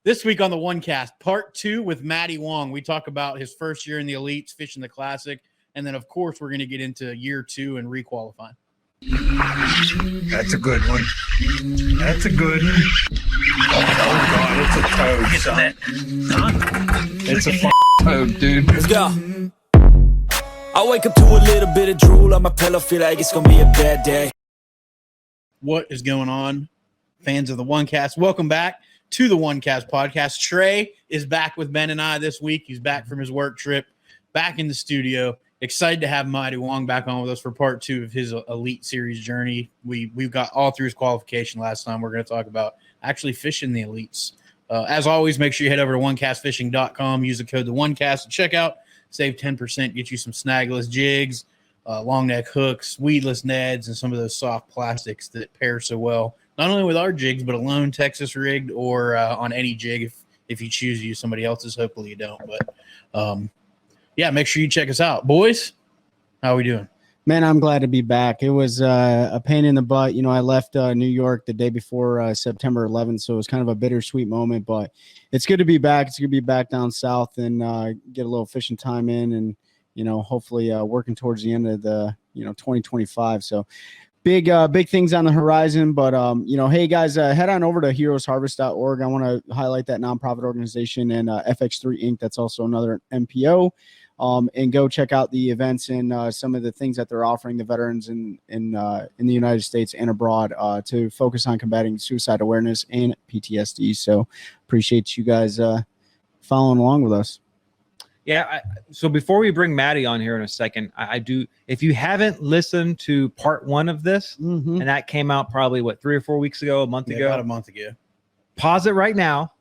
This week on the OneCast, part 2 with Matty Wong. We talk about his first year in the elites, fishing the classic, and then, of course, we're going to get into year 2 and requalifying. That's a good one. That's a good one. Oh, God, it's a toad, son. It's a toad, dude. Let's go. I wake up to a little bit of drool on my pillow, feel like it's going to be a bad day. What is going on, fans of the OneCast? Welcome back to the OneCast podcast. Trey is back with Ben and I this week. He's back from his work trip, back in the studio. Excited to have Matty Wong back on with us for part 2 of his Elite Series journey. We've got all through his qualification last time. We're going to talk about actually fishing the elites. As always, make sure you head over to OneCastFishing.com. Use the code the OneCast to check out. Save 10%. Get you some snagless jigs, long neck hooks, weedless neds, and some of those soft plastics that pair so well, not only with our jigs, but alone Texas rigged or on any jig if you choose to use somebody else's. Hopefully you don't. But, yeah, make sure you check us out. Boys, how are we doing? Man, I'm glad to be back. It was a pain in the butt. You know, I left New York the day before September 11th, so it was kind of a bittersweet moment. But it's good to be back. It's good to be back down south and get a little fishing time in and, you know, hopefully working towards the end of the, 2025. So big things on the horizon. But, hey, guys, head on over to heroesharvest.org. I want to highlight that nonprofit organization and FX3 Inc. That's also another NPO. And go check out the events and some of the things that they're offering the veterans in the United States and abroad to focus on combating suicide awareness and PTSD. So appreciate you guys following along with us. Yeah. So before we bring Matty on here in a second, I do. If you haven't listened to part 1 of this, and that came out probably 3 or 4 weeks ago, a month ago, about a month ago. Pause it right now.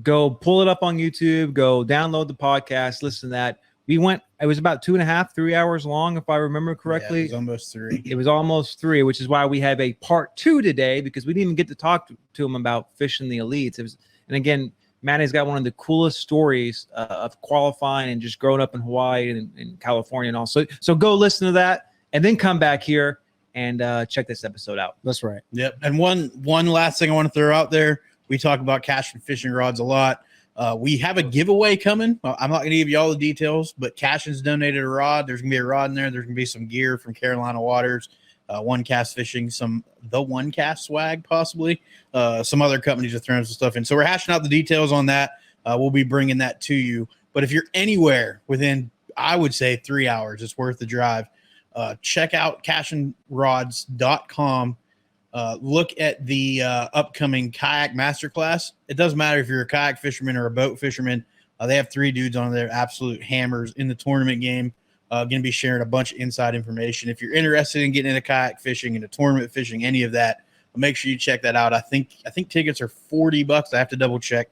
Go pull it up on YouTube. Go download the podcast. Listen to that. It was about 2.5, 3 hours long, if I remember correctly. Yeah, it was almost 3. It was almost 3, which is why we have a part 2 today, because we didn't even get to talk to him about fishing the elites. And again, Matty's got one of the coolest stories of qualifying and just growing up in Hawaii and California and all. So go listen to that and then come back here and check this episode out. That's right. Yep. And one last thing I want to throw out there. We talk about cash and fishing rods a lot. We have a giveaway coming. I'm not going to give you all the details, but Cashin's donated a rod. There's going to be a rod in there. There's going to be some gear from Carolina Waters, OneCast Fishing, the OneCast swag possibly. Some other companies are throwing some stuff in. So we're hashing out the details on that. We'll be bringing that to you. But if you're anywhere within, I would say 3 hours, it's worth the drive. Check out cashinrods.com. Look at the upcoming kayak masterclass. It doesn't matter if you're a kayak fisherman or a boat fisherman. They have 3 dudes on there, absolute hammers in the tournament game. Going to be sharing a bunch of inside information. If you're interested in getting into kayak fishing, into tournament fishing, any of that, make sure you check that out. I think tickets are $40. I have to double check.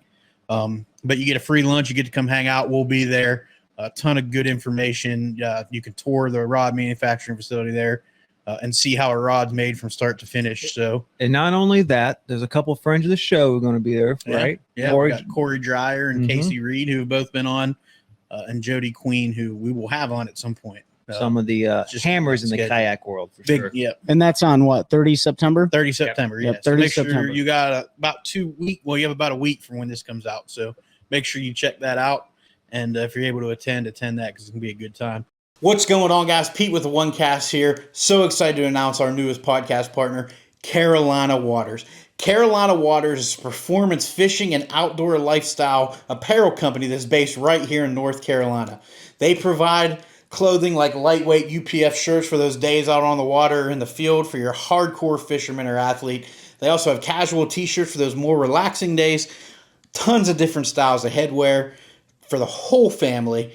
But you get a free lunch. You get to come hang out. We'll be there. A ton of good information. You can tour the rod manufacturing facility there. And see how a rod's made from start to finish. So, and not only that, there's a couple of friends of the show who are going to be there, right? Yeah, Corey Dreyer and Casey Reed, who have both been on, and Jody Queen, who we will have on at some point. Some of the hammers in the kayak world, for sure. Yeah, and that's on what, 30 September? 30 September. Yep, Yeah, 30 so September. Sure you got about 2 weeks. Well, you have about a week from when this comes out. So make sure you check that out. And if you're able to attend that because it's gonna be a good time. What's going on, guys? Pete with the OneCast here. So excited to announce our newest podcast partner, Carolina Waters. Carolina Waters is a performance fishing and outdoor lifestyle apparel company that's based right here in North Carolina. They provide clothing like lightweight UPF shirts for those days out on the water or in the field for your hardcore fisherman or athlete. They also have casual t-shirts for those more relaxing days. Tons of different styles of headwear for the whole family.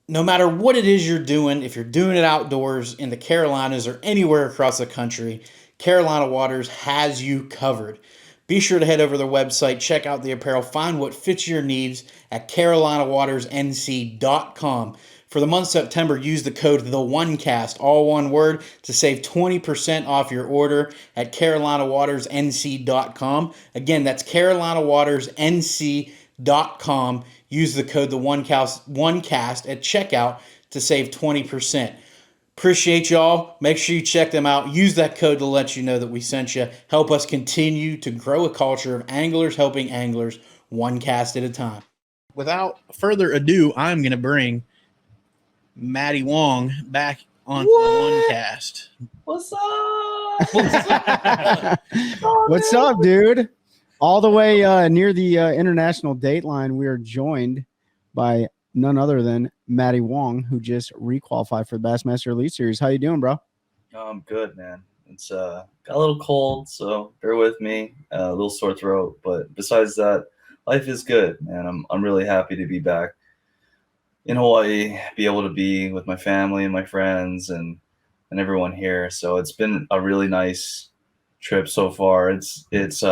No matter what it is you're doing, if you're doing it outdoors in the Carolinas or anywhere across the country, Carolina Waters has you covered. Be sure to head over to their website, check out the apparel, find what fits your needs at carolinawatersnc.com. For the month of September, use the code THEONECAST, all one word, to save 20% off your order at carolinawatersnc.com. Again, that's carolinawatersnc.com. Use the code THEONECAST at checkout to save 20%. Appreciate y'all. Make sure you check them out. Use that code to let you know that we sent you. Help us continue to grow a culture of anglers helping anglers one cast at a time. Without further ado, I'm going to bring Matty Wong back on OneCast. What's up? What's up? What's up, dude? All the way near the international date line, we are joined by none other than Matty Wong, who just requalified for the Bassmaster Elite Series. How you doing, bro? I'm good, man. It's got a little cold, so bear with me. A little sore throat, but besides that, life is good, man. I'm really happy to be back in Hawaii, be able to be with my family and my friends and everyone here. So it's been a really nice trip so far. It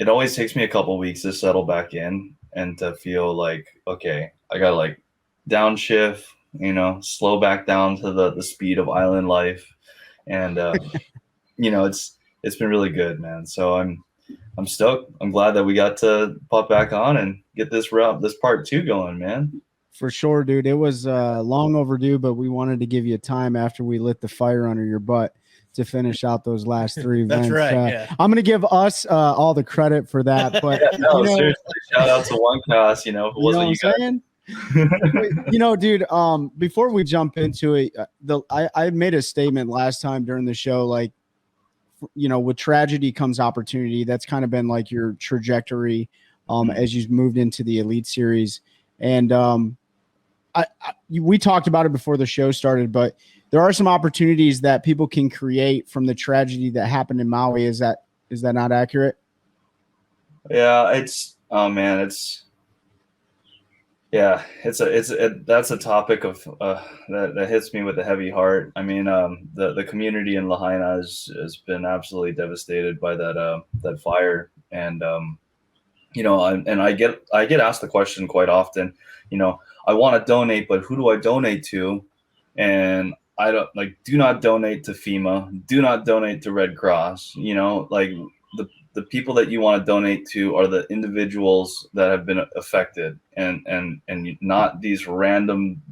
always takes me a couple weeks to settle back in and to feel like, okay, I gotta like downshift, slow back down to the speed of island life. And it's been really good, man. So I'm stoked. I'm glad that we got to pop back on and get this part 2 going, man. For sure, dude. It was long overdue, but we wanted to give you time after we lit the fire under your butt to finish out those last 3 events. That's right. Yeah. I'm going to give us all the credit for that. But seriously, shout out to OneCast. If it wasn't you guys. Dude, before we jump into it, I made a statement last time during the show, like, with tragedy comes opportunity. That's kind of been like your trajectory as you've moved into the Elite Series. And we talked about it before the show started, but there are some opportunities that people can create from the tragedy that happened in Maui. Is that not accurate? Yeah, that's a topic of that hits me with a heavy heart. I mean, the community in Lahaina has been absolutely devastated by that fire, and and I get asked the question quite often. I want to donate, but who do I donate to? And I don't do not donate to FEMA, do not donate to Red Cross. The people that you want to donate to are the individuals that have been affected, and not these random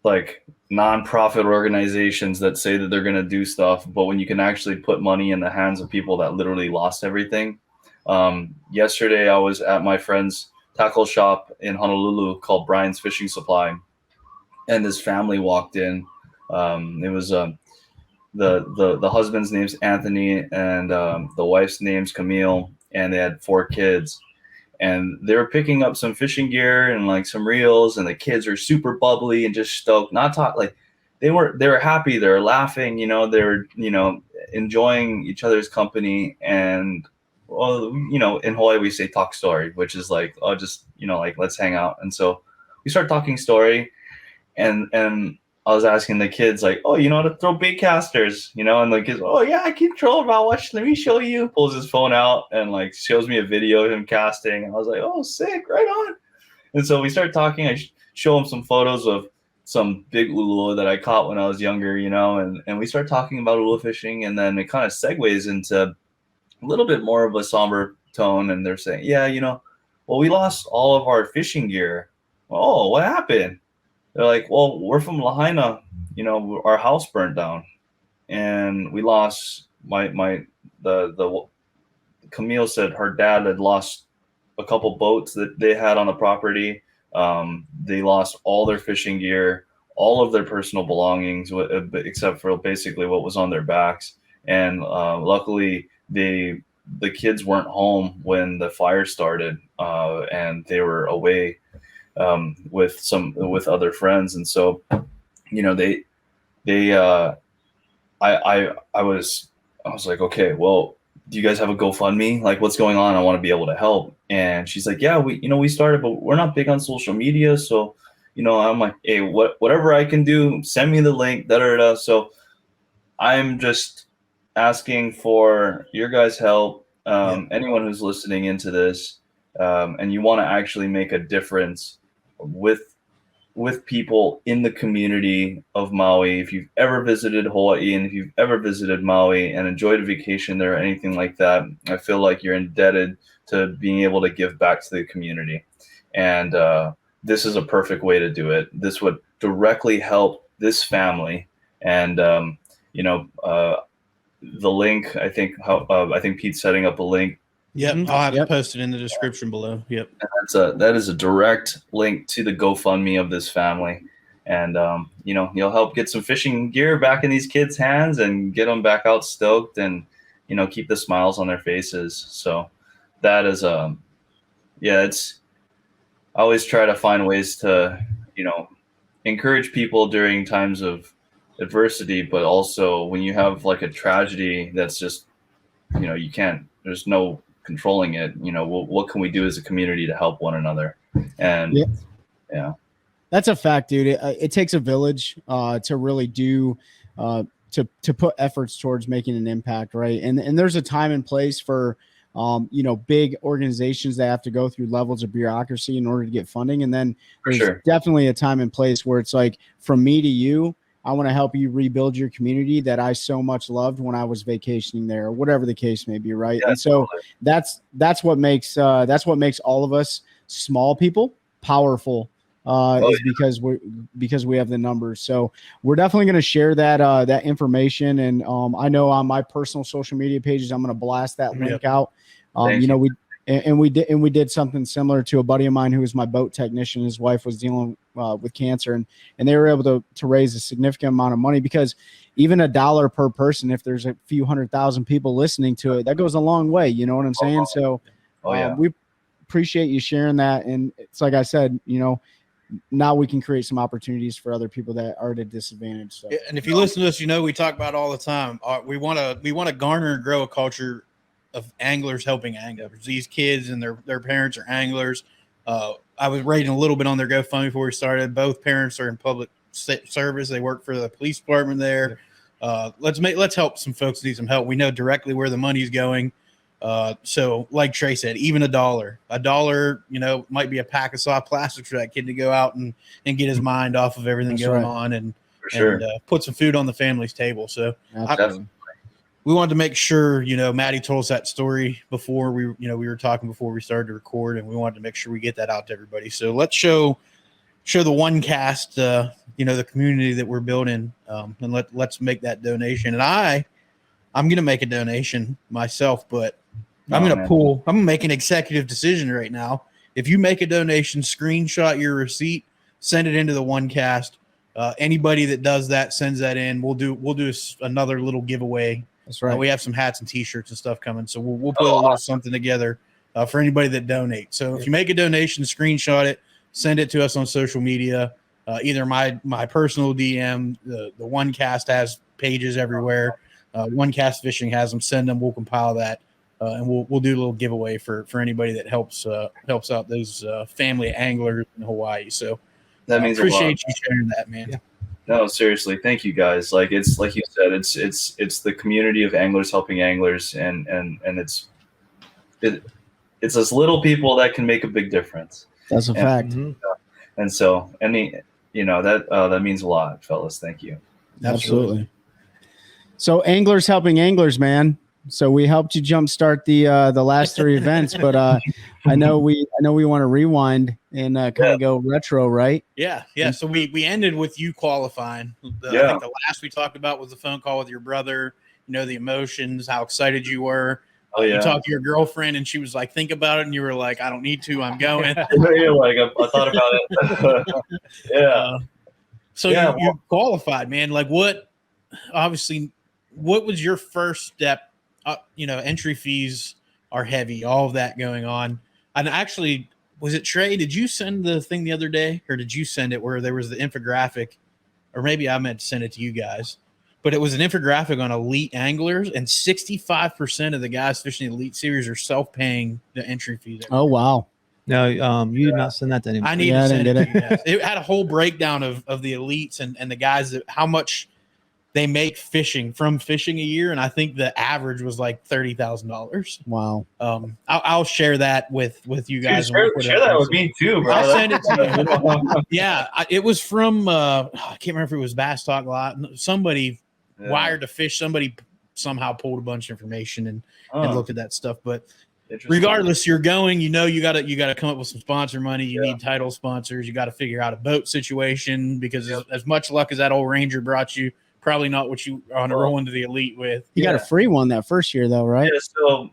nonprofit organizations that say that they're going to do stuff, but when you can actually put money in the hands of people that literally lost everything. Yesterday I was at my friend's tackle shop in Honolulu called Brian's Fishing Supply, and this family walked in. It was the husband's name's Anthony, and the wife's name's Camille, and they had 4 kids, and they were picking up some fishing gear and some reels, and the kids are super bubbly and just stoked. They were happy, they were laughing, they were enjoying each other's company. And in Hawaii we say talk story, which is let's hang out. And so we start talking story, and I was asking the kids how to throw bait casters, and the kids, oh yeah, I can control it, watch, let me show you. Pulls his phone out and shows me a video of him casting, and I was like, oh sick, right on. And so we start talking. I show him some photos of some big ulua that I caught when I was younger, and we start talking about ulua fishing, and then it kind of segues into a little bit more of a somber tone, and they're saying, yeah, well, we lost all of our fishing gear. Oh, what happened? They're like, well, we're from Lahaina, our house burnt down, and we lost the Camille said her dad had lost a couple boats that they had on the property. They lost all their fishing gear, all of their personal belongings, except for basically what was on their backs. And luckily, the kids weren't home when the fire started, and they were away with other friends. And so, I was like, okay, well, do you guys have a GoFundMe? What's going on? I want to be able to help. And she's like, yeah, we started, but we're not big on social media. So, I'm like, hey, whatever I can do, send me the link, da-da-da. So I'm just asking for your guys' help. Anyone who's listening into this, and you want to actually make a difference with people in the community of Maui. If you've ever visited Hawaii, and if you've ever visited Maui and enjoyed a vacation there or anything like that, I feel like you're indebted to being able to give back to the community. And this is a perfect way to do it. This would directly help this family. And the link, I think Pete's setting up a link. Yep, I'll have it posted in the description below. Yep, and that is a direct link to the GoFundMe of this family. And you'll help get some fishing gear back in these kids' hands and get them back out stoked, and keep the smiles on their faces. So that is it's, I always try to find ways to encourage people during times of adversity, but also when you have like a tragedy that's just you can't, there's no controlling it. What can we do as a community to help one another? And yeah. That's a fact, dude. It takes a village to really do to put efforts towards making an impact, right? And there's a time and place for big organizations that have to go through levels of bureaucracy in order to get funding. And then there's definitely a time and place where it's like, from me to you, I want to help you rebuild your community that I so much loved when I was vacationing there, or whatever the case may be, right? Yeah, and so that's what makes all of us small people powerful. Because we have the numbers. So we're definitely going to share that information. And I know on my personal social media pages, I'm going to blast that link out. We did something similar to a buddy of mine who was my boat technician. His wife was dealing with cancer, and they were able to raise a significant amount of money, because even $1 per person, if there's a few 100,000 people listening to it, that goes a long way. You know what I'm saying? So we appreciate you sharing that. And it's like I said, now we can create some opportunities for other people that are at a disadvantage. So. And if you listen to us, we talk about it all the time. We want to garner and grow a culture of anglers helping anglers. These kids and their parents are anglers. I was reading a little bit on their GoFundMe before we started. Both parents are in public service. They work for the police department there. Let's help some folks who need some help. We know directly where the money's going. So like Trey said, even $1, might be a pack of soft plastics for that kid to go out and get his mind off of everything going on and put some food on the family's table. So we wanted to make sure, Matty told us that story before we were talking before we started to record, and we wanted to make sure we get that out to everybody. So let's show the OneCast, the community that we're building, and let's make that donation. And I'm going to make a donation myself, but I'm going to make an executive decision right now. If you make a donation, screenshot your receipt, send it into the OneCast. Anybody that does that, sends that in. We'll do another little giveaway. That's right. We have some hats and t-shirts and stuff coming. So we'll put a little something together for anybody that donates. So if you make a donation, screenshot it, send it to us on social media, either my personal DM, the OneCast has pages everywhere. OneCast Fishing has them. Send them. We'll compile that, and we'll do a little giveaway for anybody that helps out those family anglers in Hawaii. So that means appreciate you sharing that, man. Yeah. No, seriously, thank you guys. Like, it's like you said, it's the community of anglers helping anglers, and it's those little people that can make a big difference. That's a fact. And so that means a lot, fellas. Thank you. Absolutely. So anglers helping anglers, man. So we helped you jumpstart the last three events, but I know we want to rewind and kind of go retro, right? Yeah. So we ended with you qualifying. I think the last we talked about was the phone call with your brother. The emotions, how excited you were. You talked to your girlfriend, and she was like, "Think about it," and you were like, "I don't need to. I'm going." Like I thought about it. So you qualified, man. Like what? Obviously, what was your first step? Entry fees are heavy, all of that going on. And actually, was it Trey? Did you send the thing the other day, or did you send it where there was the infographic? Or maybe I meant to send it to you guys, but it was an infographic on elite anglers, and 65% of the guys fishing the elite series are self-paying the entry fees. Oh, wow. No, you did not send that to anybody. I need to send it to you guys. It had a whole breakdown of the elites and the guys that how much they make fishing a year, and I think the average was like $30,000. Wow. I'll share that with you guys. Dude, share that with me too, bro. I'll send it to you. Yeah, it was from I can't remember if it was Bass Talk Live. Somebody wired to fish. Somebody somehow pulled a bunch of information and looked at that stuff. But regardless, you're going. You gotta come up with some sponsor money. You need title sponsors. You got to figure out a boat situation because as much luck as that old Ranger brought you, probably not what you are on to roll into the elite with. You got a free one that first year though, right? Yeah.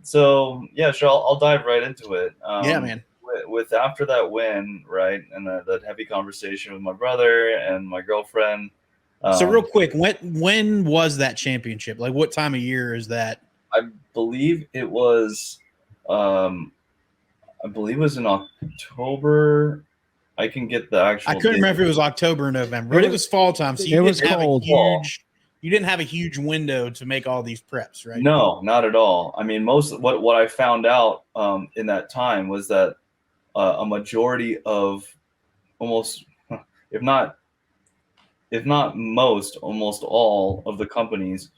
So sure. I'll dive right into it. Yeah, man. With after that win, right, and that heavy conversation with my brother and my girlfriend. So real quick, when was that championship? Like, what time of year is that? I believe it was. I believe it was in October. I can get the actual. I couldn't remember if it was October or November, but it was fall time. So it was cold. You didn't have a huge window to make all these preps, right? No, not at all. I mean, what I found out in that time was that a majority of almost, if not most, almost all of the companies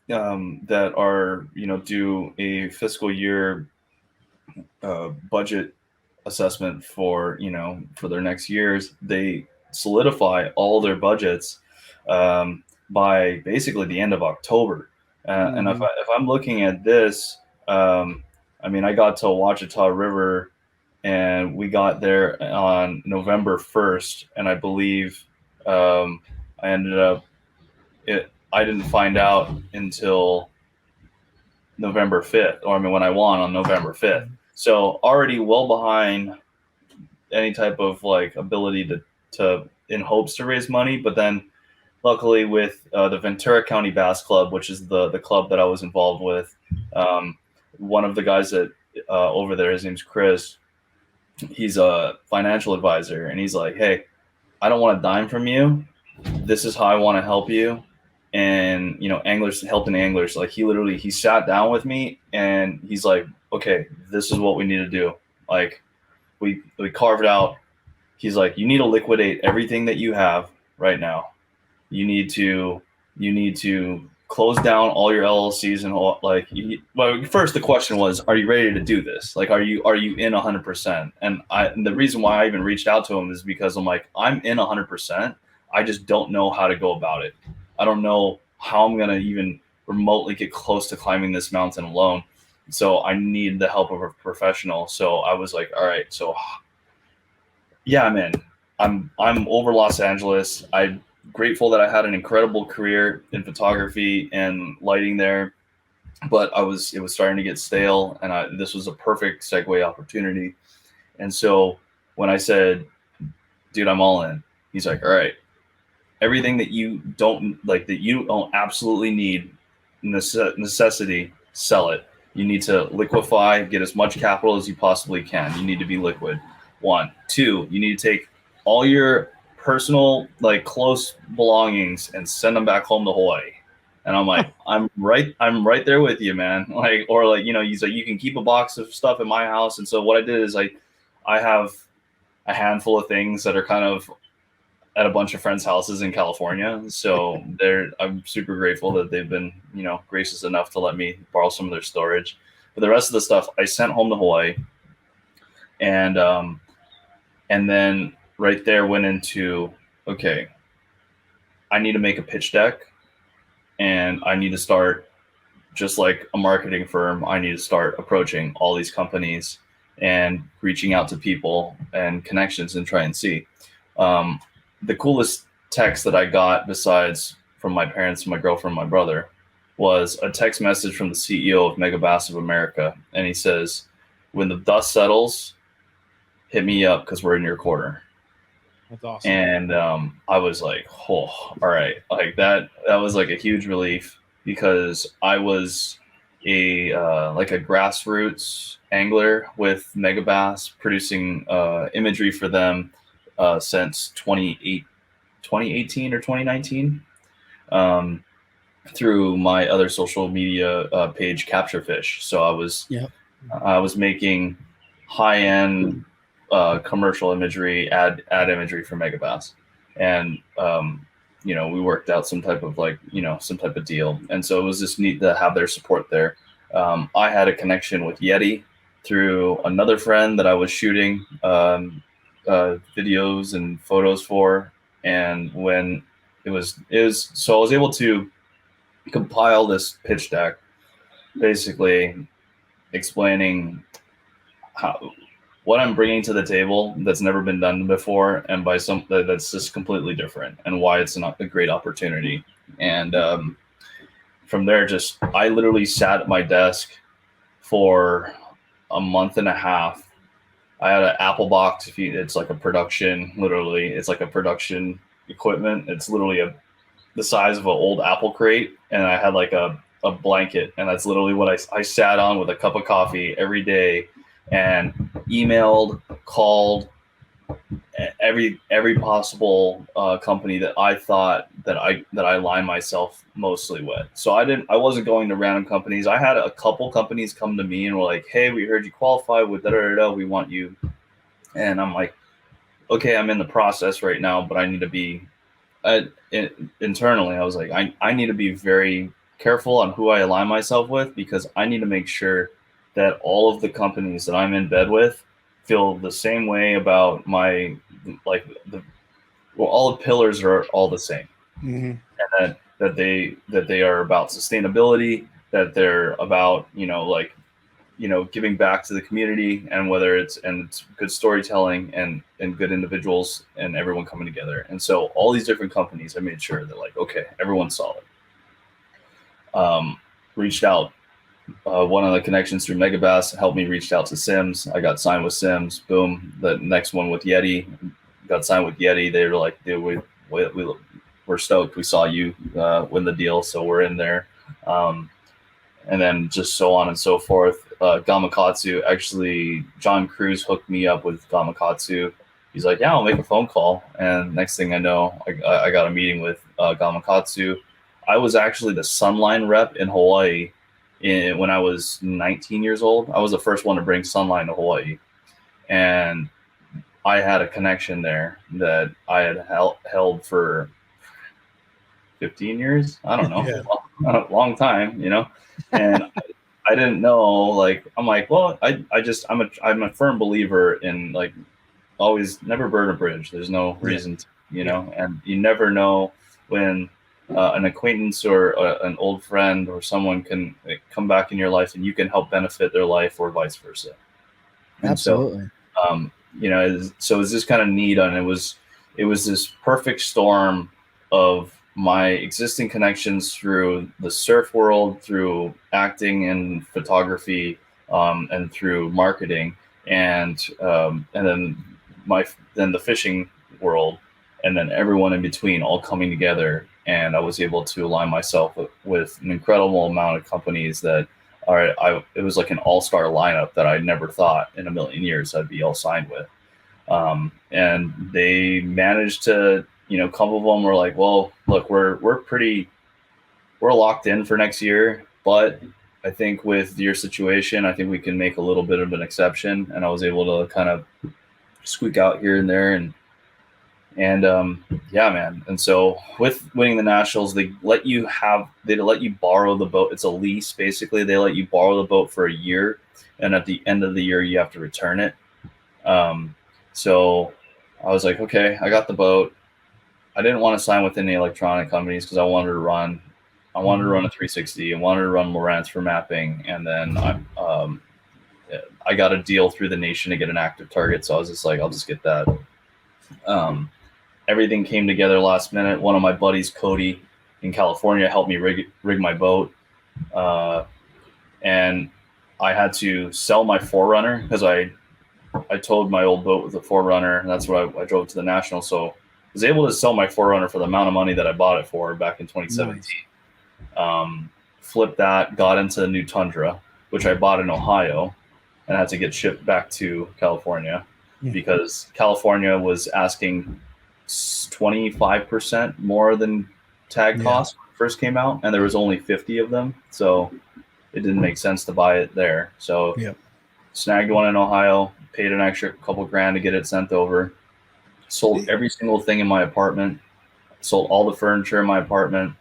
that are, do a fiscal year budget assessment for their next years, they solidify all their budgets by basically the end of October. And if I'm looking at this, I mean, I got to Ouachita River and we got there on November 1st. And I believe I ended up, I didn't find out until November 5th, or I mean, when I won on November 5th. So already well behind any type of like ability to in hopes to raise money. But then luckily with the Ventura County Bass Club, which is the club that I was involved with, one of the guys that over there, his name's Chris, he's a financial advisor, and he's like, hey, I don't want a dime from you. This is how I want to help you. And, anglers helping anglers. Like he sat down with me and he's like, okay, this is what we need to do. Like we carved out. He's like, you need to liquidate everything that you have right now. You need to close down all your LLCs and all, like, well, first the question was, are you ready to do this? Like, are you in 100%? And the reason why I even reached out to him is because I'm like, I'm in 100%. I just don't know how to go about it. I don't know how I'm going to even remotely get close to climbing this mountain alone. So I need the help of a professional. So I was like, all right, so yeah, I'm in. I'm over Los Angeles. I'm grateful that I had an incredible career in photography and lighting there, but it was starting to get stale, and this was a perfect segue opportunity. And so when I said, dude, I'm all in, he's like, all right, everything that you don't like, that you don't absolutely need, necessity, sell it. You need to liquefy, get as much capital as you possibly can. You need to be liquid. 1, 2, you need to take all your personal, like, close belongings and send them back home to Hawaii. And I'm like, I'm right there with you, man. Like, or like, he's like, you can keep a box of stuff in my house. And so what I did is I have a handful of things that are kind of at a bunch of friends' houses in California. So I'm super grateful that they've been, gracious enough to let me borrow some of their storage. But the rest of the stuff I sent home to Hawaii. And then right there went into, okay, I need to make a pitch deck, and I need to start, just like a marketing firm, I need to start approaching all these companies and reaching out to people and connections and try and see. The coolest text that I got, besides from my parents, my girlfriend, my brother, was a text message from the CEO of Mega Bass of America. And he says, when the dust settles, hit me up because we're in your corner. That's awesome. And I was like, oh, all right. Like that was like a huge relief, because I was a grassroots angler with Mega Bass, producing imagery for them since 2018 or 2019 through my other social media page, Capture Fish. So I was making high-end commercial imagery, ad imagery for Mega Bass, and we worked out some type of deal, and so it was just neat to have their support there. I had a connection with Yeti through another friend that I was shooting videos and photos for, and when so I was able to compile this pitch deck, basically explaining what I'm bringing to the table that's never been done before, and by that's just completely different, and why it's not a great opportunity. And from there, I literally sat at my desk for a month and a half. I had an Apple box. It's like a production, literally, it's like a production equipment. It's literally the size of an old Apple crate, and I had like a blanket, and that's literally what I sat on with a cup of coffee every day, and emailed, called every possible company that I thought that I align myself mostly with. So I wasn't going to random companies. I had a couple companies come to me and were like, "Hey, we heard you qualify with da-da-da-da, we want you." And I'm like, "Okay, I'm in the process right now, but I need to be internally." I was like, I need to be very careful on who I align myself with, because I need to make sure that all of the companies that I'm in bed with feel the same way about all the pillars are all the same. Mm-hmm. And that they are about sustainability, that they're about, giving back to the community, and whether it's good storytelling and good individuals and everyone coming together. And so all these different companies, I made sure that okay, everyone's solid. Reached out. One of the connections through Megabass helped me reach out to Sims. I got signed with Sims. Boom. The next one with Yeti, got signed with Yeti. They were like, "Dude, we're stoked. We saw you win the deal, so we're in there." And then just so on and so forth. Gamakatsu, actually, John Cruz hooked me up with Gamakatsu. He's like, "Yeah, I'll make a phone call." And next thing I know, I got a meeting with Gamakatsu. I was actually the Sunline rep in Hawaii when I was 19 years old. I was the first one to bring Sunline to Hawaii. And I had a connection there that I had held for 15 years. I don't know. Yeah. A long time, and I didn't know, I'm like, well, I'm a firm believer in always never burn a bridge. There's no reason to, and you never know when an acquaintance or an old friend or someone can come back in your life and you can help benefit their life, or vice versa. And absolutely. So, so it's just kind of neat. And it was this perfect storm of my existing connections through the surf world, through acting and photography, and through marketing, and then the fishing world, and then everyone in between all coming together. And I was able to align myself with an incredible amount of companies that it was like an all-star lineup that I never thought in a million years I'd be all signed with. And they managed to, a couple of them were like, "Well, look, we're locked in for next year, but I think with your situation, I think we can make a little bit of an exception." And I was able to kind of squeak out here and there, and yeah, man. And so with winning the nationals, they let you borrow the boat. It's a lease, basically. They let you borrow the boat for a year, and at the end of the year, you have to return it. So I was like, okay, I got the boat. I didn't want to sign with any electronic companies because I wanted to run a 360. I wanted to run Lowrance for mapping, and then I got a deal through the nation to get an active target. So I was just like, I'll just get that. Everything came together last minute. One of my buddies, Cody, in California, helped me rig my boat. And I had to sell my 4Runner because I towed my old boat with a 4Runner, and that's what I drove to the National. So I was able to sell my 4Runner for the amount of money that I bought it for back in 2017. Nice. Flipped that, got into the new Tundra, which I bought in Ohio, and had to get shipped back to California because California was asking 25% more than tag cost when it first came out, and there was only 50 of them, so it didn't make sense to buy it there. So snagged one in Ohio, paid an extra couple grand to get it sent over, sold every single thing in my apartment, sold all the furniture in my apartment.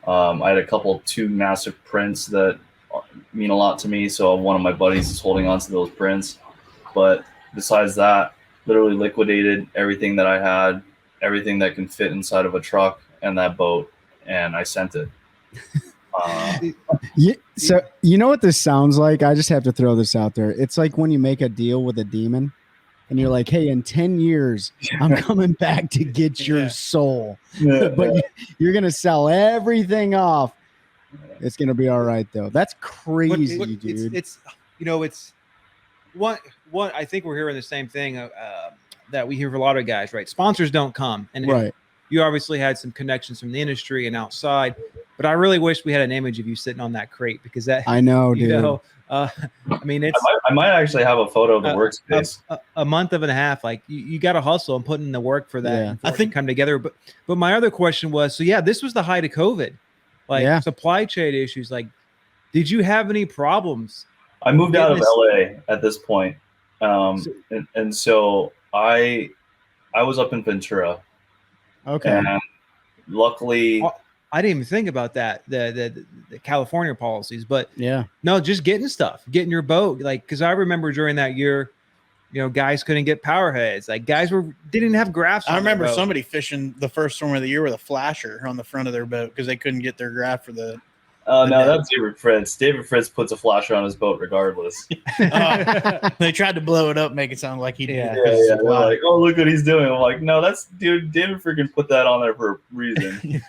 I had two massive prints that mean a lot to me, so one of my buddies is holding on to those prints. But besides that, literally liquidated everything that I had, everything that can fit inside of a truck and that boat, and I sent it. Yeah, so you know what this sounds like? I just have to throw this out there. It's like when you make a deal with a demon and you're like, hey, in 10 years, I'm coming back to get your soul. But you're going to sell everything off. It's going to be all right, though. That's crazy, dude. It's one. I think we're hearing the same thing that we hear from a lot of guys, right? Sponsors don't come. And right. You obviously had some connections from the industry and outside, but I really wish we had an image of you sitting on that crate because that I know, dude. I mean, it's I might actually have a photo of the workspace. A month and a half. Like you got to hustle and put in the work for that. Yeah. I think come together. But my other question was, so yeah, this was the height of COVID, like supply chain issues. Like, did you have any problems? I moved out of LA at this point, and so I was up in Ventura. Okay. And luckily, I didn't even think about that, the California policies, but no, just getting getting your boat. Like, because I remember during that year, guys couldn't get power heads. Like guys didn't have graphs. I remember somebody fishing the first storm of the year with a flasher on the front of their boat because they couldn't get their graph for the. Oh no, that's David Fritz. David Fritz puts a flasher on his boat regardless. They tried to blow it up, make it sound like he did. Yeah. They're like, oh, look what he's doing. I'm like, no, dude. David freaking put that on there for a reason.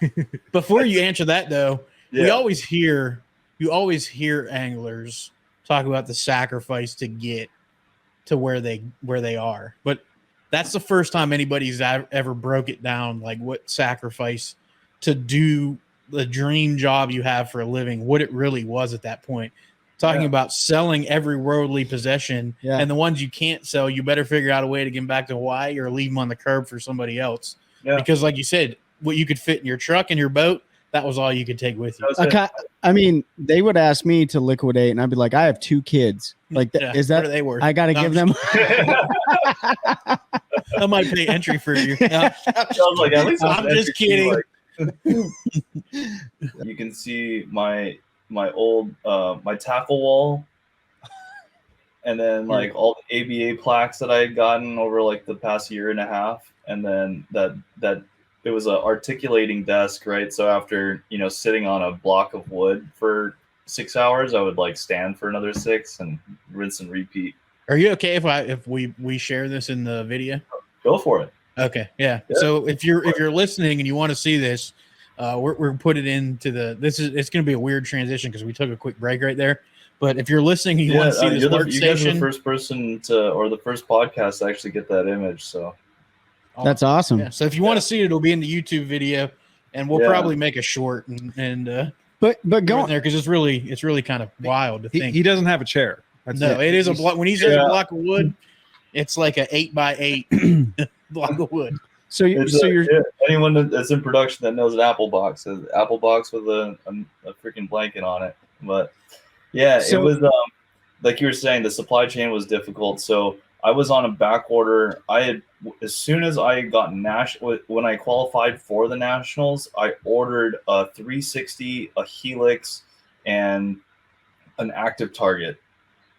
Before you answer that though, you always hear anglers talk about the sacrifice to get to where they are, but that's the first time anybody's ever broke it down, like what sacrifice to do the dream job you have for a living, what it really was at that point. Talking about selling every worldly possession and the ones you can't sell, you better figure out a way to get them back to Hawaii or leave them on the curb for somebody else. Yeah. Because like you said, what you could fit in your truck and your boat, that was all you could take with you. I mean, they would ask me to liquidate and I'd be like, I have 2 kids. Like, is that, what are they worth? I got to give them. I might pay entry for you. I was like, at least I'm just kidding. You can see my old my tackle wall, and then like all the ABA plaques that I had gotten over like the past year and a half, and then that it was a articulating desk, right? So after sitting on a block of wood for 6 hours, I would like stand for another 6 and rinse and repeat. Are you okay if we share this in the video? Go for it. Okay, yeah. So if you're listening and you want to see this, we're put it into it's going to be a weird transition because we took a quick break right there. But if you're listening and you want to see this workstation, you guys are the first person or the first podcast to actually get that image. So that's awesome. Yeah. So if you want to see it, it'll be in the YouTube video, and we'll probably make a short but go there because it's really kind of wild to think he doesn't have a chair. It is a block. When he says a block of wood, it's like a 8x8 block of wood. So you're anyone that's in production that knows an apple box with a freaking blanket on it. But it was like you were saying, the supply chain was difficult. So I was on a back order. As soon as I got when I qualified for the nationals, I ordered a 360, a Helix, and an active target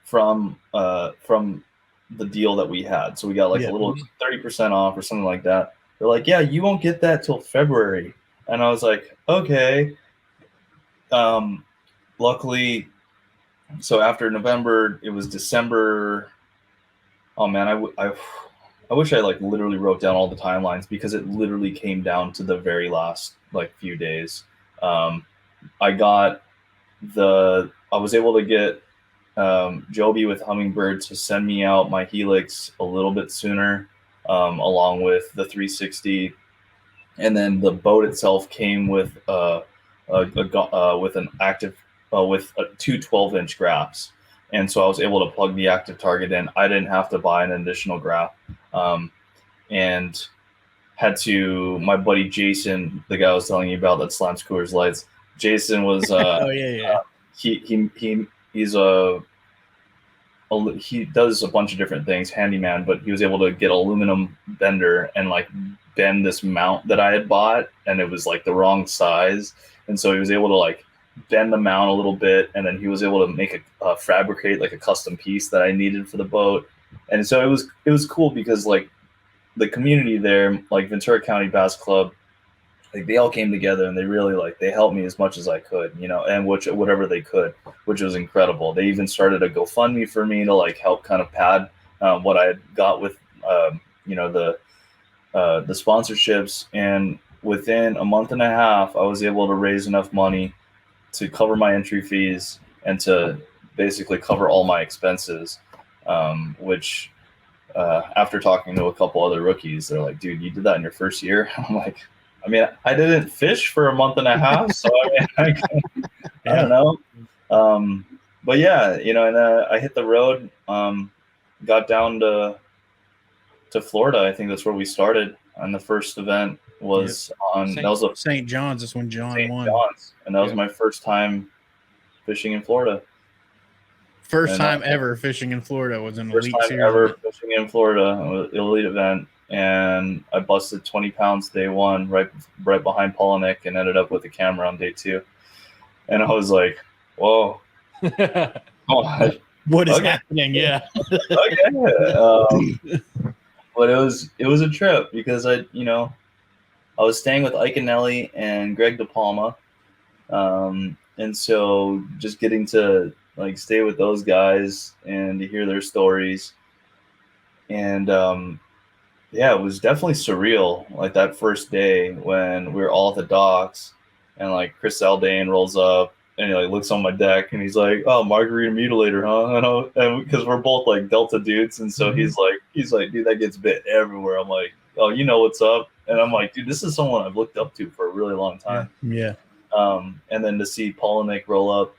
from the deal that we had. So we got like a little 30% off or something like that. They're like, yeah, you won't get that till February. And I was like, okay. Luckily, so after November, it was December. Oh man, I wish I like literally wrote down all the timelines because it literally came down to the very last like few days. I was able to get Joby with Hummingbird to send me out my Helix a little bit sooner, along with the 360, and then the boat itself came with with an active with 2 12-inch graphs, and so I was able to plug the active target in. I didn't have to buy an additional graph, and had to. My buddy Jason, the guy I was telling you about that slams Coors Lights, Jason was he does a bunch of different things, handyman, but he was able to get aluminum bender and like bend this mount that I had bought, and it was like the wrong size, and so he was able to like bend the mount a little bit, and then he was able to make fabricate like a custom piece that I needed for the boat. And so it was cool because like the community there, like Ventura County Bass Club, like they all came together and they really like they helped me as much as I could, you know, and whatever they could, which was incredible. They even started a GoFundMe for me to like help kind of pad what I had got with you know, the sponsorships. And within a month and a half, I was able to raise enough money to cover my entry fees and to basically cover all my expenses, which after talking to a couple other rookies, they're like, dude, you did that in your first year? I'm like, I mean, I didn't fish for a month and a half, so I mean, I don't know. But yeah, you know, and I hit the road, got down to Florida. I think that's where we started. And the first event was on St. John's. That's when John St. won. John's, and that was my first time fishing in Florida. First time ever fishing in Florida was an First elite time series. ever fishing in Florida, elite event, and I busted 20 pounds day one, right behind Polinick, and ended up with a camera on day two. And I was like, "Whoa, what is happening?" Yeah. Okay. But it was a trip because I was staying with Ike and Nelly and Greg DePalma, and so just getting to like stay with those guys and to hear their stories, and yeah, it was definitely surreal. Like that first day when we were all at the docks, and like Chris Aldane rolls up and he like looks on my deck and he's like, "Oh, margarita mutilator, huh?" And because we're both like Delta dudes, and so he's like, "Dude, that gets bit everywhere." I'm like, "Oh, you know what's up?" And I'm like, "Dude, this is someone I've looked up to for a really long time." Yeah. And then to see Polinick roll up,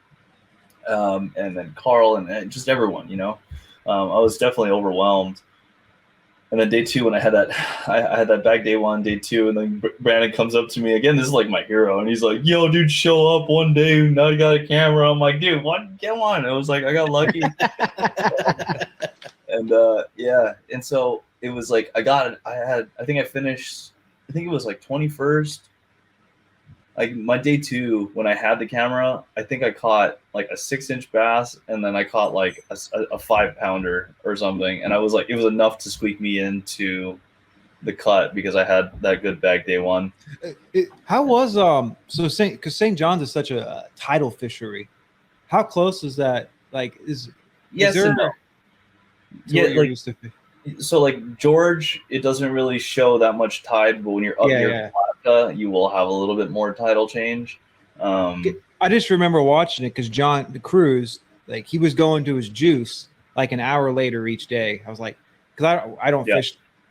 and then Carl and just everyone, you know, I was definitely overwhelmed. And then day two, when I had that bag day one, day two, and then Brandon comes up to me again. This is like my hero, and he's like, "Yo, dude, show up one day. Now you got a camera." I'm like, "Dude, what? Get on!" It was like I got lucky, and yeah, and so it was like I think I finished. I think it was like 21st. Like my day two, when I had the camera, I think I caught like a 6-inch bass, and then I caught like a 5-pounder or something, and I was like, it was enough to squeak me into the cut because I had that good bag day one. How was because St. John's is such a tidal fishery. How close is that? Like Yes there, and no. Yeah, like so like George, it doesn't really show that much tide, but when you're up near Palatka, you will have a little bit more tidal change. I just remember watching it because John, the cruise, like he was going to his juice like an hour later each day. I was like, because I don't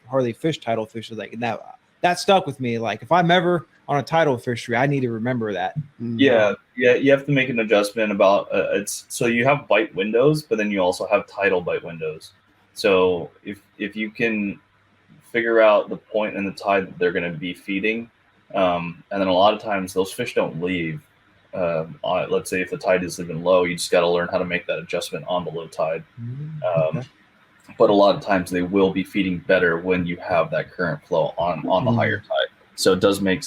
hardly fish tidal fish, like that stuck with me. Like if I'm ever on a tidal fishery, I need to remember that. Yeah, you have to make an adjustment about it's so you have bite windows, but then you also have tidal bite windows. So if you can figure out the point in the tide that they're going to be feeding, and then a lot of times those fish don't leave. Let's say if the tide is even low, you just got to learn how to make that adjustment on the low tide. But a lot of times they will be feeding better when you have that current flow on the higher tide. So it does make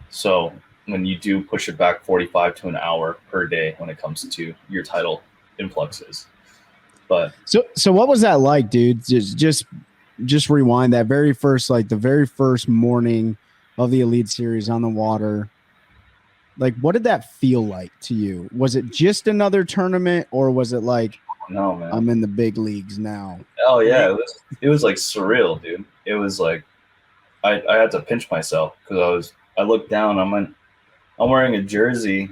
so when you do push it back 45 to an hour per day when it comes to your tidal influxes. But so what was that like, dude? Just rewind that very first, like the very first morning of the Elite Series on the water. Like, what did that feel like to you? Was it just another tournament, or was it like, no, man, I'm in the big leagues now? Oh yeah, it was like surreal, dude. It was like I had to pinch myself because I looked down. I'm wearing a jersey.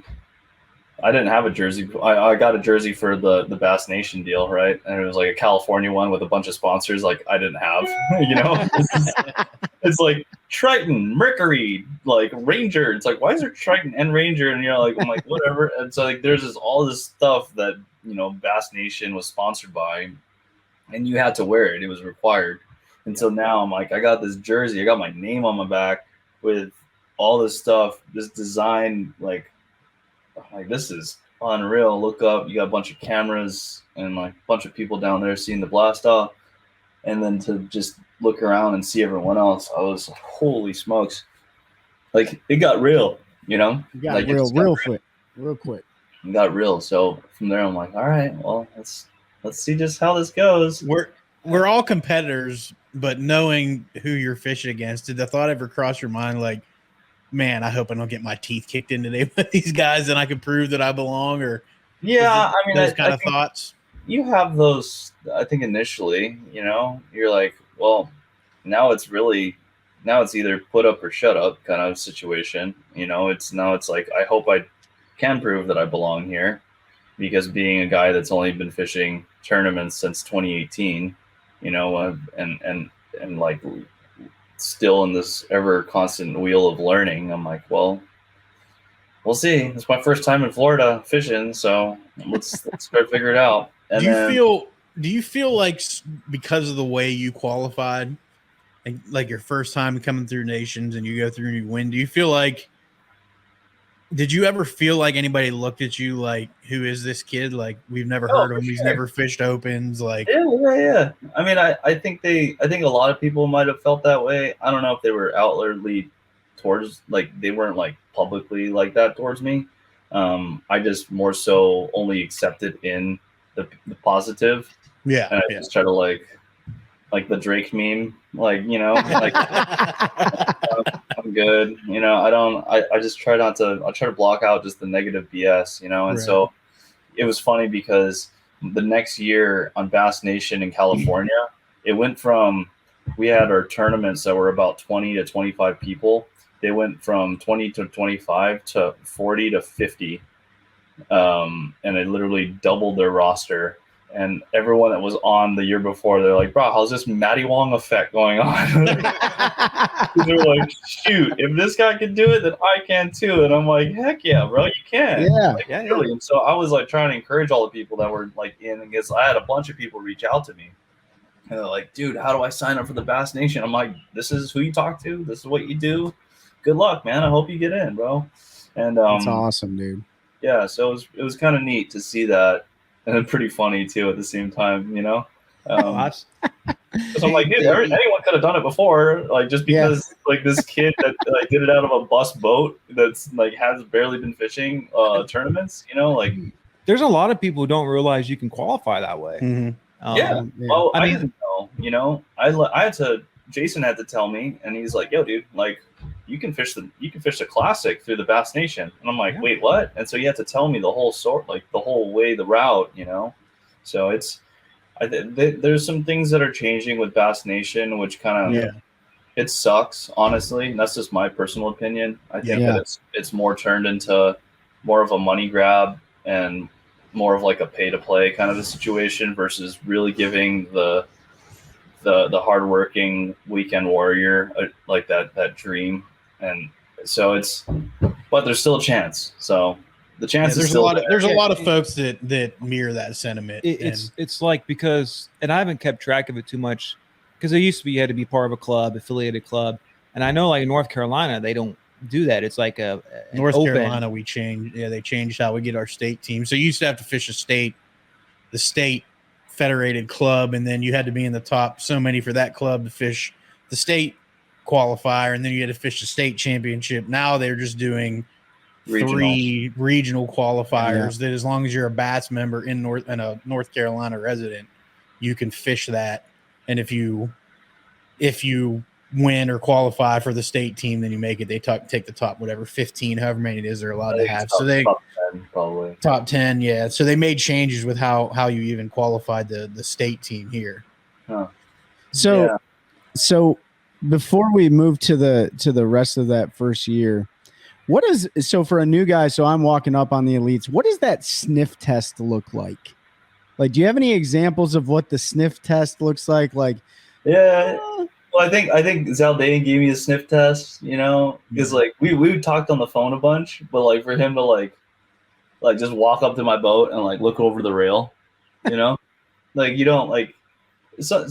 I didn't have a jersey. I got a jersey for the Bass Nation deal, right? And it was like a California one with a bunch of sponsors like I didn't have, you know? It's like Triton, Mercury, like Ranger. It's like, why is there Triton and Ranger? And I'm like, whatever. And so like there's all this stuff that, you know, Bass Nation was sponsored by, and you had to wear it. It was required. And so now I'm like, I got this jersey. I got my name on my back with all this stuff, this design, like this is unreal. Look up, you got a bunch of cameras and like a bunch of people down there seeing the blast off, and then to just look around and see everyone else, I was like, holy smokes, like it got real, you know. It got like real quick. It got real. So from there I'm like, all right, well, let's see just how this goes. We're all competitors, but knowing who you're fishing against, did the thought ever cross your mind like, man, I hope I don't get my teeth kicked in today with these guys and I can prove that I belong? Or Yeah, I mean, those I kind of think thoughts. you have those. I think initially, you're like, well, now it's either put up or shut up kind of situation. It's like, I hope I can prove that I belong here, because being a guy that's only been fishing tournaments since 2018, and like still in this ever constant wheel of learning, I'm like, well, we'll see. It's my first time in Florida fishing, so let's try to figure it out. And do you feel like because of the way you qualified, like your first time coming through nations and you go through and you win, did you ever feel like anybody looked at you like, who is this kid? Like, we've never heard of him. Sure. He's never fished opens. Like, yeah. I mean, I think a lot of people might have felt that way. I don't know if they were outwardly towards, like, they weren't like publicly like that towards me. I just more so only accepted in the positive. Yeah. And I just try to like the Drake meme, like, like I'm good. I just try to block out just the negative BS, and Right. So it was funny because the next year on Bass Nation in California, it went from, we had our tournaments that were about 20 to 25 people. They went from 20 to 25 to 40 to 50. And it literally doubled their roster. And everyone that was on the year before, they're like, bro, how's this Matty Wong effect going on? They're like, shoot, if this guy can do it, then I can too. And I'm like, heck yeah, bro, you can. Yeah. Like, really. And so I was like trying to encourage all the people that were like in, and I had a bunch of people reach out to me. And they're like, dude, how do I sign up for the Bass Nation? I'm like, this is who you talk to. This is what you do. Good luck, man. I hope you get in, bro. And that's awesome, dude. Yeah, so it was kind of neat to see that. And pretty funny too at the same time, So I'm like, dude, anyone could have done it before, like, just because like this kid that like did it out of a bus boat that's like has barely been fishing tournaments, like. There's a lot of people who don't realize you can qualify that way. Mm-hmm. Well, I I mean, didn't know, I had to. Jason had to tell me, and he's like, yo, dude, like, you can fish the classic through the Bass Nation. And I'm like, wait, what? And so he had to tell me the whole the route, So there's some things that are changing with Bass Nation, which kind of, it sucks, honestly. And that's just my personal opinion. I think that it's more turned into more of a money grab and more of like a pay to play kind of a situation versus really giving the hardworking weekend warrior like that dream. And so but there's still a chance. So the chance is still there. There's a lot of folks that mirror that sentiment. It's like, because, and I haven't kept track of it too much, because it used to be you had to be part of a club, affiliated club, and I know like in North Carolina they don't do that. It's like North Carolina, we changed. Yeah, they changed how we get our state team. So you used to have to fish the state federated club, and then you had to be in the top so many for that club to fish the state qualifier, and then you had to fish the state championship. Now they're just doing 3 regional qualifiers that, as long as you're a Bass member and a North Carolina resident, you can fish that. And if you win or qualify for the state team, then you make it. They take the top, whatever, 15, however many it is they're allowed to have. So they top 10, probably top 10. Yeah. So they made changes with how you even qualified the state team here. Huh. So before we move to the rest of that first year, so for a new guy, so I'm walking up on the elites, what does that sniff test look like? Like, do you have any examples of what the sniff test looks like? Like, well, I think Zaldane gave me a sniff test, because like we talked on the phone a bunch, but like for him to like just walk up to my boat and like look over the rail, like you don't like, so,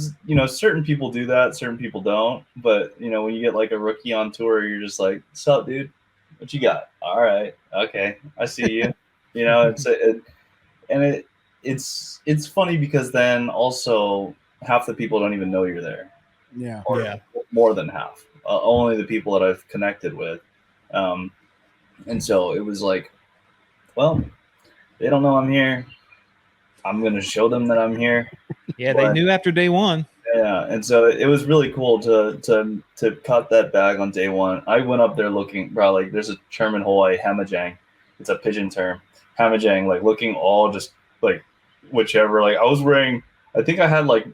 certain people do that, certain people don't, but when you get like a rookie on tour, you're just like, what's up, dude? What you got? All right, okay, I see you. It's funny because then also half the people don't even know you're there. Yeah. Or more than half. Only the people that I've connected with. And so it was like, well, they don't know I'm here. I'm going to show them that I'm here. Yeah, they knew after day one. Yeah. And so it was really cool to cut that bag on day one. I went up there looking, bro, like there's a term in Hawaii, hamajang. It's a pigeon term. Hamajang, like looking all just like whichever. Like I was wearing, I think I had like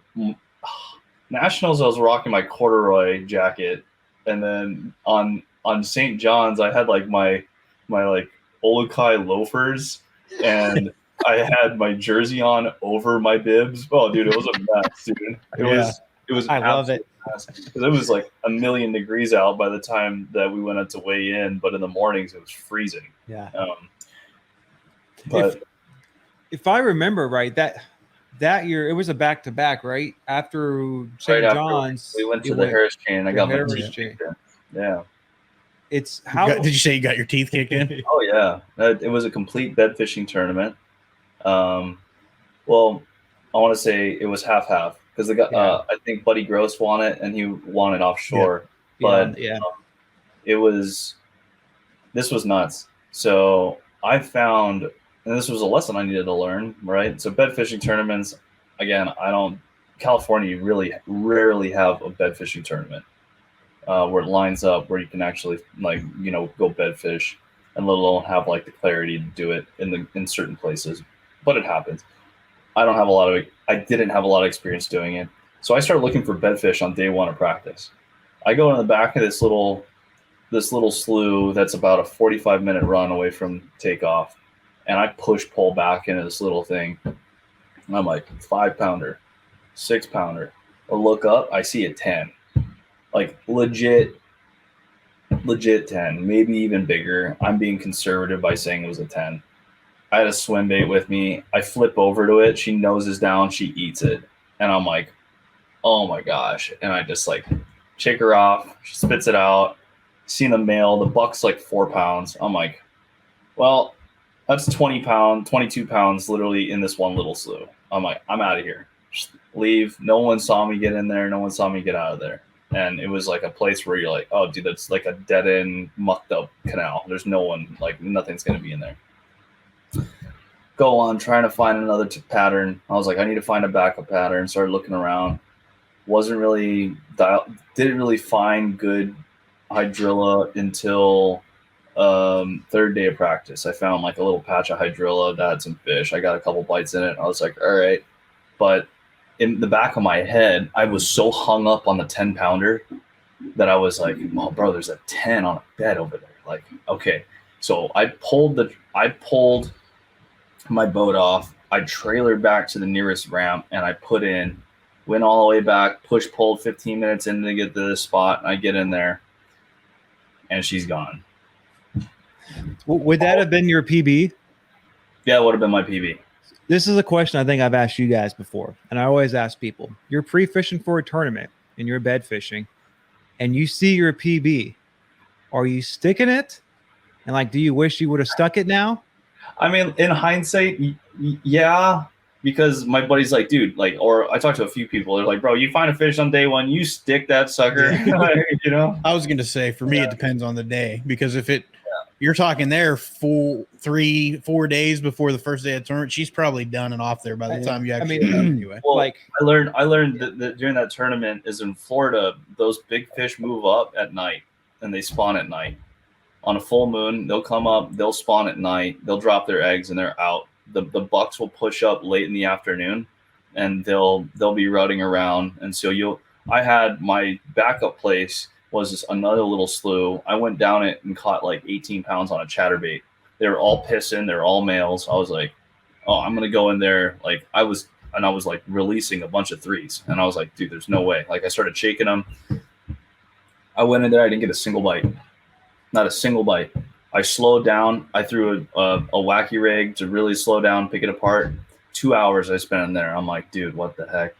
Nationals, I was rocking my corduroy jacket. And then on St. John's, I had like my like Olukai loafers, and I had my jersey on over my bibs. Oh, dude, it was a mess, dude. It was. I love it. Because it was like 1,000,000 degrees out by the time that we went out to weigh in, but in the mornings it was freezing. Yeah. But if I remember right, that year it was a back-to-back, right? After St. John's, we went to the Harris chain, and I got my Harris teeth chain. kicked in. Yeah. It's how Did you say you got your teeth kicked in? Oh yeah, it was a complete bed fishing tournament. Well, I want to say it was half because the guy, I think Buddy Gross won it, and he won it offshore. But this was nuts. So I found, and this was a lesson I needed to learn, right? So bed fishing tournaments, again, California, you really rarely have a bed fishing tournament where it lines up where you can actually go bed fish, and let alone have like the clarity to do it in certain places. But it happens. I didn't have a lot of experience doing it. So I started looking for bed fish on day one of practice. I go in the back of this little slough that's about a 45-minute run away from takeoff, and I pull back into this little thing. And I'm like, 5-pounder, 6-pounder. I look up, I see a 10. Like legit 10, maybe even bigger. I'm being conservative by saying it was a 10. I had a swim bait with me. I flip over to it. She noses down. She eats it. And I'm like, oh my gosh. And I just like shake her off. She spits it out. Seen the male. The buck's like 4 pounds. I'm like, well, that's 22 pounds literally in this one little slough. I'm like, I'm out of here. Just leave. No one saw me get in there. No one saw me get out of there. And it was like a place where you're like, oh, dude, that's like a dead end, mucked up canal. There's no one, like nothing's going to be in there. Go on trying to find another pattern. I was like, I need to find a backup pattern. Started looking around. Didn't really find good hydrilla until third day of practice. I found like a little patch of hydrilla that had some fish. I got a couple bites in it. I was like, all right. But in the back of my head, I was so hung up on the 10-pounder that I was like, oh, bro, there's a 10 on a bed over there. Like, okay. So I pulled my boat off. I trailered back to the nearest ramp, and I went all the way back, pulled 15 minutes in to get to this spot. And I get in there, and she's gone. Would that have been your PB? Yeah, it would have been my PB. This is a question I think I've asked you guys before, and I always ask people: you're pre-fishing for a tournament and you're bed fishing, and you see your PB. Are you sticking it? And like, do you wish you would have stuck it now? I mean, in hindsight, yeah, because my buddy's like, dude, like, or I talked to a few people. They're like, bro, you find a fish on day one, you stick that sucker, you know? I was going to say, for me, it depends on the day, because if you're talking there 3-4 days before the first day of tournament, she's probably done and off there by the time you actually get done anyway. Well, like I learned that during that tournament is in Florida, those big fish move up at night and they spawn at night. On a full moon, they'll come up, they'll spawn at night, they'll drop their eggs, and they're out. The bucks will push up late in the afternoon, and they'll be rutting around. And so I had my backup place was another little slough. I went down it and caught like 18 pounds on a chatterbait. They were all pissing, they're all males. I was like, oh, I'm gonna go in there. Like I was like releasing a bunch of threes, and I was like, dude, there's no way. Like I started shaking them. I went in there, I didn't get a single bite. Not a single bite. I slowed down. I threw a wacky rig to really slow down, pick it apart. 2 hours I spent in there. I'm like, dude, what the heck?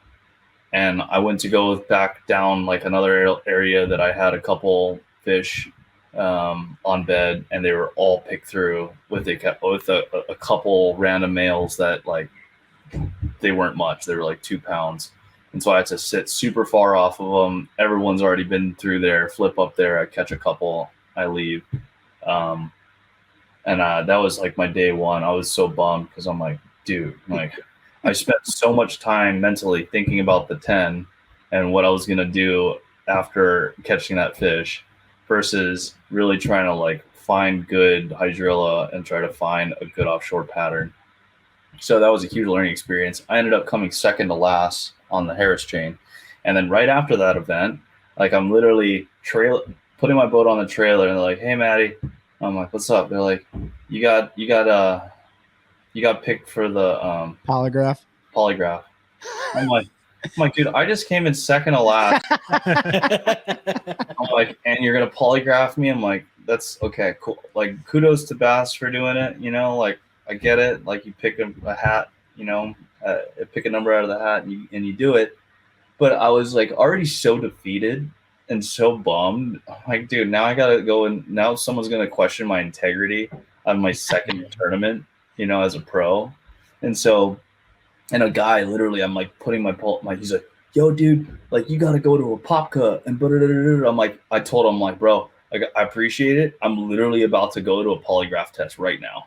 And I went to go back down like another area that I had a couple fish on bed, and they were all picked through with a couple random males that like they weren't much. They were like 2 pounds. And so I had to sit super far off of them. Everyone's already been through there, flip up there. I catch a couple. I leave. And that was like my day one. I was so bummed because I'm like, dude, like I spent so much time mentally thinking about the 10 and what I was going to do after catching that fish versus really trying to like find good hydrilla and try to find a good offshore pattern. So that was a huge learning experience. I ended up coming second to last on the Harris chain. And then right after that event, like I'm literally putting my boat on the trailer and they're like, "Hey Matty." I'm like, "What's up?" They're like, you got picked for the polygraph. I'm like, dude, I just came in second to last. I'm like, and you're gonna polygraph me? I'm like, that's okay, cool. Like, kudos to Bass for doing it. You know, like I get it. Like you pick a hat, you know, pick a number out of the hat, and you do it. But I was like already so defeated and so bummed. I'm like, dude, now I gotta go and now someone's gonna question my integrity on my second tournament, you know, as a pro. And so, and a guy literally, I'm like putting he's like, "Yo, dude, like you gotta go to a pop cut and I'm like, I told him, like, bro, like I appreciate it. I'm literally about to go to a polygraph test right now,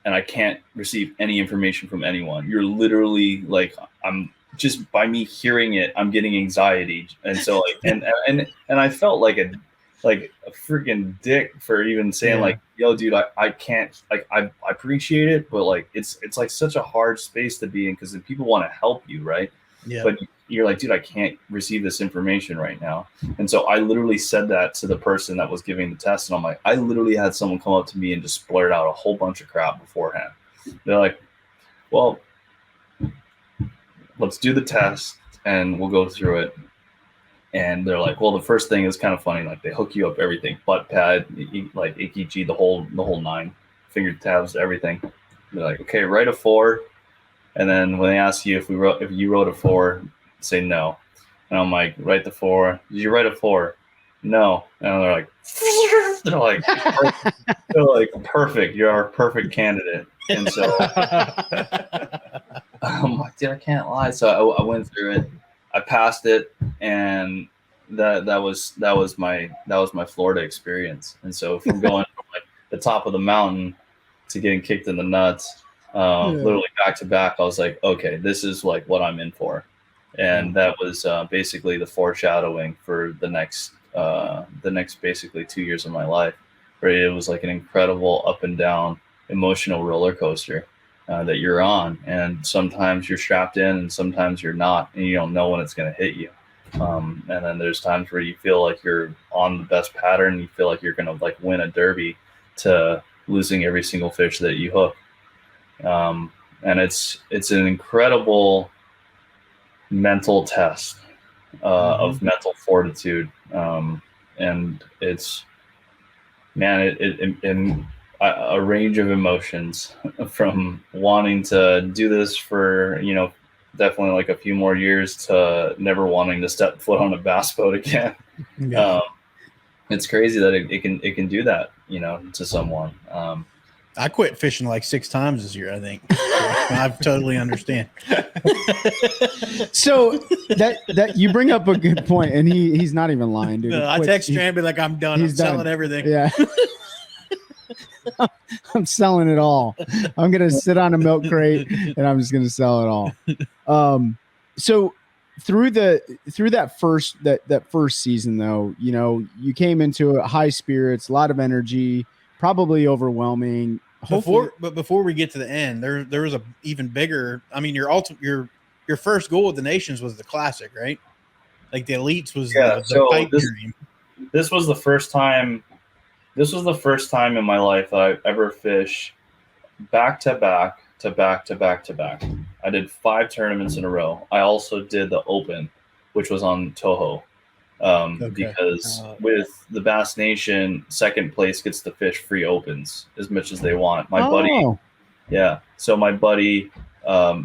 and I can't receive any information from anyone. You're literally like, I'm just by me hearing it, I'm getting anxiety, and so like, and I felt like a freaking dick for even saying like, yo, dude, I can't, like, I appreciate it, but like it's like such a hard space to be in because people want to help you, right? Yeah. But you're like, dude, I can't receive this information right now. And so I literally said that to the person that was giving the test, and I'm like, I literally had someone come up to me and just blurt out a whole bunch of crap beforehand. They're like, well, let's do the test and we'll go through it. And they're like, well, the first thing is kind of funny. Like they hook you up everything, butt pad, like EKG, the whole 9, finger tabs, everything. They're like, okay, write a 4. And then when they ask you if you wrote a 4, say no. And I'm like, write the 4. Did you write a 4? No. And they're like, perfect. You're our perfect candidate. And so I'm like, dude, I can't lie. So I went through it. I passed it, and that was my Florida experience. And so from going from like the top of the mountain to getting kicked in the nuts, literally back to back, I was like, okay, this is like what I'm in for. And that was basically the foreshadowing for the next basically 2 years of my life, where it was like an incredible up and down emotional roller coaster that you're on, and sometimes you're strapped in and sometimes you're not, and you don't know when it's going to hit you. And then there's times where you feel like you're on the best pattern, you feel like you're going to like win a derby, to losing every single fish that you hook. And it's an incredible mental test of mental fortitude. And it's, man, it a range of emotions, from wanting to do this for, you know, definitely like a few more years, to never wanting to step foot on a bass boat again. Yeah. It's crazy that it can do that, you know, to someone. I quit fishing like 6 times this year, I think. I totally understand. So that you bring up a good point, and he's not even lying, dude. No, I text Tran, be like, I'm done. I'm selling everything. Yeah. I'm selling it all. I'm gonna sit on a milk crate and I'm just gonna sell it all. So through that first season, though, you know, you came into it high spirits, a lot of energy, probably overwhelming. Before we get to the end, there was a even bigger. I mean, your first goal with the nations was the classic, right? Like the elites was the pipe dream. This was the first time. This was the first time in my life that I ever fished back to back. I did 5 tournaments in a row. I also did the Open, which was on Toho, because with the Bass Nation, second place gets to fish free opens as much as they want. My buddy,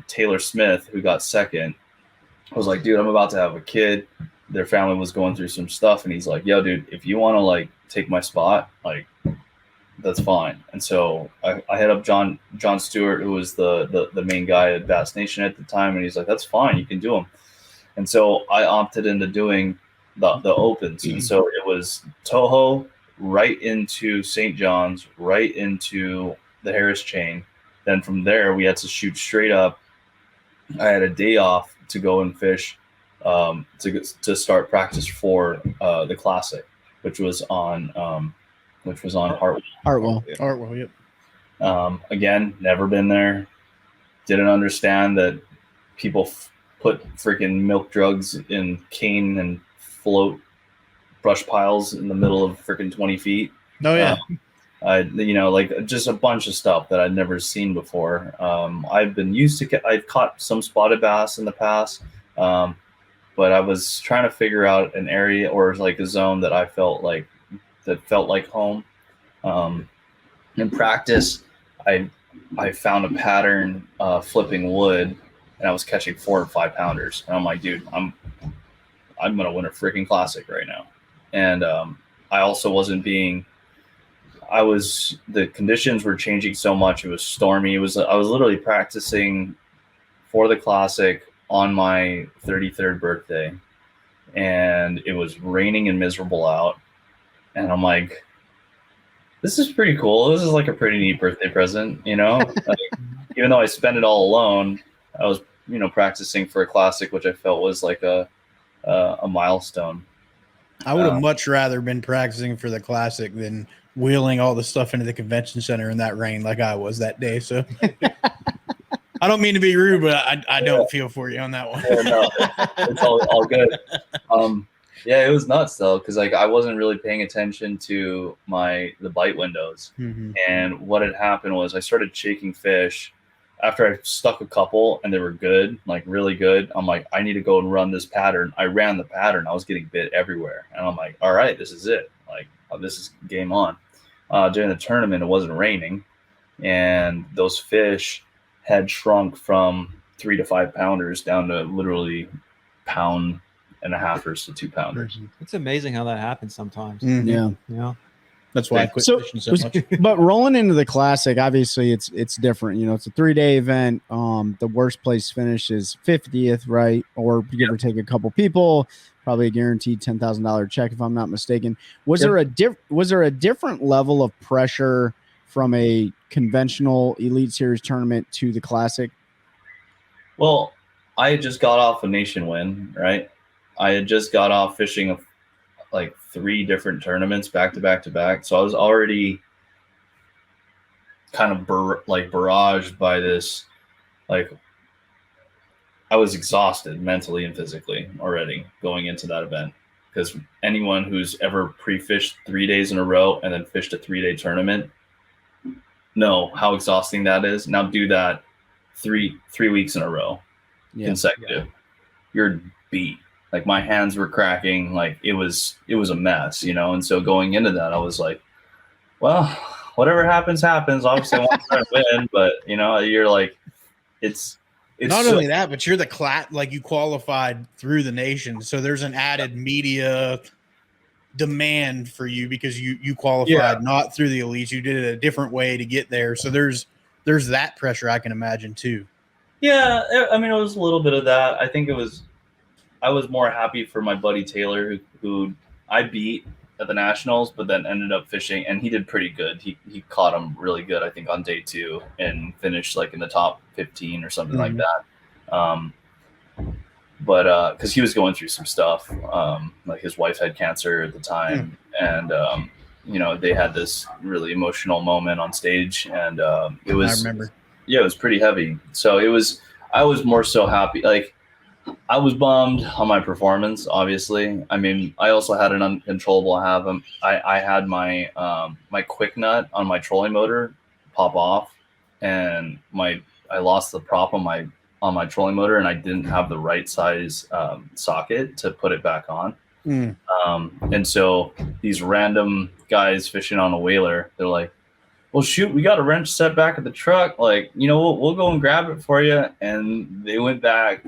Taylor Smith, who got second, was like, dude, I'm about to have a kid. Their family was going through some stuff, and he's like, yo, dude, if you want to like take my spot, like, that's fine. And so I hit up John Stewart, who was the main guy at Bass Nation at the time, and he's like, that's fine, you can do them. And so I opted into doing the opens. And so it was Toho right into St. John's, right into the Harris chain. Then from there we had to shoot straight up. I had a day off to go and fish to start practice for the classic, which was on Hartwell. Hartwell, yep. Again, never been there. Didn't understand that people put freaking milk drugs in cane and float brush piles in the middle of freaking 20 feet. Oh yeah. Like just a bunch of stuff that I'd never seen before. I've been used to, I've caught some spotted bass in the past, but I was trying to figure out an area or like a zone that I felt like home. In practice, I found a pattern flipping wood, and I was catching 4 and 5 pounders, and I'm like, dude, I'm gonna win a freaking classic right now. And I also wasn't being. The conditions were changing so much. It was stormy. I was literally practicing for the classic on my 33rd birthday, and it was raining and miserable out. And I'm like, this is pretty cool. This is like a pretty neat birthday present, like, even though I spent it all alone, I was, practicing for a classic, which I felt was like a milestone. I would have much rather been practicing for the classic than wheeling all the stuff into the convention center in that rain like I was that day. So I don't mean to be rude, but I don't feel for you on that one. Yeah, no, it's all good. Yeah, it was nuts though, because like I wasn't really paying attention to the bite windows. Mm-hmm. And what had happened was I started shaking fish after I stuck a couple and they were good, like really good. I'm like, I need to go and run this pattern. I ran the pattern. I was getting bit everywhere. And I'm like, all right, this is it. Like, this is game on. During the tournament, it wasn't raining. And those fish had shrunk from 3 to 5 pounders down to literally pound and a halfers to 2 pounders. It's amazing how that happens sometimes. Mm-hmm. Yeah. That's why I quit fishing so much. But rolling into the classic, obviously it's different. It's a 3-day event. The worst place finish is 50th, right? Or give or take a couple people. Probably a guaranteed $10,000 check, if I'm not mistaken. Was there a different level of pressure from a conventional Elite Series tournament to the classic? Well, I had just got off a nation win, right? I had just got off fishing like 3 different tournaments back to back to back. So I was already kind of barraged by this. Like, I was exhausted mentally and physically already going into that event, because anyone who's ever pre-fished 3 days in a row and then fished a 3-day tournament know how exhausting that is. Now do that 3 weeks in a row, consecutive. You're beat. Like, my hands were cracking. Like, it was a mess, And so going into that, I was like, well, whatever happens. Obviously, I want to try to win, but you're like, it's not only that, but you're you qualified through the nation, so there's an added media demand for you because you qualified not through the elites. You did it a different way to get there, so there's that pressure I can imagine too. Yeah, I mean, it was a little bit of that. I think I was more happy for my buddy Taylor, who I beat at the Nationals, but then ended up fishing, and he did pretty good. He caught him really good, I think, on day 2 and finished like in the top 15 or something like that. But because he was going through some stuff, like his wife had cancer at the time, and they had this really emotional moment on stage, and it was. I remember. Yeah, it was pretty heavy. So I was more so happy. Like, I was bummed on my performance, obviously. I mean, I also had an uncontrollable I had my my quick nut on my trolling motor pop off, and I lost the prop on my trolling motor, and I didn't have the right size socket to put it back on. And so these random guys fishing on a whaler, they're like, well, shoot, we got a wrench set back at the truck. Like, we'll go and grab it for you. And they went back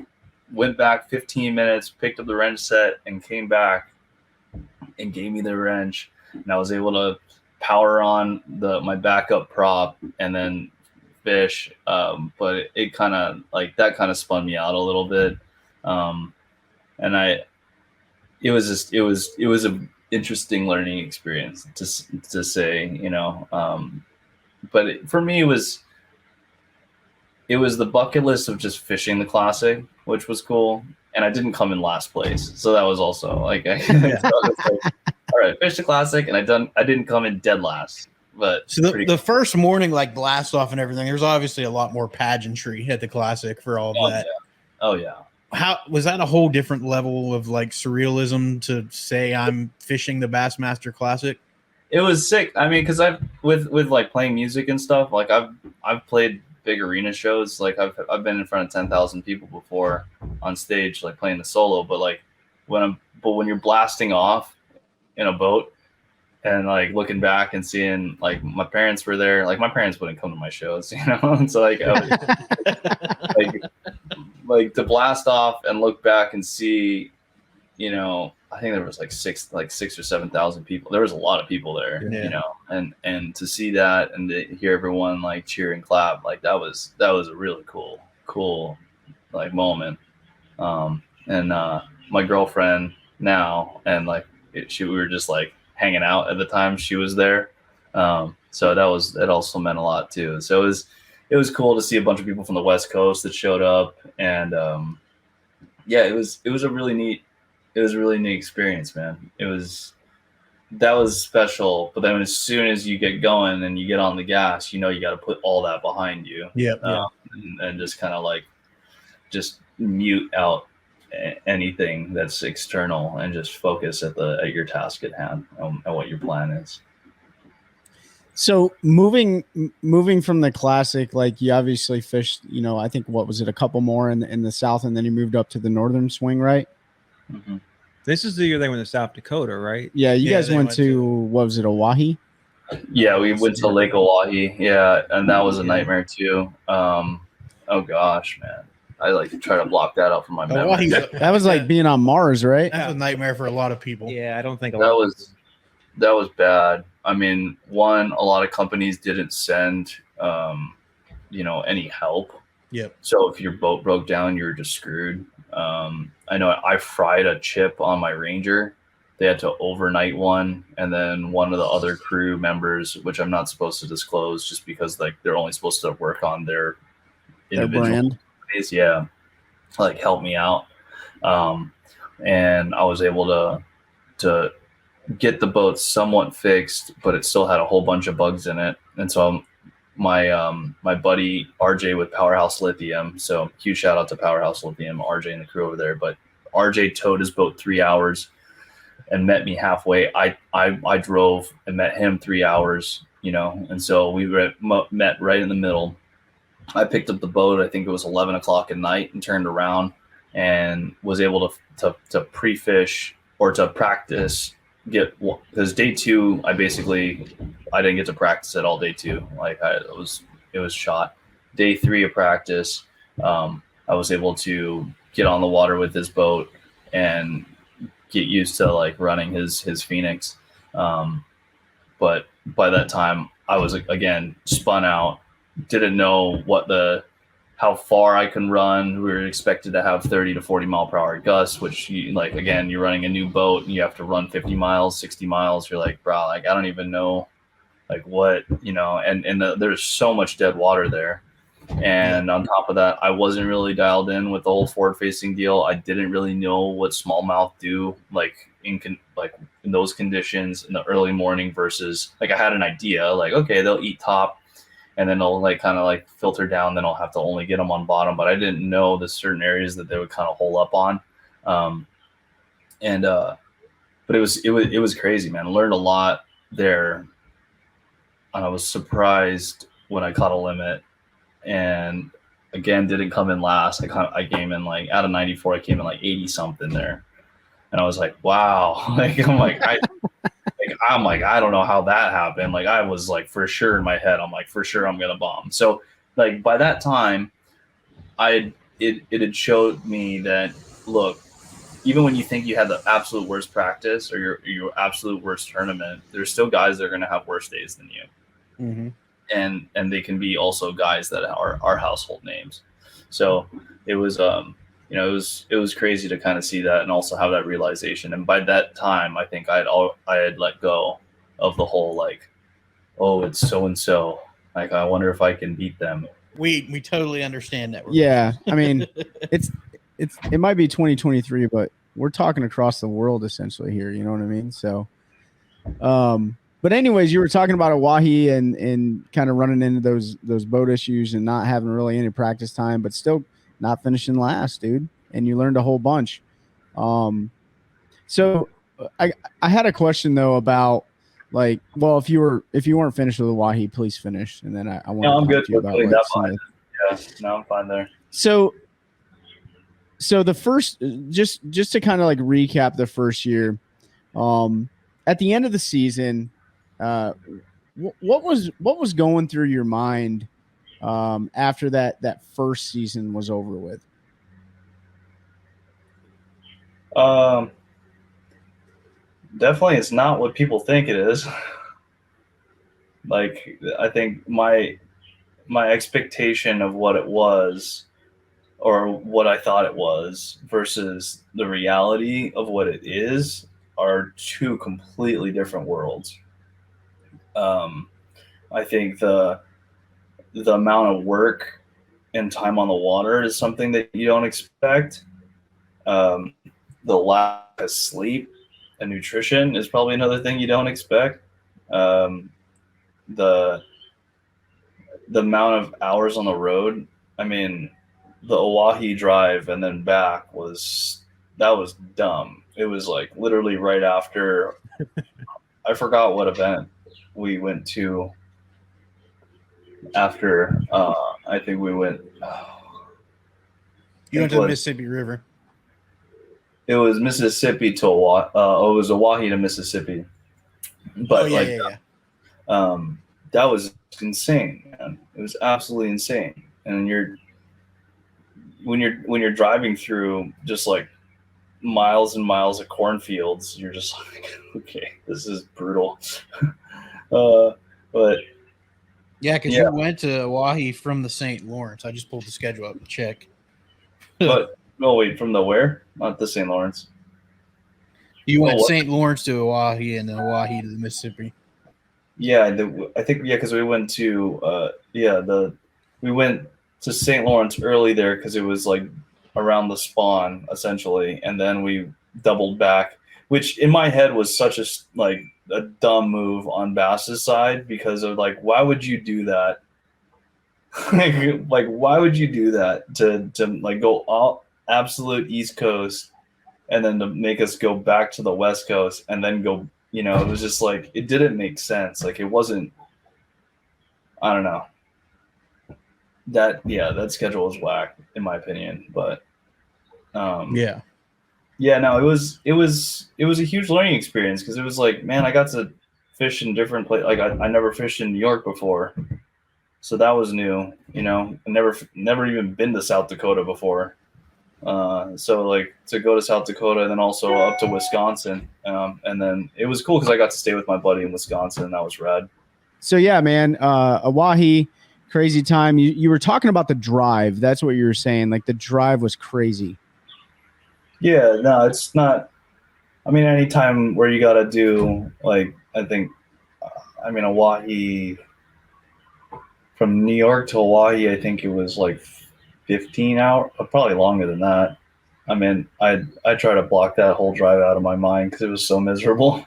15 minutes, picked up the wrench set, and came back and gave me the wrench. And I was able to power on my backup prop and then fish. But it kind of spun me out a little bit. And it was an interesting learning experience to say, but for me, it it was the bucket list of just fishing the classic, which was cool. And I didn't come in last place, so that was also like, so was like, all right, fish the classic, and I didn't come in dead last. But so the first morning, like blast off and everything, there's obviously a lot more pageantry at the classic for all of that. Yeah. Oh yeah. How was that a whole different level of like surrealism to say I'm fishing the Bassmaster Classic? It was sick. I mean, because I've with like playing music and stuff, like I've played big arena shows. Like I've been in front of 10,000 people before on stage, like playing the solo. But like when you're blasting off in a boat and like looking back and seeing like my parents were there, like my parents wouldn't come to my shows, you know. And so like I was, like to blast off and look back and see, you know, I think there was like 6 or 7,000 people. There was a lot of people there, you know, and to see that and to hear everyone like cheer and clap, like that was a really cool like moment. And my girlfriend now, and like we were just like hanging out at the time she was there. So it also meant a lot too. So it was cool to see a bunch of people from the West Coast that showed up, and yeah, it was a really neat experience, man. That was special. But then as soon as you get going and you get on the gas, you know you got to put all that behind you. And just kind of like just mute out anything that's external and just focus at your task at hand and what your plan is. So moving from the classic, like you obviously fished, you know, I think what was it, a couple more in the south, and then you moved up to the northern swing, right? Mm-hmm. This is the year they went to South Dakota, right? Yeah, you guys went to what was it, Oahe? Yeah, we went to Lake Oahe. Yeah, and that was a nightmare too. Oh gosh, man, I like to try to block that out from my memory. That was like being on Mars, right? That's a nightmare for a lot of people. Yeah, I don't think that was bad. I mean, a lot of companies didn't send, you know, any help. Yep. So if your boat broke down, you were just screwed. I know I fried a chip on my Ranger. They had to overnight one, and then one of the other crew members, which I'm not supposed to disclose, just because like they're only supposed to work on their individual brand. Companies, yeah, like help me out. And I was able to get the boat somewhat fixed, but it still had a whole bunch of bugs in it. And so my buddy RJ with Powerhouse Lithium, so huge shout out to Powerhouse Lithium, RJ and the crew over there. But RJ towed his boat 3 hours and met me halfway. I drove and met him 3 hours, you know, and so we met right in the middle. I picked up the boat, I think it was 11 o'clock at night, and turned around and was able to pre-fish or to practice. Because day two, I didn't get to practice it all day two. Like it was shot. Day three of practice, I was able to get on the water with his boat and get used to like running his Phoenix. But by that time, I was again spun out. Didn't know how far I can run. We were expected to have 30 to 40 mile per hour gusts, which you're running a new boat and you have to run 50 miles, 60 miles. You're like, bro, like, I don't even know like what, you know, and there's so much dead water there. And on top of that, I wasn't really dialed in with the whole forward facing deal. I didn't really know what smallmouth do like in those conditions in the early morning versus like I had an idea like, okay, they'll eat top, and then they'll like kind of like filter down. Then I'll have to only get them on bottom. But I didn't know the certain areas that they would kind of hole up on. But it was crazy, man. I learned a lot there. And I was surprised when I caught a limit, and again, didn't come in last. I came in like out of 94, I came in like 80 something there. And I was like, wow. I don't know how that happened. Like I was like, for sure in my head, I'm like, for sure I'm going to bomb. So like by that time it had showed me that, look, even when you think you had the absolute worst practice or your absolute worst tournament, there's still guys that are going to have worse days than you. Mm-hmm. And they can be also guys that are household names. So it was, it was crazy to kind of see that and also have that realization. And by that time, I think I had let go of the whole like, oh, it's so and so. Like I wonder if I can beat them. We totally understand that. Yeah, I mean, it might be 2023, but we're talking across the world essentially here. You know what I mean? So, but anyways, you were talking about Hawaii and kind of running into those boat issues and not having really any practice time, but still not finishing last, dude. And you learned a whole bunch. So I had a question though about like, well, if you weren't finished with Hawaii, please finish, and then I want I'm to good talk to you with about putting like, that some of behind. the, Yeah, no, I'm fine there. So the first, just to kind of like recap the first year, at the end of the season, what was going through your mind after that first season was over with? Definitely, it's not what people think it is. Like, I think my expectation of what it was, or what I thought it was, versus the reality of what it is, are two completely different worlds. I think the amount of work and time on the water is something that you don't expect. The lack of sleep and nutrition is probably another thing you don't expect. The amount of hours on the road. I mean, the Oahe drive and then back was dumb. It was like literally right after I forgot what event we went to after. I think we went. You went to the Mississippi River. It was Mississippi to Oahe. It was Oahe to Mississippi. But that was insane, man. It was absolutely insane. And when you're driving through just like miles and miles of cornfields, you're just like, okay, this is brutal. But yeah, because you went to Oahe from the St. Lawrence. I just pulled the schedule up to check. But no, wait, from the where? Not the St. Lawrence. You went St. Lawrence to Oahe and then Oahe to the Mississippi. Yeah, I think because we went to we went to St. Lawrence early there because it was like around the spawn essentially, and then we doubled back, which in my head was such a dumb move on Bass's side because of like, why would you do that? like why would you do that to like go all absolute East Coast and then to make us go back to the West Coast and then go, it was just like, it didn't make sense. Like it wasn't, I don't know. That schedule was whack in my opinion, but no, it was a huge learning experience because it was like, man, I got to fish in different places. Like I never fished in New York before, so that was new. I never even been to South Dakota before, so like to go to South Dakota and then also up to Wisconsin, and then it was cool because I got to stay with my buddy in Wisconsin, and that was rad. So yeah, man, Oahe. Crazy time. You were talking about the drive. That's what you were saying. Like the drive was crazy. Yeah, no, it's not. I mean, anytime where you got to do like, Oahe from New York to Hawaii, I think it was like 15 hours, probably longer than that. I mean, I try to block that whole drive out of my mind because it was so miserable.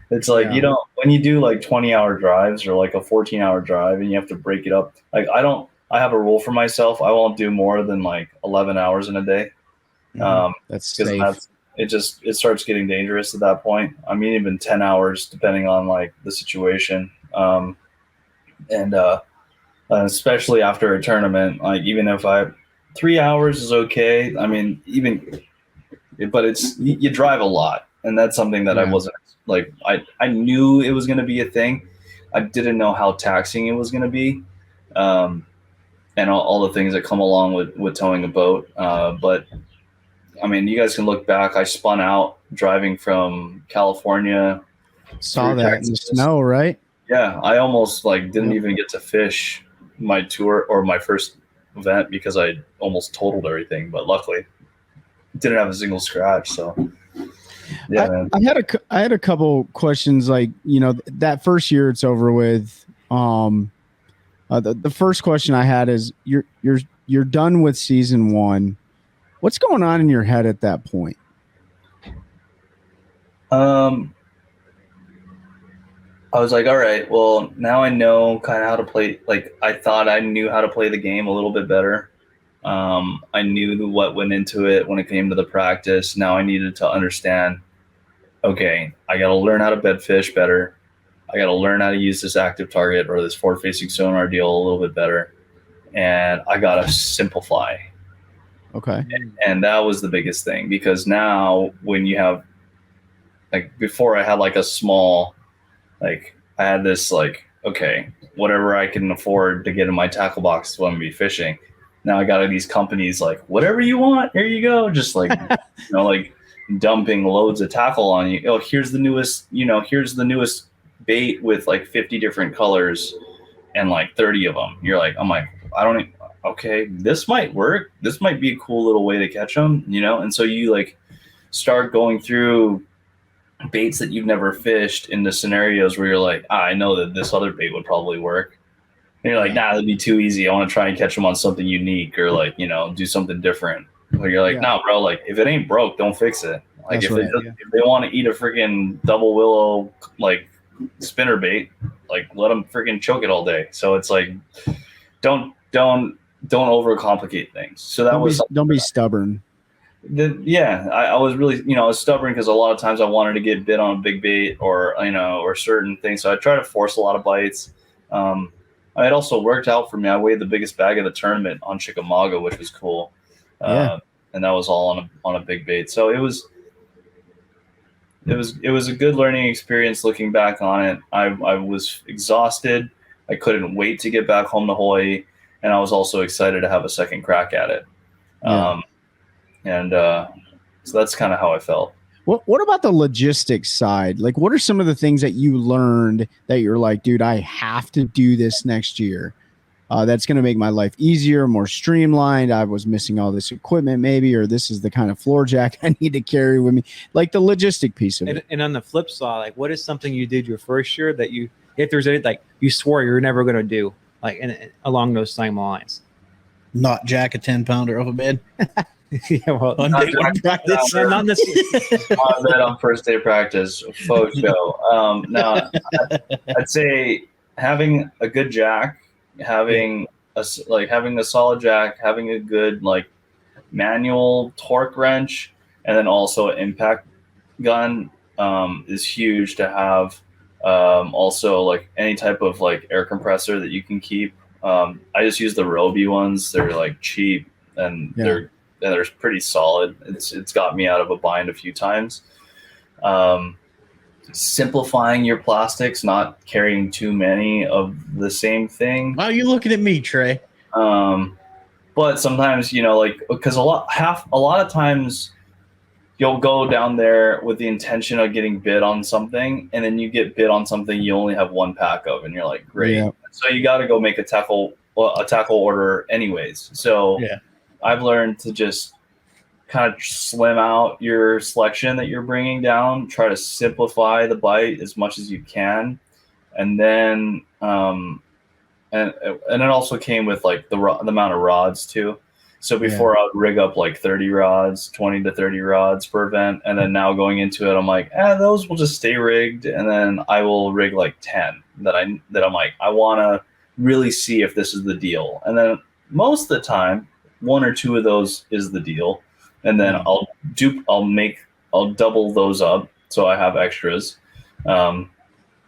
It's like, when you do like 20-hour drives or like a 14-hour drive and you have to break it up, like I have a rule for myself. I won't do more than like 11 hours in a day. That's safe. It starts getting dangerous at that point. I mean, even 10 hours, depending on like the situation. And especially after a tournament, like even if 3 hours is okay. I mean, but you drive a lot. And that's something that I wasn't like, I knew it was going to be a thing. I didn't know how taxing it was going to be. And all the things that come along with towing a boat. But I mean, you guys can look back. I spun out driving from California. Saw that Texas. In the snow, right? Yeah. I almost didn't even get to fish my tour or my first event because I almost totaled everything, but luckily didn't have a single scratch. So yeah, man. I had a couple questions. Like, that first year it's over with. The first question I had is you're done with season 1. What's going on in your head at that point? I was like, all right, well, now I know kind of how to play. Like, I thought I knew how to play the game a little bit better. I knew what went into it when it came to the practice. Now I needed to understand, okay, I got to learn how to bed fish better. I got to learn how to use this active target or this forward-facing sonar deal a little bit better. And I got to simplify. Okay. And that was the biggest thing, because now when you have, like, before I had like a small, like, I had this, like, okay, whatever I can afford to get in my tackle box when I'm be fishing. Now I got these companies like, whatever you want, here you go. Just like, like dumping loads of tackle on you. Oh, here's the newest bait with like 50 different colors and like 30 of them. You're like, I'm like, okay, this might work. This might be a cool little way to catch them, And so you like start going through baits that you've never fished into scenarios where you're like, I know that this other bait would probably work. And you're like, nah, that'd be too easy. I want to try and catch them on something unique or like, do something different. But you're like, no, bro, like if it ain't broke, don't fix it. Like if they want to eat a freaking double willow, like spinner bait, like let them freaking choke it all day. So it's like, don't overcomplicate things. So don't be stubborn. I was really, I was stubborn because a lot of times I wanted to get bit on a big bait or, or certain things. So I tried to force a lot of bites. It also worked out for me. I weighed the biggest bag of the tournament on Chickamauga, which was cool. And that was all on a big bait. So it was a good learning experience looking back on it. I was exhausted. I couldn't wait to get back home to Hawaii. And I was also excited to have a second crack at it. So that's kind of how I felt. What about the logistics side? Like, what are some of the things that you learned that you're like, dude, I have to do this next year? That's going to make my life easier, more streamlined. I was missing all this equipment maybe, or this is the kind of floor jack I need to carry with me. Like the logistic piece of it. And on the flip side, like what is something you did your first year that if there's anything like you swore you're never going to do, like along those same lines? Not jack a 10-pounder off a bed. Yeah, well, not on first day practice, faux show. No, I'd say having a good jack, having a solid jack, having a good like manual torque wrench, and then also an impact gun is huge to have. Also, like any type of like air compressor that you can keep. I just use the Roby ones. They're like cheap and they're pretty solid. It's got me out of a bind a few times. Simplifying your plastics, not carrying too many of the same thing. Why are you looking at me, Trey? But sometimes, like, because a lot of times you'll go down there with the intention of getting bid on something, and then you get bid on something you only have one pack of, and you're like, great. Yeah. So you got to go make a tackle order anyways. So I've learned to just kind of slim out your selection that you're bringing down, try to simplify the bite as much as you can. And then, and it also came with like the amount of rods too. So before I would rig up like 30 rods, 20 to 30 rods per event. And then now going into it, I'm like, those will just stay rigged. And then I will rig like 10 that I'm like, I want to really see if this is the deal. And then most of the time, one or two of those is the deal. And then I'll double those up so I have extras. And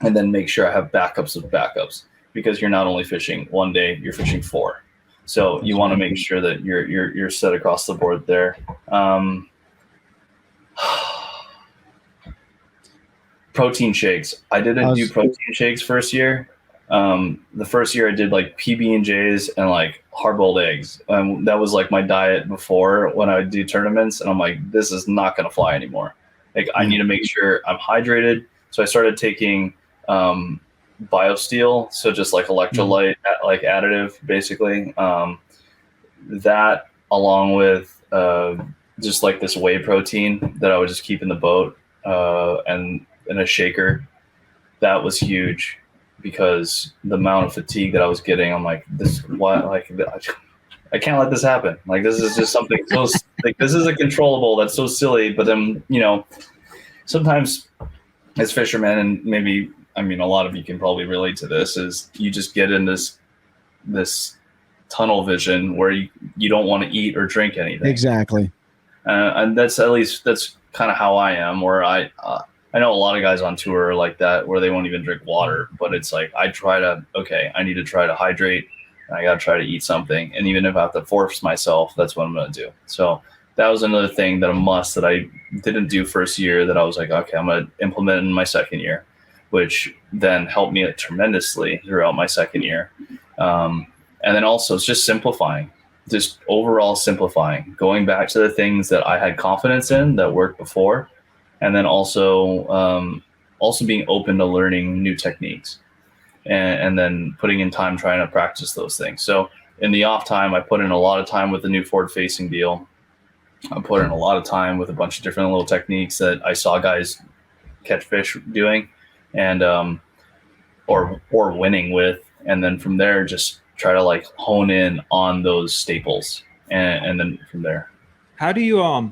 then make sure I have backups of backups, because you're not only fishing one day, you're fishing 4. So you want to make sure that you're set across the board there. Protein shakes. I didn't do protein shakes first year. The first year I did like PB&Js and like hard-boiled eggs. That was like my diet before when I would do tournaments. And I'm like, this is not going to fly anymore. Like I need to make sure I'm hydrated. So I started taking BioSteel, so just like electrolyte, like additive, basically. That along with just like this whey protein that I would just keep in the boat and in a shaker. That was huge. because the amount of fatigue that I was getting, I'm like, this what like I can't let this happen. Like this is just something so like this is a controllable that's so silly. But then sometimes as fishermen, and maybe a lot of you can probably relate to this, is you just get in this tunnel vision where you don't want to eat or drink anything. Exactly. And that's kind of how I am, where I know a lot of guys on tour are like that, where they won't even drink water, but it's like, I need to try to hydrate, and I got to try to eat something. And even if I have to force myself, that's what I'm going to do. So that was another thing that I didn't do first year, that I was like, okay, I'm going to implement in my second year, which then helped me tremendously throughout my second year. And then also it's just simplifying, just overall simplifying, going back to the things that I had confidence in that worked before. And then also being open to learning new techniques, and then putting in time trying to practice those things. So in the off time, I put in a lot of time with the new forward facing deal. I put in a lot of time with a bunch of different little techniques that I saw guys catch fish doing, and or winning with. And then from there, just try to like hone in on those staples, and then from there. How do you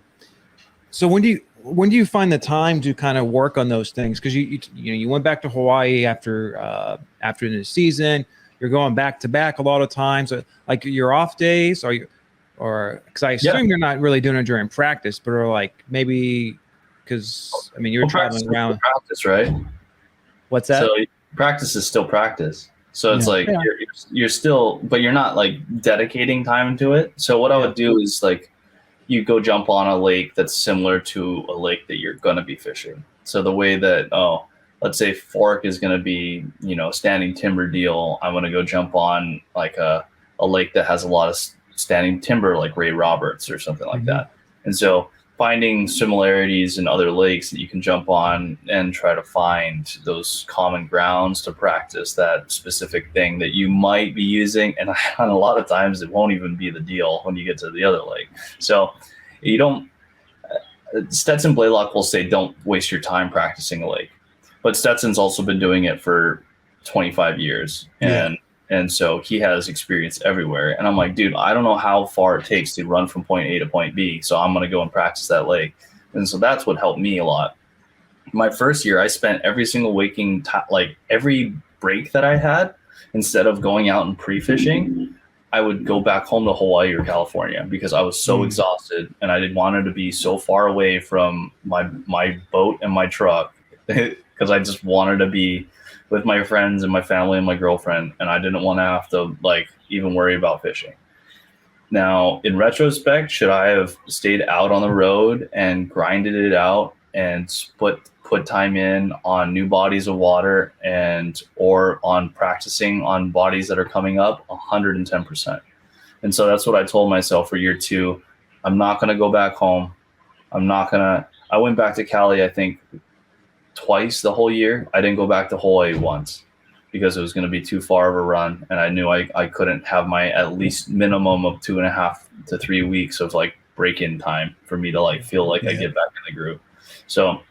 so when do you find the time to kind of work on those things? Because you went back to Hawaii after the season. You're going back to back a lot of times. Like your off days, or because I assume you're not really doing it during practice, but are like maybe because you're traveling around. Practice, right? What's that? So practice is still practice. So it's you're still, but you're not like dedicating time to it. So what I would do is like, you go jump on a lake that's similar to a lake that you're going to be fishing. So the way that, let's say Fork is going to be, standing timber deal. I'm going to go jump on like a lake that has a lot of standing timber, like Ray Roberts or something like that. And so finding similarities in other lakes that you can jump on and try to find those common grounds to practice that specific thing that you might be using. And a lot of times it won't even be the deal when you get to the other lake. So you don't, Stetson Blaylock will say, don't waste your time practicing a lake, but Stetson's also been doing it for 25 years. And so he has experience everywhere. And I'm like, dude, I don't know how far it takes to run from point A to point B. So I'm going to go and practice that lake. And so that's what helped me a lot. My first year, I spent every single every break that I had, instead of going out and pre-fishing, I would go back home to Hawaii or California, because I was so exhausted, and I didn't want to be so far away from my boat and my truck, because I just wanted to be with my friends and my family and my girlfriend, and I didn't want to have to even worry about fishing. Now, in retrospect, should I have stayed out on the road and grinded it out and put time in on new bodies of water or on practicing on bodies that are coming up? 110%. And so that's what I told myself for year 2. I'm not going to go back home. I went back to Cali, I think, twice the whole year. I didn't go back to Hawaii once, because it was going to be too far of a run, and I knew I couldn't have my at least minimum of 2.5 to 3 weeks of break-in time for me to feel I get back in the groove. So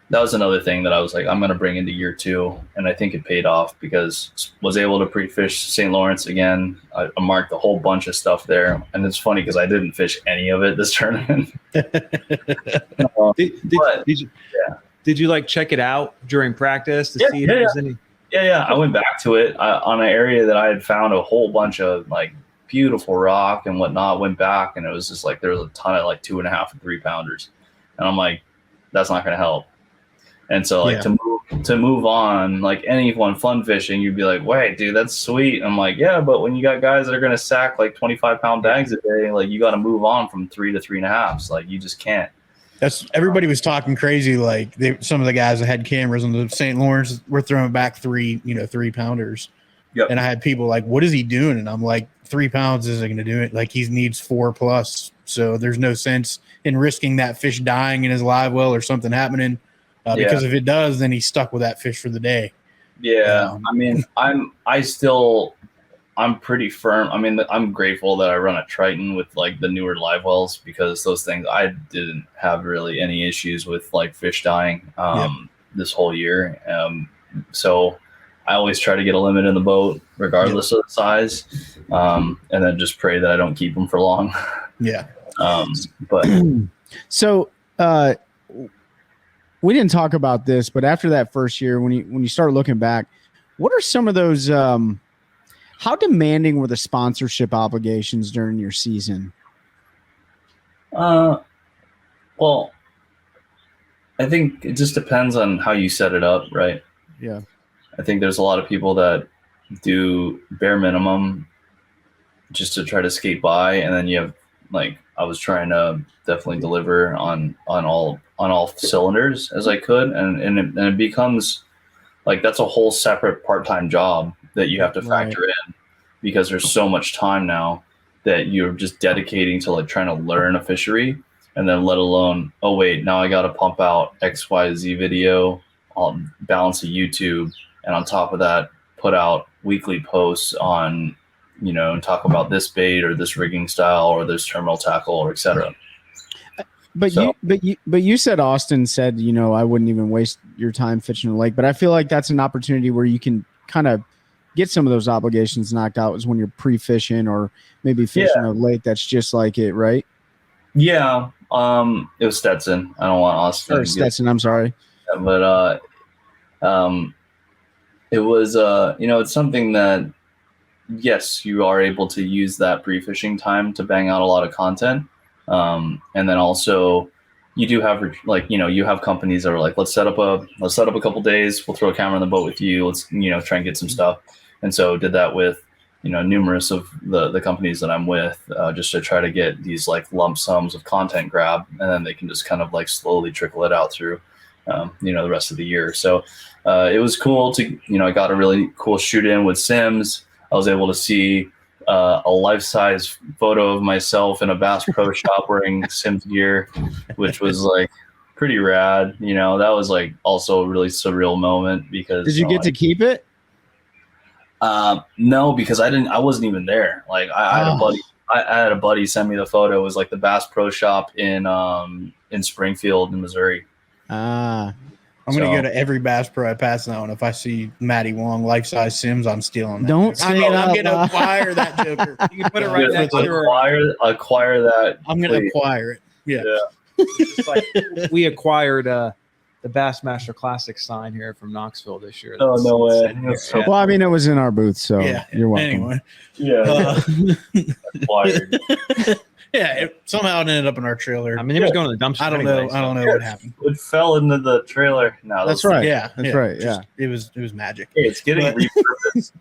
that was another thing that I was I'm going to bring into year 2, and I think it paid off, because was able to pre-fish St. Lawrence again. I marked a whole bunch of stuff there, and it's funny because I didn't fish any of it this tournament. Did you check it out during practice to see if there's any? Yeah. I went back to it on an area that I had found a whole bunch of beautiful rock and whatnot. Went back, and it was just there was a ton of 2.5 and 3 pounders, and I'm like, that's not going to help. And so to move on, anyone fun fishing, you'd be like, wait, dude, that's sweet. I'm like, yeah, but when you got guys that are going to sack 25-pound bags a day, you got to move on from 3 to 3.5. You just can't. Everybody was talking crazy. Some of the guys that had cameras on the St. Lawrence were throwing back 3 pounders. Yep. And I had people what is he doing? And I'm like, 3 pounds isn't going to do it. He needs 4+. So there's no sense in risking that fish dying in his live well or something happening. Because if it does, then he's stuck with that fish for the day. Yeah. I'm pretty firm. I'm grateful that I run a Triton with the newer live wells, because those things, I didn't have really any issues with fish dying this whole year. So I always try to get a limit in the boat, regardless of the size, and then just pray that I don't keep them for long. Yeah. But So we didn't talk about this, but after that first year, when you start looking back, what are some of those? How demanding were the sponsorship obligations during your season? well, I think it just depends on how you set it up, right? Yeah. I think there's a lot of people that do bare minimum just to try to skate by, and then you have like I was trying to definitely deliver on all cylinders as I could, and it becomes like that's a whole separate part-time job that you have to factor in, because there's so much time now that you're just dedicating to like trying to learn a fishery, and then let alone, oh wait, now I got to pump out XYZ video, balance of YouTube, and on top of that, put out weekly posts on, and talk about this bait or this rigging style or this terminal tackle or etc. But you said Austin said, I wouldn't even waste your time fishing the lake. But I feel like that's an opportunity where you can kind of get some of those obligations knocked out, is when you're pre-fishing or maybe fishing a lake that's just like it, right? Yeah. It was Stetson. I don't want Austin. Or Stetson, I'm sorry. But it was it's something that, yes, you are able to use that pre-fishing time to bang out a lot of content. And then also you do have you have companies that are like, let's set up a couple days. We'll throw a camera in the boat with you. Let's, try and get some stuff. And so did that with, numerous of the companies that I'm with, just to try to get these like lump sums of content grab, and then they can just kind of like slowly trickle it out through, the rest of the year. So it was cool to, I got a really cool shoot in with Sims. I was able to see a life-size photo of myself in a Bass Pro Shop wearing Sims gear, which was like pretty rad. That was like also a really surreal moment, because did you get to keep it? No, because I wasn't even there. Like I had a buddy. I had a buddy send me the photo. It was like the Bass Pro Shop in Springfield, in Missouri. I'm going to go to every Bass Pro I pass now, and if I see Matty Wong life-size Sims, I'm stealing that. Don't say I'm going to acquire that joker. You can put it right next to your. Acquire that. I'm going to acquire it. Yeah. It's like we acquired the Bassmaster Classic sign here from Knoxville this year. Oh, no way. Well, I mean, it was in our booth, so you're welcome. Anyway. Yeah. Acquired. Yeah, it somehow it ended up in our trailer. I mean, it was going to the dumpster. I don't know. I don't know what happened. It fell into the trailer. No, that's right. Yeah, that's right. Yeah, it was magic. Hey, it's getting repurposed.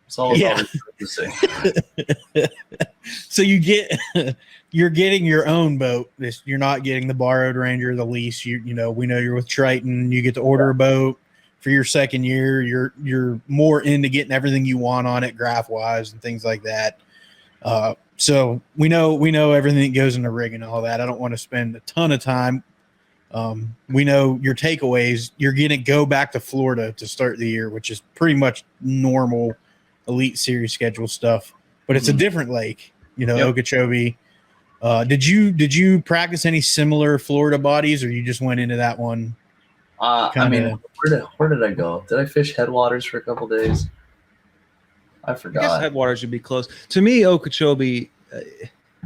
It's all about repurposing. So you're getting your own boat. You're not getting the borrowed Ranger, the lease. We know you're with Triton. You get to order a boat for your second year. You're more into getting everything you want on it, graph wise and things like that. So we know everything that goes into rig and all that. I don't want to spend a ton of time. We know your takeaways. You're going to go back to Florida to start the year, which is pretty much normal Elite Series schedule stuff, but it's a different lake, Okeechobee. Did you practice any similar Florida bodies, or you just went into that one? I mean, where did I go? Did I fish Headwaters for a couple days? I forgot. I guess Headwaters should be close. To me, Okeechobee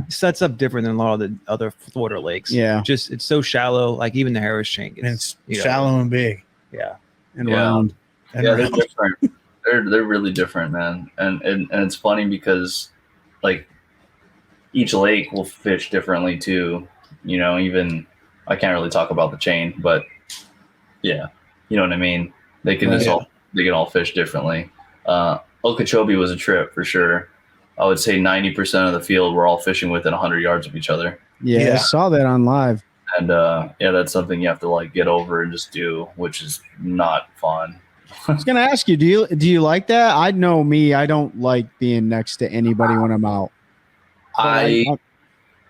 sets up different than a lot of the other Florida lakes. Yeah. Just it's so shallow, like even the Harris Chain. It's shallow and big. Yeah. And round. They're different. They're really different, man. And it's funny because like each lake will fish differently too. Even I can't really talk about the chain, but yeah, you know what I mean? They can they can all fish differently. Okeechobee was a trip for sure. I would say 90% of the field were all fishing within 100 yards of each other. Yeah, I saw that on live. And that's something you have to like get over and just do, which is not fun. I was gonna ask you, do you like that? I know me, I don't like being next to anybody when I'm out. I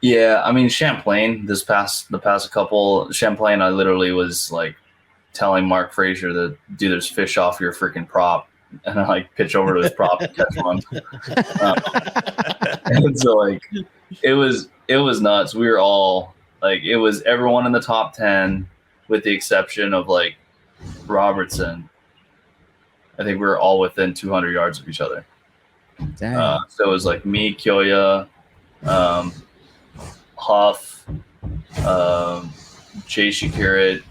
mean Champlain. The past couple Champlain, I literally was like telling Mark Frazier that, dude, there's fish off your freaking prop. And I like pitch over to his prop and catch one. And so like it was nuts. We were all like, it was everyone in the top 10 with the exception of like Robertson. I think we were all within 200 yards of each other. Dang. So it was like me, Kyoya, Huff, Jay Shakirit,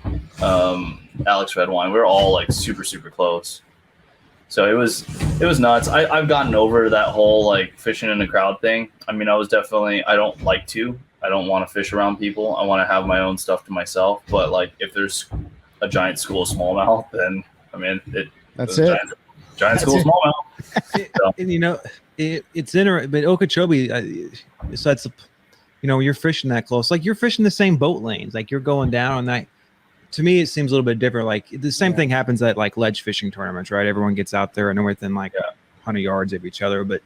Alex Redwine. We were all like super, super close. So it was nuts. I've gotten over that whole like fishing in a crowd thing. I mean, I don't want to fish around people. I want to have my own stuff to myself. But like if there's a giant school of smallmouth, then I mean That's it. Giant school of smallmouth. So. And you know, it's interesting, but Okeechobee, so that's, you know, you're fishing that close, like you're fishing the same boat lanes, like you're going down on that. To me, it seems a little bit different. Like the same thing happens at like ledge fishing tournaments, right? Everyone gets out there and they're within like 100 yards of each other. But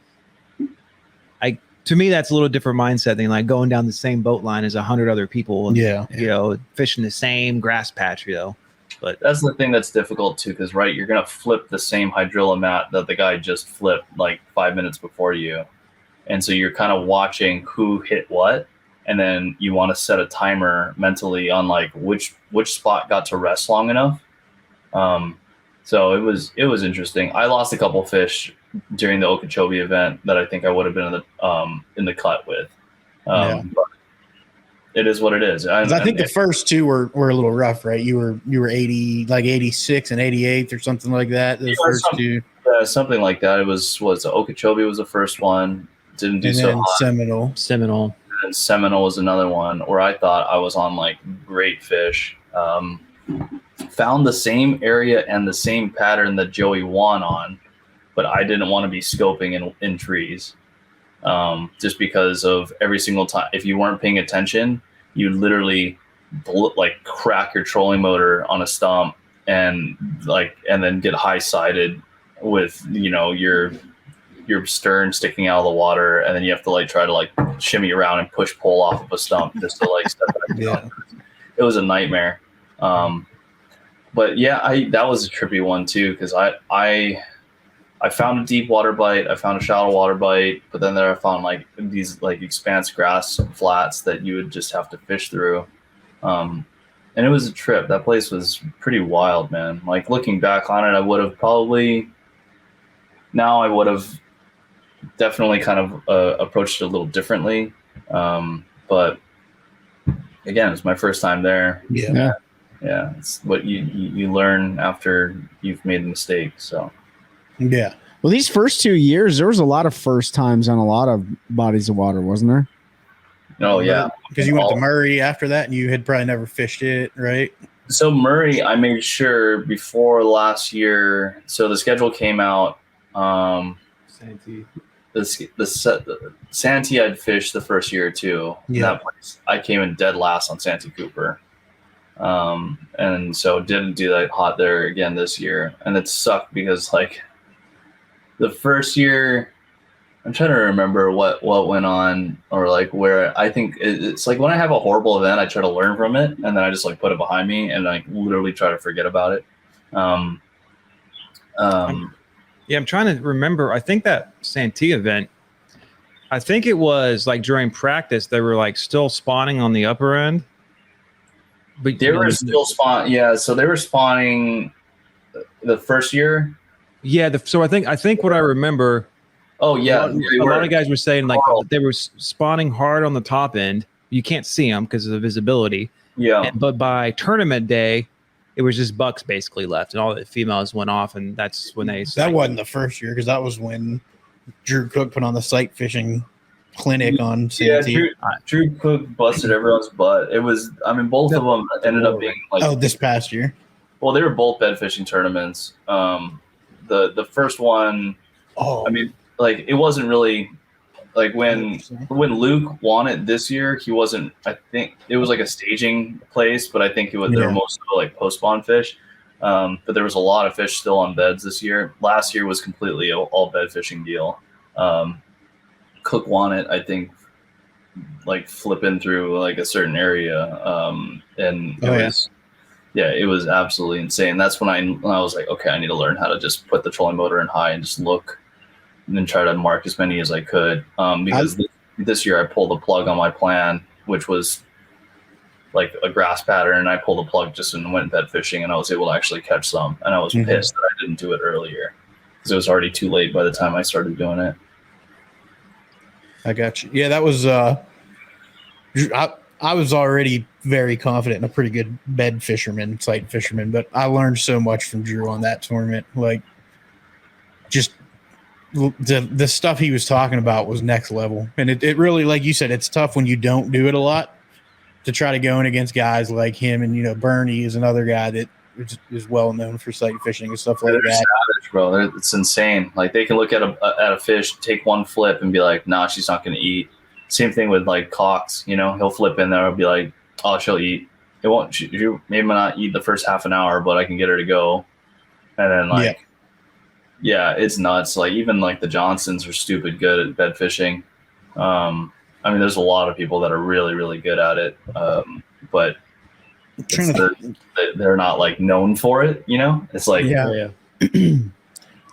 to me, that's a little different mindset than like going down the same boat line as 100 other people. And, you know, fishing the same grass patch, you know. But that's the thing that's difficult too, because you're gonna flip the same hydrilla mat that the guy just flipped like 5 minutes before you, and so you're kind of watching who hit what, and then you want to set a timer mentally on like which spot got to rest long enough. So it was interesting. I lost a couple fish during the Okeechobee event that I think I would have been in the cut with. But it is what it is. I think the first two were a little rough, right? You were 80, like 86 and 88th or something like that. Those first two. Something like that. It was Okeechobee was the first one. Didn't do so hot. Seminole. And Seminole was another one where I thought I was on like great fish. Found the same area and the same pattern that Joey won on, but I didn't want to be scoping in trees. Just because of every single time, if you weren't paying attention, you literally like crack your trolling motor on a stump and then get high sided with, you know, your stern sticking out of the water, and then you have to like try to like shimmy around and push pull off of a stump just to like step back down. It was a nightmare. But yeah, that was a trippy one too, because I found a deep water bite, I found a shallow water bite, but then there I found like these like expanse grass flats that you would just have to fish through. And it was a trip. That place was pretty wild, man. Like looking back on it, I would have definitely kind of approached it a little differently. But again, it's my first time there. Yeah. It's what you learn after you've made a mistake. So. Yeah. Well, these first 2 years, there was a lot of first times on a lot of bodies of water, wasn't there? Oh, yeah. Because you went to Murray after that, and you had probably never fished it, right? So Murray, I made sure before last year. So the schedule came out. Santee. The Santee I'd fished the first year or two. Yeah. That place, I came in dead last on Santee Cooper. And so didn't do that hot there again this year. And it sucked because like the first year, I'm trying to remember what went on, or like where I think it's like when I have a horrible event, I try to learn from it, and then I just like put it behind me and like literally try to forget about it. Yeah, I'm trying to remember. I think that Santee event, I think it was like during practice, they were like still spawning on the upper end. But they were still spawning. Yeah, so they were spawning the first year. Yeah, so I think what I remember. Oh yeah, a lot of guys were saying like they were spawning hard on the top end. You can't see them because of the visibility. Yeah, but by tournament day, it was just bucks basically left, and all the females went off, and that's when they. That wasn't the first year, because that was when Drew Cook put on the sight fishing clinic on Santee. Yeah, Drew Cook busted everyone's butt. It was, I mean, both of them ended up being like. This past year. Well, they were both bed fishing tournaments. The first one, I mean, like it wasn't really like when Luke won it this year. He wasn't. I think it was like a staging place, but I think they were mostly like post spawn fish. But there was a lot of fish still on beds this year. Last year was completely all bed fishing deal. Cook won it, I think, like flipping through like a certain area, and it was absolutely insane. That's when I was like, okay, I need to learn how to just put the trolling motor in high and just look, and then try to mark as many as I could. Because this year I pulled the plug on my plan, which was like a grass pattern, and I pulled the plug just and went bed fishing, and I was able to actually catch some. And I was pissed that I didn't do it earlier because it was already too late by the time I started doing it. I got you. Yeah, that was I was already very confident and a pretty good bed fisherman, sight fisherman, but I learned so much from Drew on that tournament. Like, just the stuff he was talking about was next level. And it really, like you said, it's tough when you don't do it a lot to try to go in against guys like him. And, you know, Bernie is another guy that is well known for sight fishing and stuff like They're that. savage, bro. It's insane. Like, they can look at a fish, take one flip, and be like, "Nah, she's not going to eat." Same thing with like Cox. You know, he'll flip in there and be like, "Oh, she'll eat. It won't. She maybe not eat the first half an hour, but I can get her to go." And then like, yeah, it's nuts. Like, even like the Johnsons are stupid good at bed fishing. I mean, there's a lot of people that are really, really good at it, but they're not like known for it. You know, it's like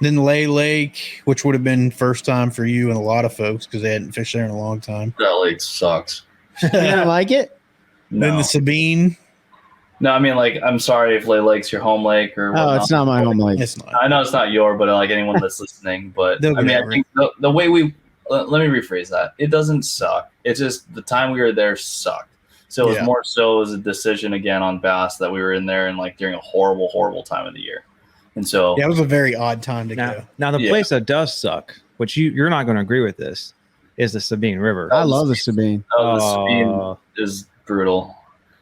Then Lay Lake, which would have been first time for you and a lot of folks because they hadn't fished there in a long time. that lake sucks. You don't like it? No. Then the Sabine. No, I mean, like, I'm sorry if Lay Lake's your home lake or Oh, it's not my home lake. It's not. I know it's not your, but like anyone that's listening. But They'll I mean, get I over think the way let me rephrase that. It doesn't suck. It's just the time we were there sucked. So it was more so as a decision again on bass that we were in there and like during a horrible, horrible time of the year. And so Yeah, it was a very odd time to go. Now the place that does suck, which you're not going to agree with this, is the Sabine River. I love the Sabine. the Sabine is brutal.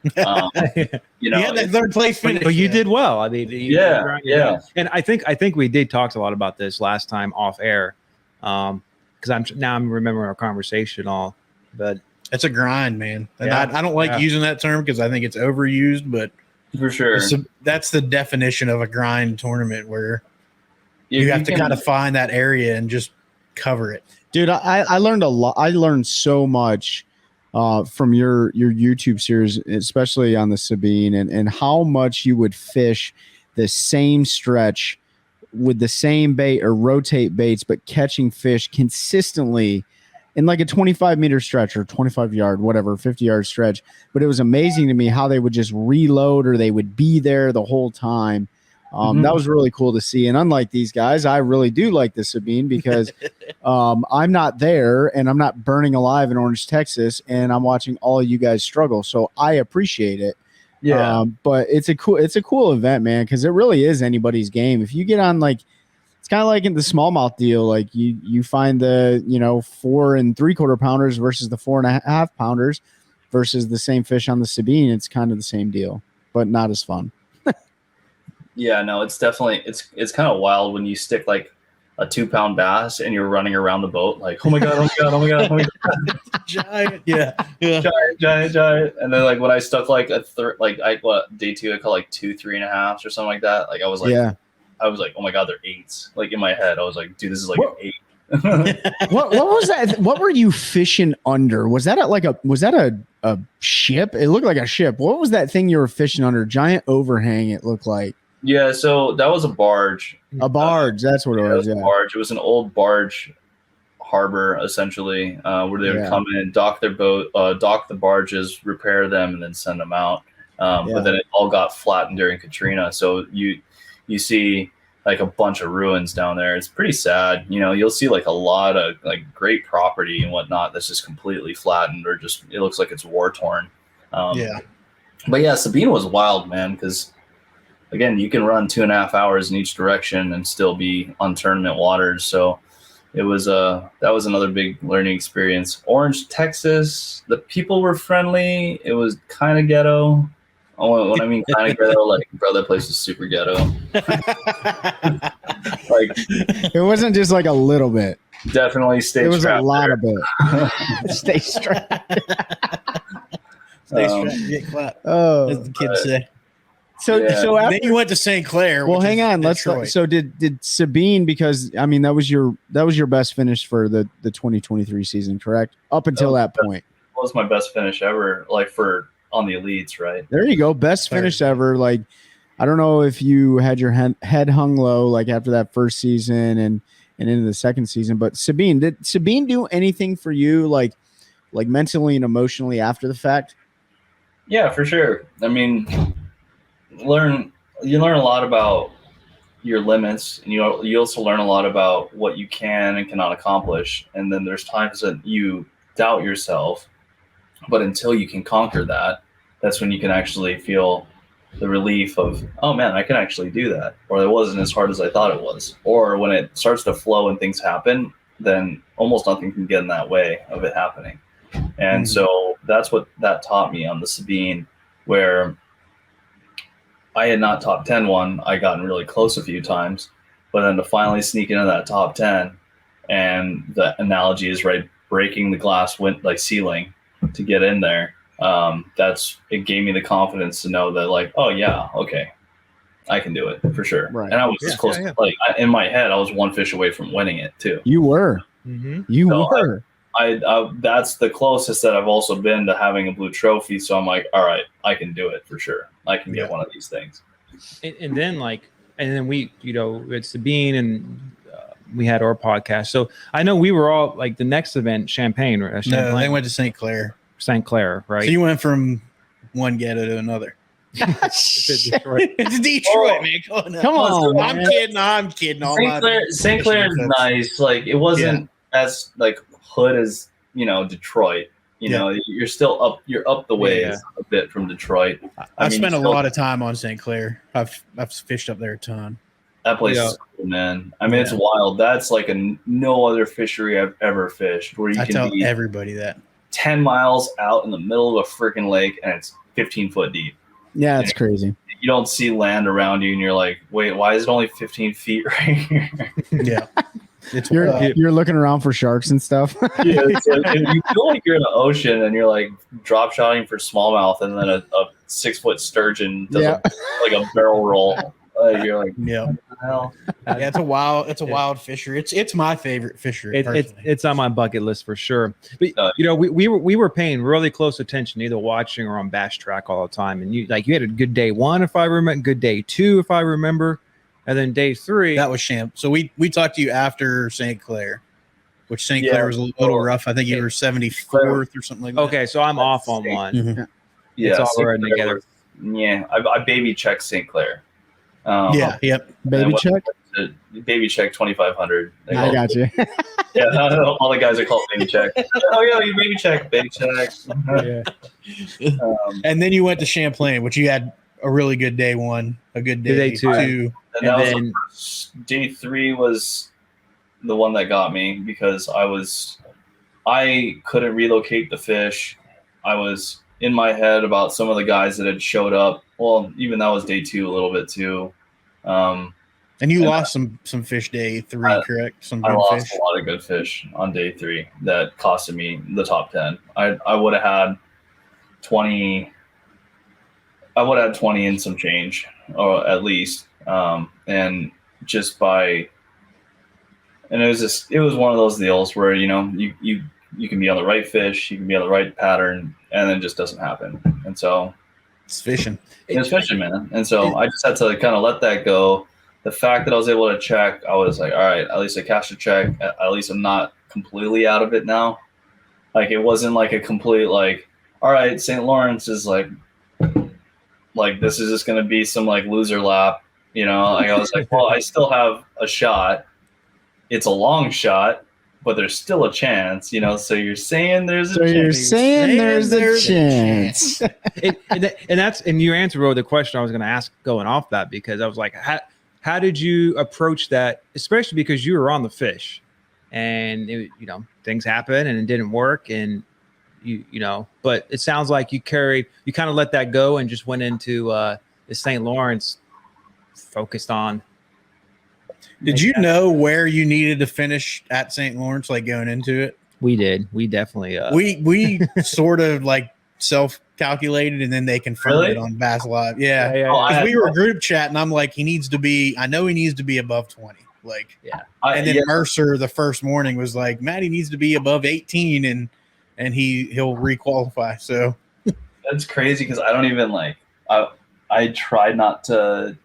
You know, Yeah, that third place finish. But you did well. I mean, Yeah. And I think we did talk a lot about this last time off air, because I'm remembering our conversation all. But It's a grind, man. And Yeah. I don't like using that term because I think it's overused, but for sure. that's the definition of a grind tournament where If you have to can- kind of find that area and just cover it. Dude, I learned a lot. I learned so much from your YouTube series, especially on the Sabine, and how much you would fish the same stretch with the same bait or rotate baits, but catching fish consistently in like a 25-meter stretch or 25-yard, whatever, 50-yard stretch. But it was amazing to me how they would just reload or they would be there the whole time. That was really cool to see. And unlike these guys, I really do like the Sabine because I'm not there and I'm not burning alive in Orange, Texas, and I'm watching all of you guys struggle. So I appreciate it. Yeah. But it's a cool event, man, because it really is anybody's game. If you get on like, it's kind of like in the smallmouth deal, like you find the 4 3/4 pounders versus the 4 1/2 pounders versus the same fish on the Sabine. It's kind of the same deal, but not as fun. Yeah, no, it's definitely it's kind of wild when you stick like a 2-pound bass and you're running around the boat like, oh my god, Giant. giant, and then like when I stuck like a day 2 I call like 2 3.5s or something like that. Like I was like, oh my god, they're 8s. Like in my head, I was like, dude, this is like an 8. What was that? What were you fishing under? Was that a ship? It looked like a ship. What was that thing you were fishing under? Giant overhang. It looked like. Yeah, so that was a barge. A barge. That's what it was. A barge. It was an old barge harbor essentially, where they would come in, dock their boat, dock the barges, repair them, and then send them out. But then it all got flattened during Katrina, so you see like a bunch of ruins down there. It's pretty sad. You'll see like a lot of like great property and whatnot that's just completely flattened or just it looks like it's war torn. But yeah, Sabine was wild, man, because again, you can run 2.5 hours in each direction and still be on tournament waters. So it was that was another big learning experience. Orange, Texas, the people were friendly. It was kind of ghetto. When I mean kind of ghetto, like, bro, that place is super ghetto. Like, it wasn't just like a little bit. Definitely stay. It was strapped a lot there. of it. Stay strapped. Stay strapped, get clapped, as the kids say. So after, then you went to St. Clair. Well, hang on. Detroit. So did Sabine, because I mean that was your best finish for the 2023 season, correct? Up until that point. That was my best finish ever, like on the elites, right? There you go. Best finish ever. Like, I don't know if you had your head hung low like after that first season and into the second season, but Sabine, did Sabine do anything for you like mentally and emotionally after the fact? Yeah, for sure. I mean, you learn a lot about your limits, and you also learn a lot about what you can and cannot accomplish. And then there's times that you doubt yourself, but until you can conquer that, that's when you can actually feel the relief of, oh man, I can actually do that, or it wasn't as hard as I thought it was. Or when it starts to flow and things happen, then almost nothing can get in that way of it happening. And so that's what that taught me on the Sabine, where I had not top 10 one. I gotten really close a few times, but then to finally sneak into that top 10, and the analogy is right, breaking the glass ceiling to get in there. It gave me the confidence to know that, like, oh yeah, okay, I can do it for sure. Right. And I was as close, like in my head, I was one fish away from winning it too. You were. You So were. I that's the closest that I've also been to having a blue trophy. So I'm like, all right, I can do it for sure. I can get one of these things. And then we, it's Sabine, and we had our podcast. So I know we were all like the next event, Champagne. Right? No, they went to St. Clair. St. Clair, right? So you went from one ghetto to another. It's Detroit. It's Detroit, man. Come on, I'm kidding. St. Clair is nice. Like, it wasn't as like hood as Detroit. You're still up. You're up the ways a bit from Detroit. I've spent a lot of time on St. Clair. I've fished up there a ton. That place is cool, man. I mean, it's wild. That's like no other fishery I've ever fished, where I can tell be everybody that 10 miles out in the middle of a freaking lake, and it's 15 foot deep. Yeah, it's crazy. You don't see land around you, and you're like, wait, why is it only 15 feet right here? Yeah. You're looking around for sharks and stuff. Yeah, it's like, you feel like you're in the ocean, and you're like drop shotting for smallmouth, and then a 6 foot sturgeon does like a barrel roll. You're like, what the hell? Yeah, it's a wild fishery. It's my favorite fishery. It's on my bucket list for sure. But we were paying really close attention, either watching or on Bass Track all the time. And you had a good day 1, if I remember, good day 2, if I remember, and then day 3. That was Champ. So we talked to you after St. Clair, which St. Clair was a little rough. I think you were 74th or something like that. Okay, so I'm off on one. Mm-hmm. Yeah, it's all right together. I baby checked St. Clair. Baby check. Baby check 2,500. I got you. Yeah, all the guys are called baby check. Oh yeah, you baby check. And then you went to Champlain, which you had a really good day 1, a good day 2. And then day 3 was the one that got me, because I couldn't relocate the fish. I was in my head about some of the guys that had showed up. Well, even that was day 2 a little bit too. And you lost some fish day 3, correct? I lost a lot of good fish on day 3 that costed me the top 10. I would have had 20. I would have had 20 and some change, or at least. And just by, and it was one of those deals where you can be on the right fish, you can be on the right pattern, and then it just doesn't happen. And so it's fishing. It's fishing, man. And so I just had to kind of let that go. The fact that I was able to check, I was like, all right, at least I cashed a check. At least I'm not completely out of it now. Like, it wasn't like a complete, like, all right, St. Lawrence is like this is just going to be some like loser lap, Like, I was like, well, I still have a shot. It's a long shot, but there's still a chance, So you're saying there's a chance. You're saying there's a chance. And you answered really the question I was going to ask going off that, because I was like, how did you approach that? Especially because you were on the fish, and things happen and it didn't work, and but it sounds like you kind of let that go and just went into the St. Lawrence, focused on. Did you know where you needed to finish at St. Lawrence, like going into it? We did. We definitely. We sort of like self-calculated, and then they confirmed it on Bass Live. Yeah. We were group chat, and I'm like, I know he needs to be above 20. Like, and then Mercer the first morning was like, Matty needs to be above 18, and he'll requalify. So that's crazy, because I don't even I tried not to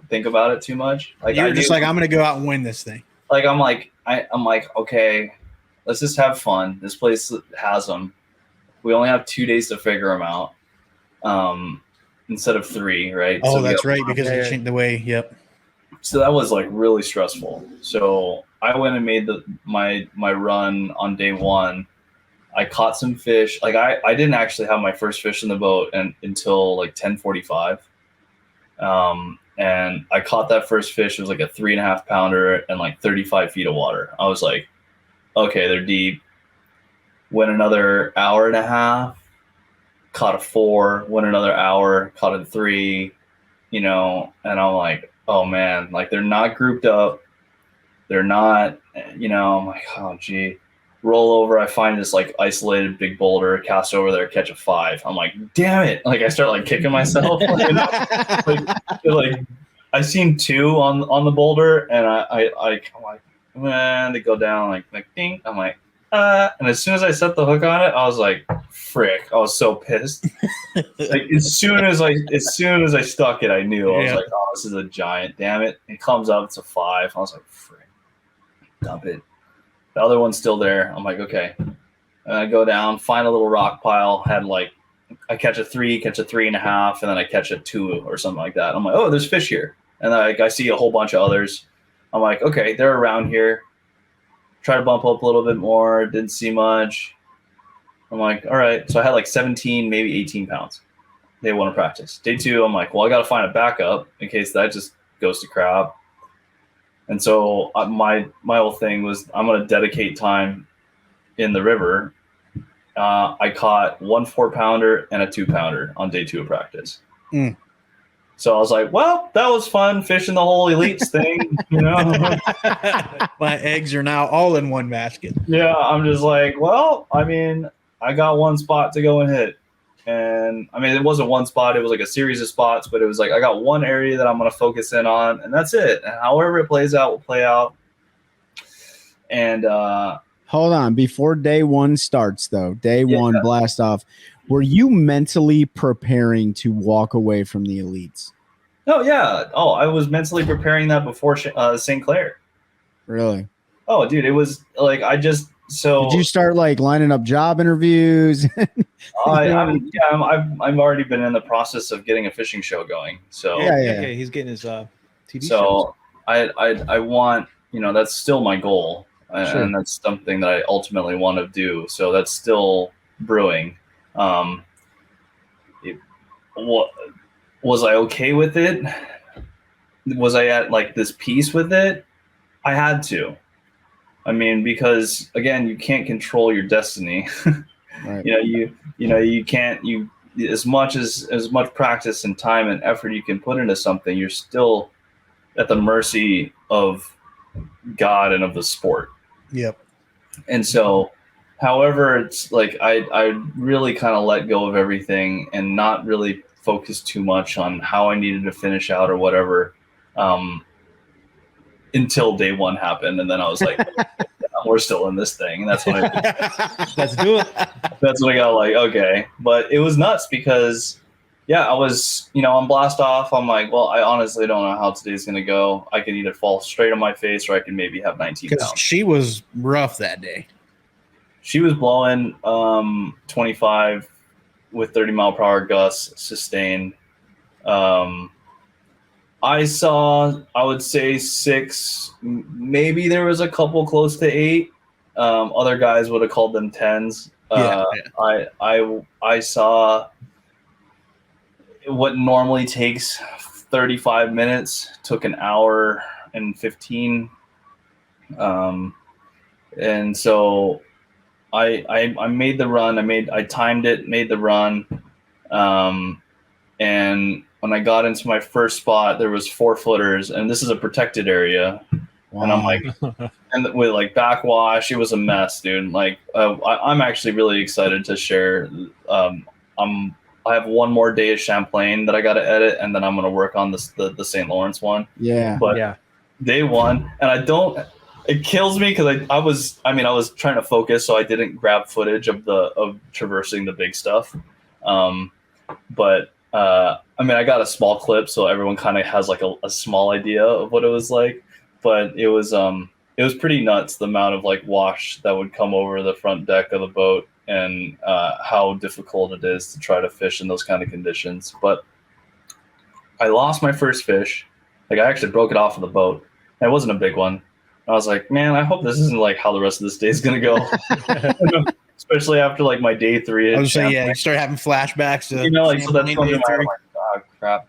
think about it too much. Like, you're just like, I'm gonna go out and win this thing. Like, I'm like, okay, let's just have fun. This place has them. We only have 2 days to figure them out, instead of 3, right? Oh, so that's right, because they changed the way. Yep. So that was like really stressful. So I went and made my run on day one. I caught some fish. Like I didn't actually have my first fish in the boat until like 10:45. And I caught that first fish. It was like a 3.5 pounder and like 35 feet of water. I was like, okay, they're deep. Went another hour and a half, caught a 4. Went another hour, caught a 3. You know, and I'm like, oh man, like they're not grouped up. They're not, you know, I'm like, oh gee. Roll over, I find this like isolated big boulder, cast over there, catch a 5. I'm like, damn it. Like I start like kicking myself. like I seen 2 on the boulder, and I'm like, man, they go down like ding. I'm like, and as soon as I set the hook on it, I was like, frick. I was so pissed. Like as soon as I stuck it, I knew. I was like, oh, this is a giant, damn it. It comes up, it's a 5. I was like, frick. Dump it. The other one's still there. I'm like, okay. And I go down, find a little rock pile, had like I catch a 3, catch a 3.5, and then I catch a 2 or something like that. I'm like, oh, there's fish here. And then I see a whole bunch of others. I'm like, okay, they're around here. Try to bump up a little bit more. Didn't see much. I'm like, all right. So I had like 17, maybe 18 pounds. Day 1 of practice. Day 2, I'm like, well, I got to find a backup in case that just goes to crap. And so my whole thing was I'm going to dedicate time in the river. I caught 1 4-pounder and a 2-pounder on day 2 of practice. Mm. So I was like, well, that was fun fishing the whole elites thing, you know. My eggs are now all in one basket. Yeah, I'm just like, well, I mean, I got one spot to go and hit. And I mean, it wasn't one spot, it was like a series of spots, but it was like I got one area that I'm going to focus in on, and that's it. And however it plays out will play out. And hold on, before day 1 starts though, day 1 blast off, were you mentally preparing to walk away from the elites? Oh yeah. Oh, I was mentally preparing that before St. Clair. Really? Oh, dude, it was like did you start like lining up job interviews? I've already been in the process of getting a fishing show going. So yeah. He's getting his TV shows. So I want, you know, that's still my goal, Sure. and that's something that I ultimately want to do. So that's still brewing. Was I okay with it? Was I at like this peace with it? I had to. I mean, because again, you can't control your destiny. Right. You can't. As much practice and time and effort you can put into something, you're still at the mercy of God and of the sport. Yep. And so, however, it's like I really kind of let go of everything and not really focus too much on how I needed to finish out or whatever. Until day 1 happened, and then I was like, we're still in this thing. And that's when Let's do it. that's when I got like, okay. But it was nuts because, I was, on blast off. I'm like, well, I honestly don't know how today's going to go. I can either fall straight on my face or I can maybe have 19 Because pounds. she was rough that day. She was blowing 25 with 30-mile-per-hour gusts sustained. I saw, I would say 6, maybe there was a couple close to 8. Other guys would have called them 10s. I saw what normally takes 35 minutes took an hour and 15. And so I made the run. I timed it, made the run. And when I got into my first spot, there was 4 footers, and this is a protected area. Wow. And I'm like, and with like backwash, it was a mess, dude. Like, I'm actually really excited to share. I have one more day of Champlain that I got to edit, and then I'm going to work on the St. Lawrence one. Yeah. But day 1, and it kills me because I was trying to focus, so I didn't grab footage of traversing the big stuff. But I got a small clip, so everyone kind of has like a small idea of what it was like. But it was pretty nuts, the amount of like wash that would come over the front deck of the boat, and how difficult it is to try to fish in those kind of conditions. But I lost my first fish. Like I actually broke it off of the boat. It wasn't a big one. I was like, man, I hope this isn't like how the rest of this day is gonna go. Especially after like my day 3. I was saying, yeah, you start having flashbacks to like so that's Champlain going day to my 3. like, oh, crap.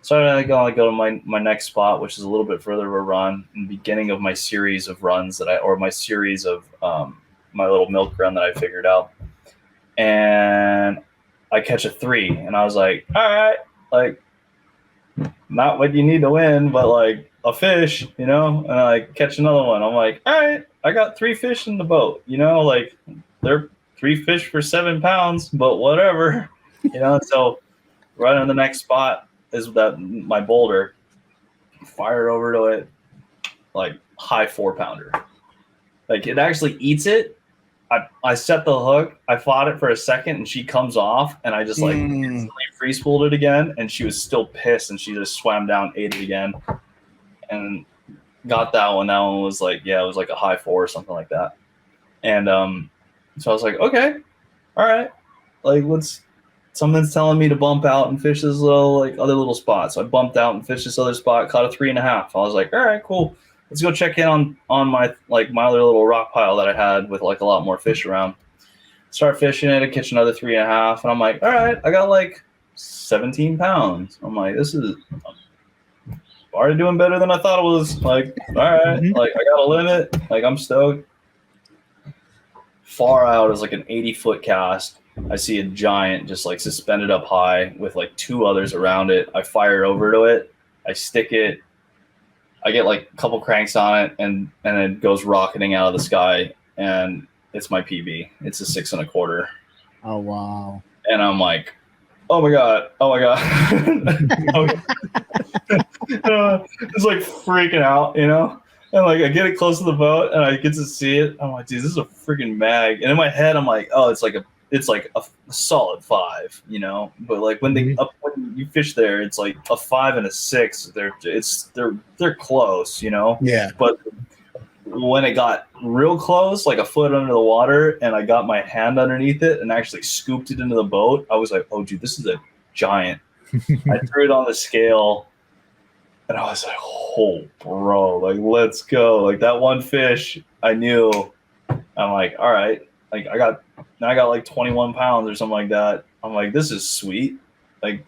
So I go to my next spot, which is a little bit further of a run, in the beginning of my series of runs my series of my little milk run that I figured out, and I catch a 3, and I was like, all right, like not what you need to win, but like a fish, and I catch another one. I'm like, all right, I got 3 fish in the boat, like they're 3 fish for 7 pounds, but whatever, So right on the next spot is that my boulder, fire over to it, like high 4-pounder. Like it actually eats it. I set the hook, I fought it for a second, and she comes off, and I just like instantly free spooled it again, and she was still pissed, and she just swam down, ate it again, and got that one. That one was like, it was like a high 4 or something like that. And so I was like, okay, all right, like something's telling me to bump out and fish this other little spot. So I bumped out and fished this other spot, caught a 3.5. I was like, all right, cool. Let's go check in on my other little rock pile that I had with like a lot more fish around. Start fishing it, I catch another 3.5, and I'm like, all right, I got like 17 pounds. I'm like, this is already doing better than I thought it was. Like, all right, like I got a limit. Like I'm stoked. Far out is like an 80-foot cast. I see a giant just like suspended up high with like 2 others around it. I fire over to it. I stick it. I get like a couple cranks on it, and it goes rocketing out of the sky, and it's my PB. It's a 6 1/4. Oh wow! And I'm like, oh my god! It's like freaking out, And like I get it close to the boat, and I get to see it. I'm like, dude, this is a freaking mag. And in my head, I'm like, oh, it's like a solid 5, But like when when you fish there, it's like a 5 and a 6. They're close, Yeah. But when it got real close, like a foot under the water, and I got my hand underneath it and actually scooped it into the boat, I was like, oh, dude, this is a giant. I threw it on the scale, and I was like, oh, bro, like let's go. Like that one fish, I knew. I'm like, all right, like I got like 21 pounds or something like that. I'm like, this is sweet. Like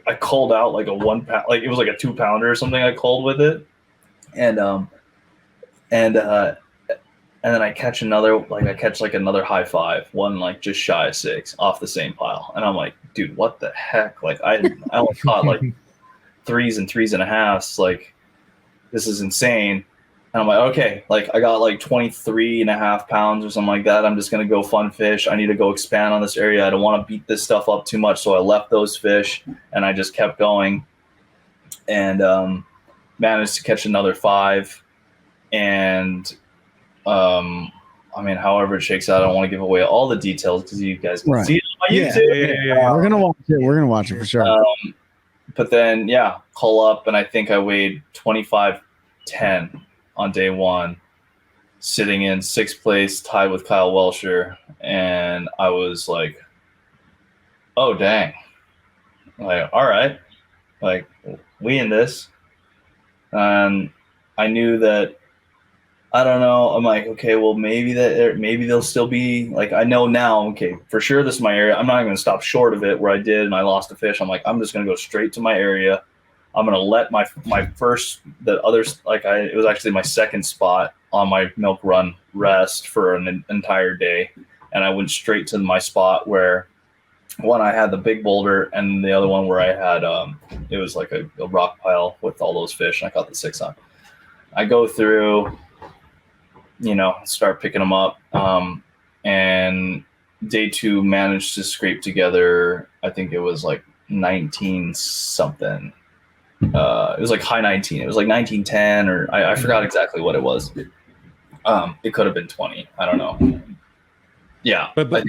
I called out like a 1 pound, like it was like a 2-pounder or something I called with it. And then I catch another high 5, one like just shy of 6 off the same pile. And I'm like, dude, what the heck? Like I only caught like 3s and 3.5s. Like this is insane. And I'm like, okay, like I got like 23.5 pounds or something like that. I'm just going to go fun fish. I need to go expand on this area. I don't want to beat this stuff up too much. So I left those fish, and I just kept going, and managed to catch another 5. And however it shakes out, I don't want to give away all the details because you guys can see it on my YouTube. Yeah. We're going to watch it. We're going to watch it for sure. But then, call up, and I think I weighed 25.10 on day 1, sitting in 6th place, tied with Kyle Welsher, and I was like, oh dang, like all right, like we in this. And I knew that, I don't know, I'm like, okay, well maybe they'll still be like, I know now, okay, for sure this is my area. I'm not going to stop short of it where I did and I lost a fish. I'm like, I'm just going to go straight to my area. I'm going to let my first, the others, it was actually my 2nd spot on my milk run rest for an entire day. And I went straight to my spot where one, I had the big boulder, and the other one where I had, it was like a rock pile with all those fish, and I caught the 6 on. I go through, start picking them up. And day 2 managed to scrape together, I think it was like 19 something. It was like high 19. It was like 1910, or I forgot exactly what it was. It could have been 20. I don't know. Yeah, but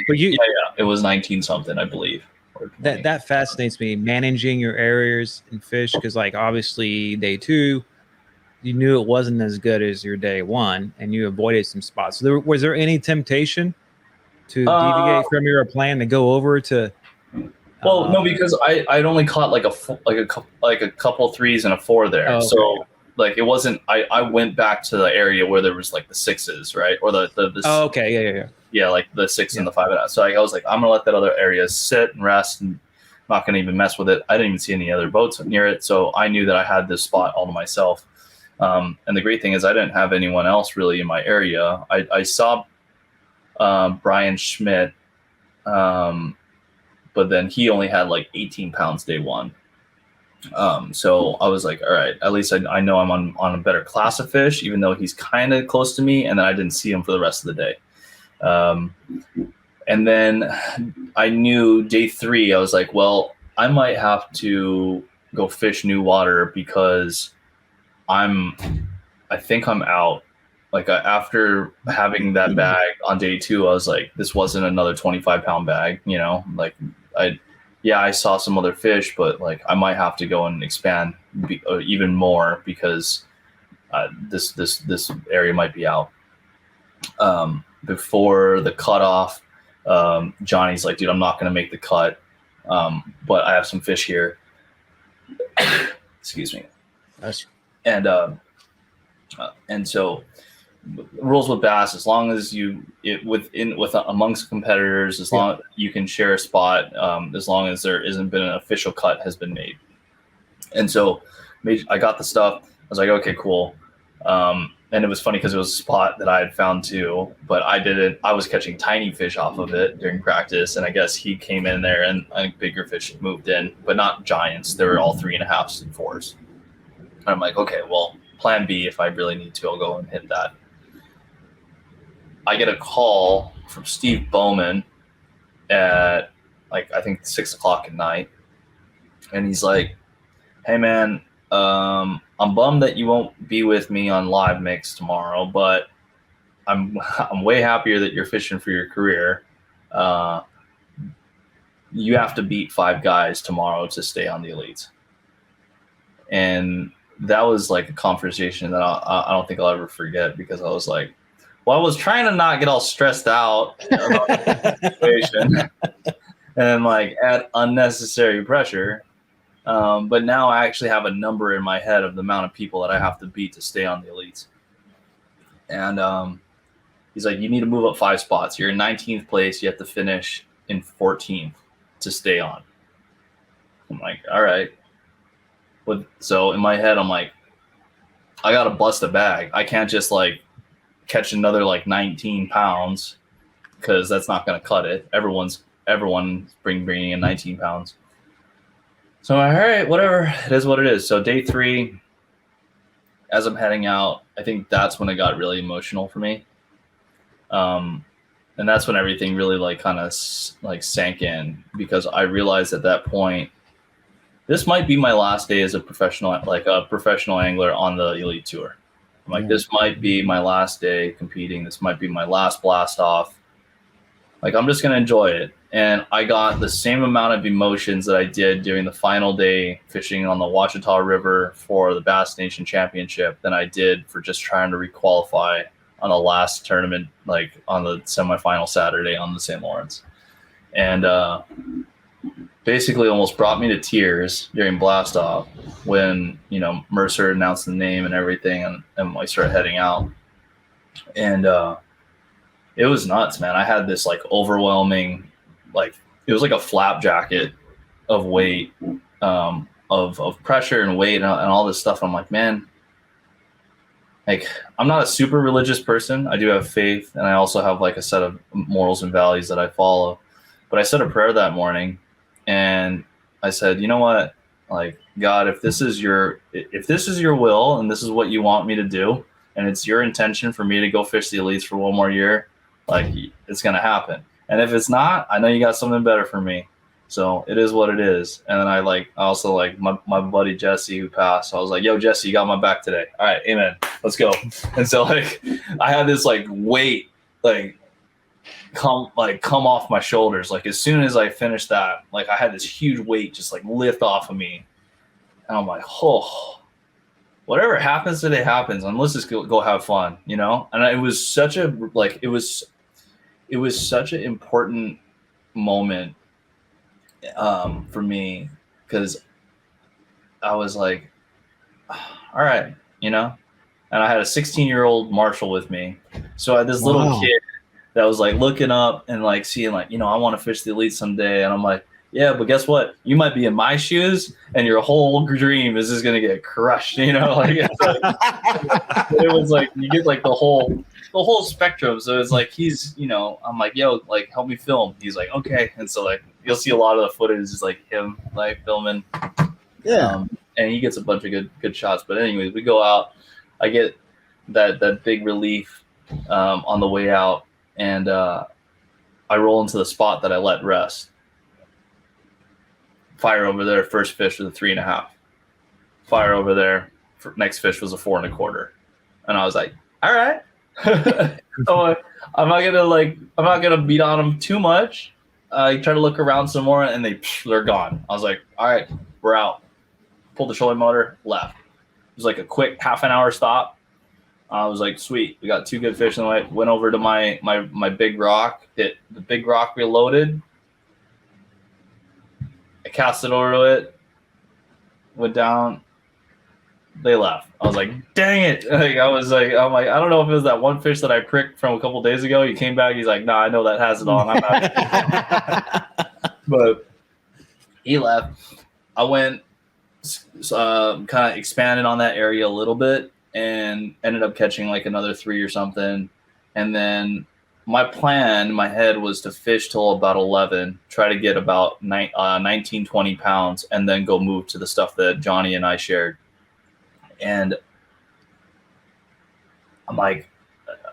it was 19 something, I believe. That fascinates me, managing your areas and fish, because like obviously day 2, you knew it wasn't as good as your day 1, and you avoided some spots. So was there any temptation to deviate from your plan to go over to Well, no, because I'd only caught like a couple threes and a 4 there. Oh, okay. So like it wasn't. I went back to the area where there was like the 6s, right, or the Oh, okay, yeah. like the 6 and the 5. So I was like, I'm gonna let that other area sit and rest, and I'm not gonna even mess with it. I didn't even see any other boats near it, so I knew that I had this spot all to myself. And the great thing is I didn't have anyone else really in my area. I saw Brian Schmidt, but then he only had like 18 pounds day one. So I was like, all right, at least I know I'm on a better class of fish, even though he's kind of close to me. And then I didn't see him for the rest of the day. And then I knew day 3, I was like, well, I might have to go fish new water because I think I'm out. Like after having that bag on day 2, I was like, this wasn't another 25-pound bag, you know, like I saw some other fish, but like I might have to go and expand even more because this area might be out. Before the cutoff, Johnny's like, dude, I'm not going to make the cut, but I have some fish here. Excuse me. Nice. And so rules with bass, as long as amongst competitors, as long as you can share a spot, as long as there isn't been an official cut has been made. And so I got the stuff. I was like, okay, cool. And it was funny because it was a spot that I had found too, but I was catching tiny fish off of it during practice. And I guess he came in there and I think bigger fish moved in, but not giants. They were all 3.5s and 4s. And I'm like, okay, well, plan B, if I really need to, I'll go and hit that. I get a call from Steve Bowman at like, I think 6 o'clock at night. And he's like, hey man, I'm bummed that you won't be with me on Live Mix tomorrow, but I'm way happier that you're fishing for your career. You have to beat 5 guys tomorrow to stay on the elites. And that was like a conversation that I don't think I'll ever forget, because I was like, well, I was trying to not get all stressed out about the situation and like add unnecessary pressure. But now I actually have a number in my head of the amount of people that I have to beat to stay on the elites. And he's like, you need to move up 5 spots. You're in 19th place. You have to finish in 14th to stay on. I'm like, all right. So in my head, I'm like, I got to bust a bag. I can't just like catch another like 19 pounds because that's not going to cut it. Everyone's bringing in 19 pounds. So, all right, whatever. It is what it is. So day 3, as I'm heading out, I think that's when it got really emotional for me. And that's when everything really like kind of like sank in, because I realized at that point, this might be my last day as a professional angler on the elite tour. I'm like, this might be my last day competing. This might be my last blast off. Like, I'm just going to enjoy it. And I got the same amount of emotions that I did during the final day fishing on the Ouachita River for the Bass Nation Championship than I did for just trying to requalify on the last tournament, like on the semifinal Saturday on the St. Lawrence. And basically almost brought me to tears during blast off when, you know, Mercer announced the name and everything, and I started heading out. And it was nuts, man. I had this like overwhelming, like it was like a flap jacket of weight, of pressure and weight and all this stuff. I'm like, man, like I'm not a super religious person. I do have faith, and I also have like a set of morals and values that I follow. But I said a prayer that morning, and I said, you know what, like, God, if this is your will and this is what you want me to do, and it's your intention for me to go fish the elites for one more year, like, it's going to happen. And if it's not, I know you got something better for me. So it is what it is. And then I also my buddy Jesse, who passed. I was like, yo, Jesse, you got my back today. All right, amen. Let's go. And so like I had this like weight come off my shoulders. Like as soon as I finished that, like I had this huge weight just like lift off of me. And I'm like, oh, whatever happens today happens, and let's just go have fun, you know? And it was such a it was such an important moment for me, because I was like, all right, you know, and I had a 16-year-old Marshall with me. So I had this little kid that was like looking up and like seeing like, you know, I want to fish the elite someday. And I'm like, yeah, but guess what? You might be in my shoes and your whole dream is just going to get crushed, you know? Like, it was like, you get like the whole spectrum. So it's like, he's, you know, I'm like, yo, like, help me film. He's like, okay. And so like, you'll see a lot of the footage is like him like filming. Yeah. And he gets a bunch of good shots. But anyways, we go out. I get that big relief on the way out, and I roll into the spot that I let rest. Fire over there, first fish was a 3.5. Fire over there, next fish was a 4.25. And I was like, all right. So I'm not gonna beat on them too much. I try to look around some more, and they're gone. I was like, all right, we're out. Pulled the trolling motor, left. It was like a quick half an hour stop. I was like, sweet, we got 2 good fish in the way. Went over to my big rock, hit the big rock, reloaded. I cast it over to it, went down. They left. I was like, dang it. I'm like, I don't know if it was that one fish that I pricked from a couple days ago. He came back. He's like, nah, I know that has it on. I'm not. But he left. I went, kind of expanded on that area a little bit and ended up catching like another 3 or something. And then my plan in my head was to fish till about 11, try to get about 19, 20 pounds, and then go move to the stuff that Johnny and I shared. And I'm like,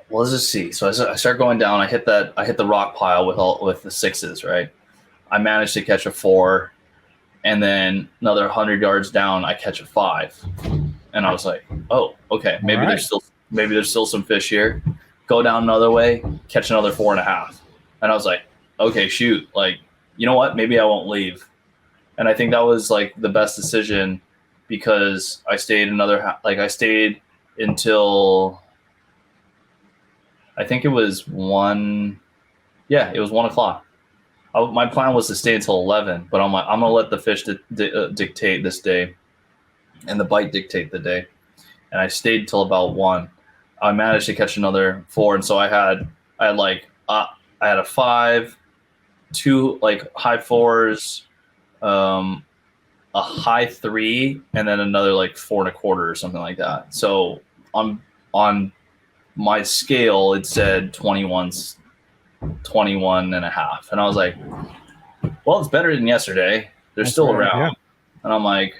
well, let's just see. So I start going down. I hit the rock pile with the 6s, right? I managed to catch a 4, and then another 100 yards down, I catch a 5. And I was like, oh, okay, maybe there's still some fish here. Go down another way, catch another 4.5. And I was like, okay, shoot, like, you know what? Maybe I won't leave. And I think that was like the best decision, because I stayed I stayed until, I think it was 1. Yeah, it was 1 o'clock. My plan was to stay until 11, but I'm going to let the fish dictate this day and the bite dictate the day. And I stayed till about 1. I managed to catch another 4. And so I had a 5, 2 like high 4s, a high 3, and then another like 4.25 or something like that. So on my scale, it said 21 and a half. And I was like, well, it's better than yesterday. They're still around. Yeah. And I'm like,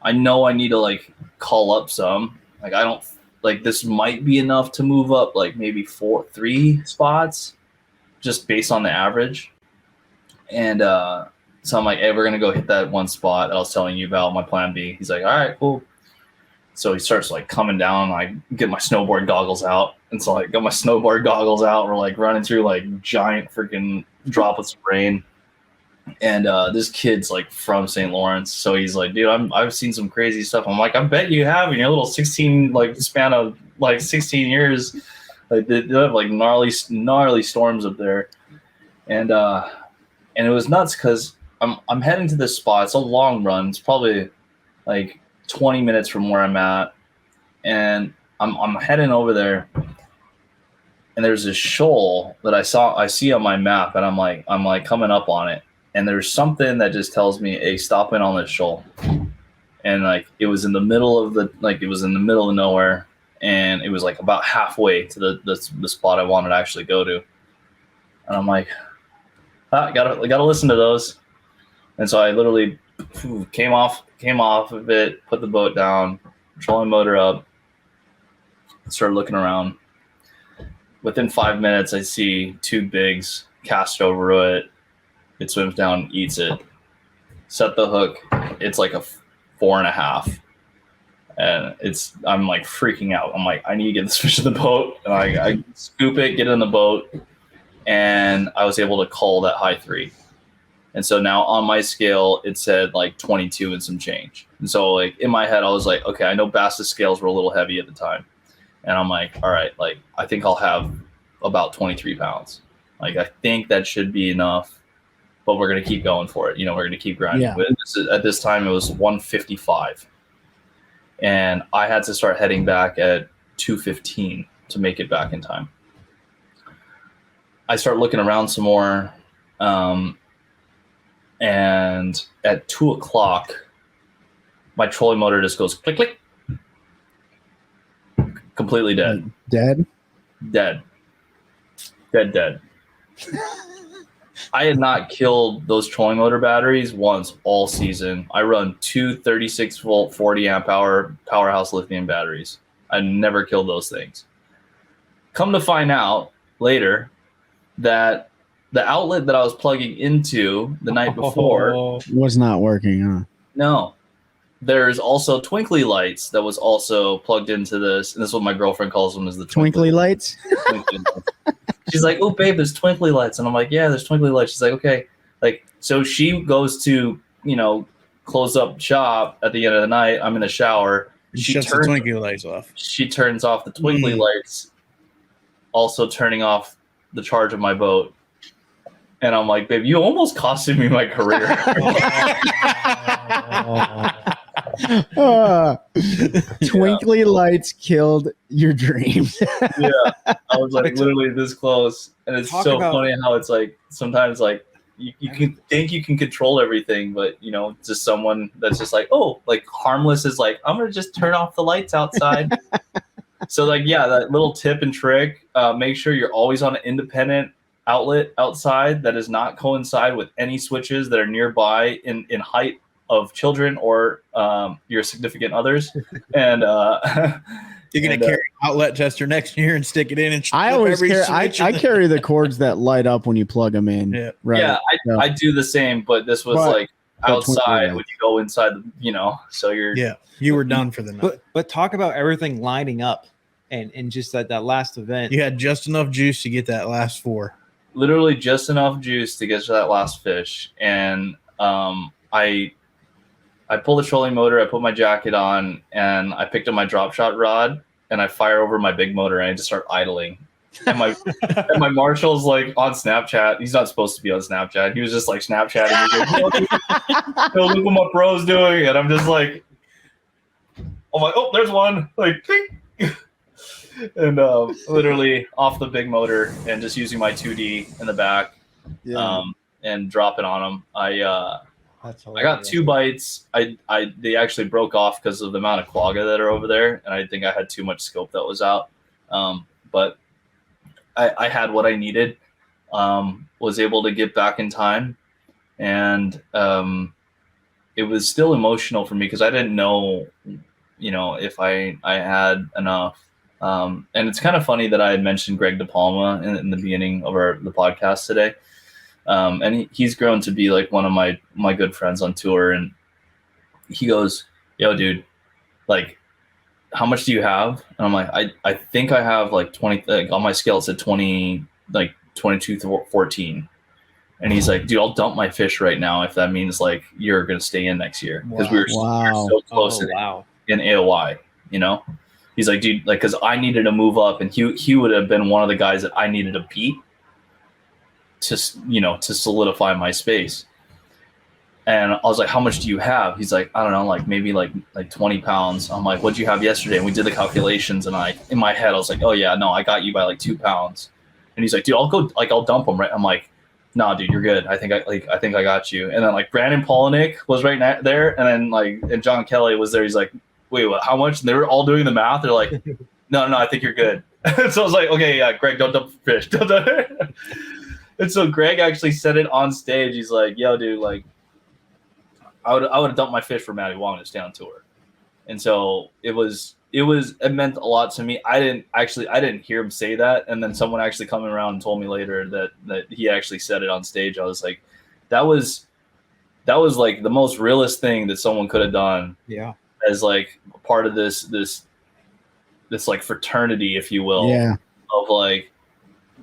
I know I need to like call up some. Like, I don't like, this might be enough to move up like maybe 3 spots just based on the average. And so I'm like, hey, we're going to go hit that one spot that I was telling you about, my plan B. He's like, all right, cool. So he starts like coming down. I get my snowboard goggles out. And so I got my snowboard goggles out. We're like running through like giant freaking droplets of rain. And this kid's like from St. Lawrence. So he's like, dude, I've seen some crazy stuff. I'm like, I bet you have in your little 16, like span of like 16 years. Like they have like gnarly storms up there. And it was nuts because I'm heading to this spot. It's a long run. It's probably like 20 minutes from where I'm at. And I'm heading over there. And there's this shoal that I see on my map, and I'm like coming up on it. And there's something that just tells me, hey, stop in on this shoal. And like it was in the middle of nowhere, and it was like about halfway to the spot I wanted to actually go to. And I'm like, gotta listen to those. And so I literally came off of it, put the boat down, trolling motor up, started looking around. Within 5 minutes, I see 2 bigs cast over it. It swims down, eats it. Set the hook. It's like a 4.5. And I'm like freaking out. I'm like, I need to get this fish in the boat. And I scoop it, get it in the boat. And I was able to cull that high 3. And so now on my scale, it said like 22 and some change. And so like in my head, I was like, okay, I know Bass's scales were a little heavy at the time. And I'm like, all right, like I think I'll have about 23 pounds. Like I think that should be enough but we're going to keep going for it. We're going to keep grinding. Yeah. At this time, it was 1:55, and I had to start heading back at 2:15 to make it back in time. I start looking around some more, and at 2:00, my trolling motor just goes click, click, completely dead. Dead. I had not killed those trolling motor batteries once all season. I run 2 36-volt, 40-amp-hour powerhouse lithium batteries. I never killed those things. Come to find out later that the outlet that I was plugging into the night before was not working, huh? No. There's also twinkly lights that was also plugged into this, and this is what my girlfriend calls them, is the Twinkly lights? Twinkly lights. She's like, "Oh, babe, there's twinkly lights," and I'm like, "Yeah, there's twinkly lights." She's like, "Okay." So she goes to close up shop at the end of the night. I'm in the shower. She shuts the twinkly lights off. She turns off the twinkly lights, also turning off the charge of my boat. And I'm like, "Babe, you almost costed me my career." Twinkly lights killed your dreams. Yeah, I was like literally this close, and it's so funny how it's like sometimes like you can think you can control everything, but just someone that's just like, oh, like harmless is like, I'm gonna just turn off the lights outside. So that little tip and trick, make sure you're always on an independent outlet outside that does not coincide with any switches that are nearby in height of children or your significant others. And you're gonna carry an outlet tester next year and stick it in, and I always carry the cords that light up when you plug them in. Yeah, right. Yeah, I do the same, but this was like outside when you go inside so you were done for the night. But talk about everything lining up and just that last event. You had just enough juice to get that last 4. Literally just enough juice to get to that last fish. And I pull the trolling motor, I put my jacket on, and I picked up my drop shot rod, and I fire over my big motor, and I just start idling. And my marshal's like on Snapchat. He's not supposed to be on Snapchat. He was just like Snapchatting. He's like, look what my pro's doing. And I'm just like, I'm like, oh, there's one. Like, and literally off the big motor and just using my 2D in the back, and dropping on him. I got 2 bites. They actually broke off because of the amount of quagga that are over there, and I think I had too much scope that was out. But I had what I needed. Was able to get back in time, and it was still emotional for me because I didn't know, if I had enough. And it's kind of funny that I had mentioned Greg DePalma in the beginning of the podcast today. And he's grown to be like one of my good friends on tour. And he goes, "Yo, dude, like, how much do you have?" And I'm like, I think I have like 20, on my scale it said 20, like 22-14. And he's like, "Dude, I'll dump my fish right now if that means like you're going to stay in next year." Because we were so close in AOI, He's like, "Dude, like, because I needed to move up, and he would have been one of the guys that I needed to beat to solidify my space." And I was like, "How much do you have?" He's like, "I don't know, like maybe like 20 pounds." I'm like, "What'd you have yesterday?" And we did the calculations, and in my head, I was like, "Oh yeah, no, I got you by like 2 pounds." And he's like, "Dude, I'll dump them, right?" I'm like, "No, dude, you're good. I think I got you." And then like Brandon Polinick was right there, and then and John Kelly was there. He's like, "Wait, what, how much?" And they were all doing the math. They're like, no, I think you're good. So I was like, "Okay, yeah, Greg, don't dump fish." And so Greg actually said it on stage. He's like, "Yo, dude, like, I would have dumped my fish for Matty Wong to stay on tour." And so it meant a lot to me. I didn't hear him say that. And then someone actually coming around and told me later that he actually said it on stage. I was like, that was like the most realist thing that someone could have done. Yeah. As like part of this like fraternity, if you will, of like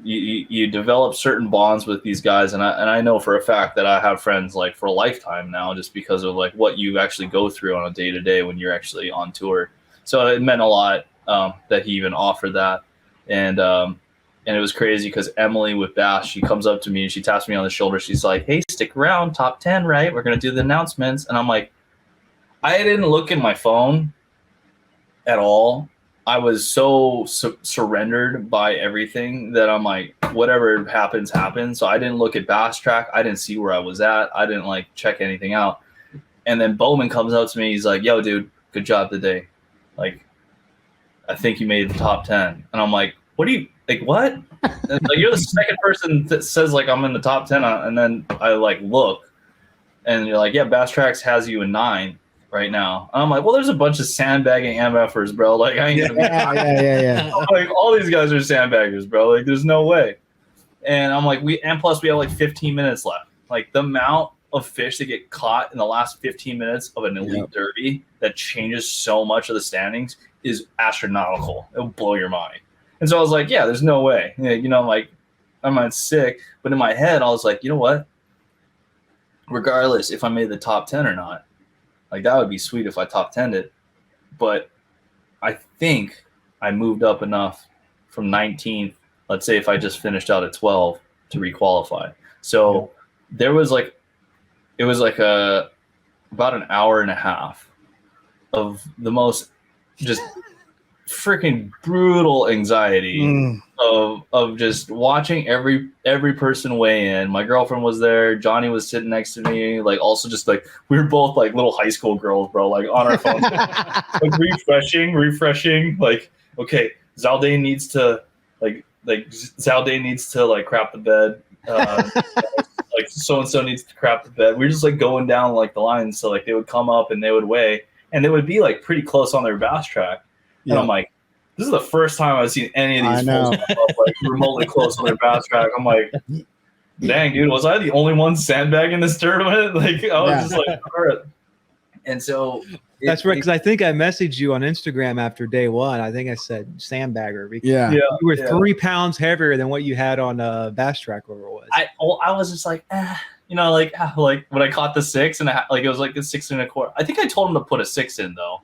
you develop certain bonds with these guys, and I know for a fact that I have friends like for a lifetime now, just because of like what you actually go through on a day to day when you're actually on tour. So it meant a lot that he even offered that, and And it was crazy because Emily with Bass, she comes up to me and she taps me on the shoulder. She's like, "Hey, stick around, top 10, right? We're going to do the announcements." And I'm like, I didn't look at my phone at all. I was so surrendered by everything that I'm like, whatever happens, happens. So I didn't look at Bass Track. I didn't see where I was at. I didn't like check anything out. And then Bowman comes up to me. He's like, "Yo, dude, good job today. Like, I think you made the top 10. And I'm like, "What do you like? What?" And like, you're the second person that says like I'm in the top 10. And then I like look, and you're like, "Yeah, Bass Tracks has you in 9 right now." And I'm like, "Well, there's a bunch of sandbagging MFers, bro. Like, I ain't gonna Yeah. like all these guys are sandbaggers, bro. Like, there's no way." And I'm like, plus we have like 15 minutes left. Like the amount of fish that get caught in the last 15 minutes of an elite derby that changes so much of the standings is astronomical. It'll blow your mind. And so I was like, yeah, there's no way. You know, like, I'm not sick. But in my head, I was like, you know what? Regardless if I made the top 10 or not, like, that would be sweet if I top 10'd it. But I think I moved up enough from 19th, let's say if I just finished out at 12, to requalify. So there was like, it was like about an hour and a half of the most just freaking brutal anxiety of just watching every person weigh in. My girlfriend was there. Johnny was sitting next to me. Like, also just like, we were both like little high school girls, bro, like on our phones, like refreshing. Like, okay, Zaldane needs to crap the bed. Like so-and-so needs to crap the bed. We were just like going down like the lines. So like they would come up and they would weigh, and they would be like pretty close on their Bass Track. And I'm like, this is the first time I've seen any of these fools come up, like remotely close on their Bass Track. I'm like, dang, dude, was I the only one sandbagging this tournament? Like, I was just like, all right. And so that's right, because I think I messaged you on Instagram after day one. I think I said sandbagger. Because you were 3 pounds heavier than what you had on Bass Track, whatever it was. I was just like, you know, like when I caught the 6 and like it was like a 6 1/4. I think I told him to put a 6 in though.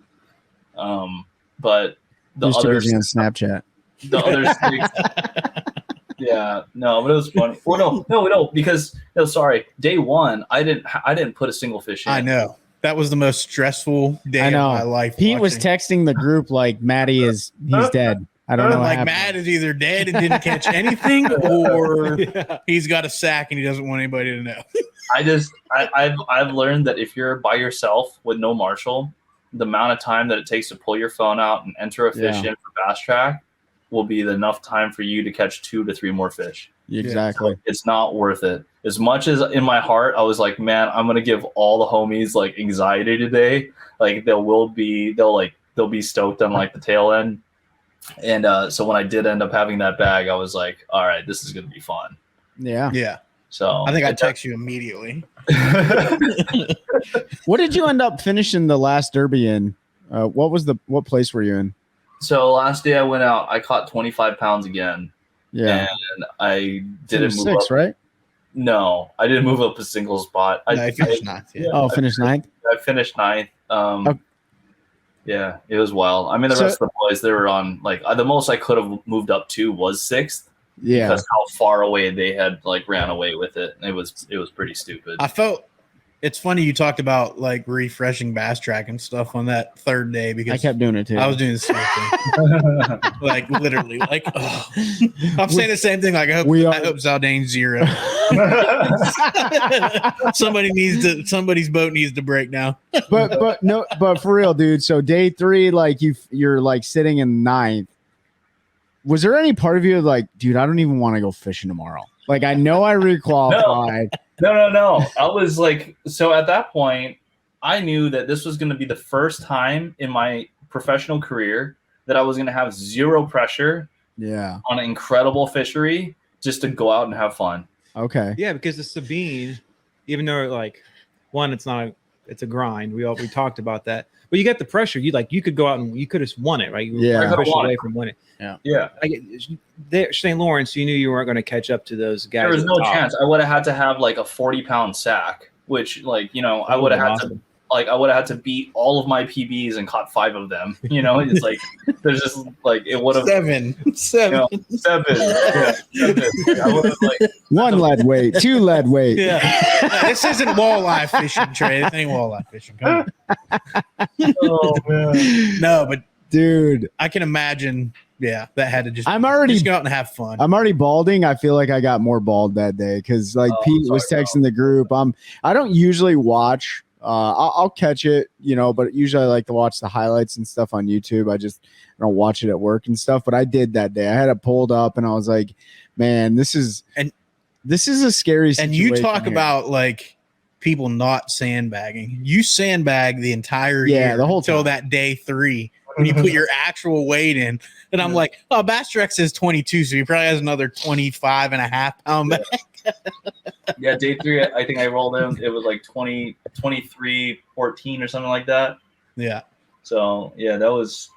But the others on Snapchat. The other 6. But it was funny. Well, no, because sorry, day one, I didn't put a single fish in. I know. That was the most stressful day of my life. Pete was texting the group like he's dead. I don't know. Like Matt is either dead and didn't catch anything, or he's got a sack and he doesn't want anybody to know. I've learned that if you're by yourself with no marshal, the amount of time that it takes to pull your phone out and enter a fish in for Bass Track will be enough time for you to catch 2 to 3 more fish. Exactly. So it's not worth it. As much as in my heart, I was like, man, I'm going to give all the homies like anxiety today. Like they'll be stoked on like the tail end. And so when I did end up having that bag, I was like, all right, this is going to be fun. Yeah. Yeah. So I think I text you immediately. What did you end up finishing the last derby in? What place were you in? So last day I went out, I caught 25 pounds again. Yeah. And I didn't move 6, up. right? No, I didn't move up a single spot. I finished 9th. Yeah. Finished 9th? I finished 9th. Yeah, it was wild. I mean, the rest of the boys, they were on like the most I could have moved up to was 6th. Yeah, because how far away they had like ran away with it. It was pretty stupid. I felt it's funny you talked about like refreshing Bass Track and stuff on that third day because I kept doing it too. I was doing the same thing. Like literally, like I'm saying the same thing. Like I hope Zaldane's 0. Somebody's boat needs to break now. but for real, dude. So day 3, like you're like sitting in 9th. Was there any part of you like, dude, I don't even want to go fishing tomorrow? Like, I know I requalified. No. I was like, so at that point, I knew that this was going to be the first time in my professional career that I was going to have 0 pressure on an incredible fishery just to go out and have fun. Okay. Yeah, because the Sabine, even though like it's a grind. We talked about that. But you get the pressure. You could go out and you could have won it, right? You were pushing away from winning. Yeah. St. Lawrence, you knew you weren't going to catch up to those guys. There was no chance. I would have had to have like a 40-pound sack, which like, I would have had to like I would have had to beat all of my PBs and caught 5 of them. You know, it's like there's just like it would have seven. You know, 7. Yeah, 7. I would have like 1 lead weight, 2 lead weight. Yeah. This isn't walleye fishing, Trey. This ain't walleye fishing. Come on. oh man. No, but Dude, I can imagine. Yeah, that had to just. I'm already just go out and have fun. I'm already balding. I feel like I got more bald that day because like Pete was texting the group. I don't usually watch. I'll catch it, you know, but usually I like to watch the highlights and stuff on YouTube. I don't watch it at work and stuff. But I did that day. I had it pulled up, and I was like, man, this is a scary situation. And you talk here. about like people not sandbagging. You sandbag the entire year, the whole until time. that day 3 when you put your actual weight in. And I'm like, oh, Bastrix is 22, so he probably has another 25 and a half pound bag. Yeah, day 3, I think I rolled in. It was like 23, 14 or something like that. Yeah. So yeah, that was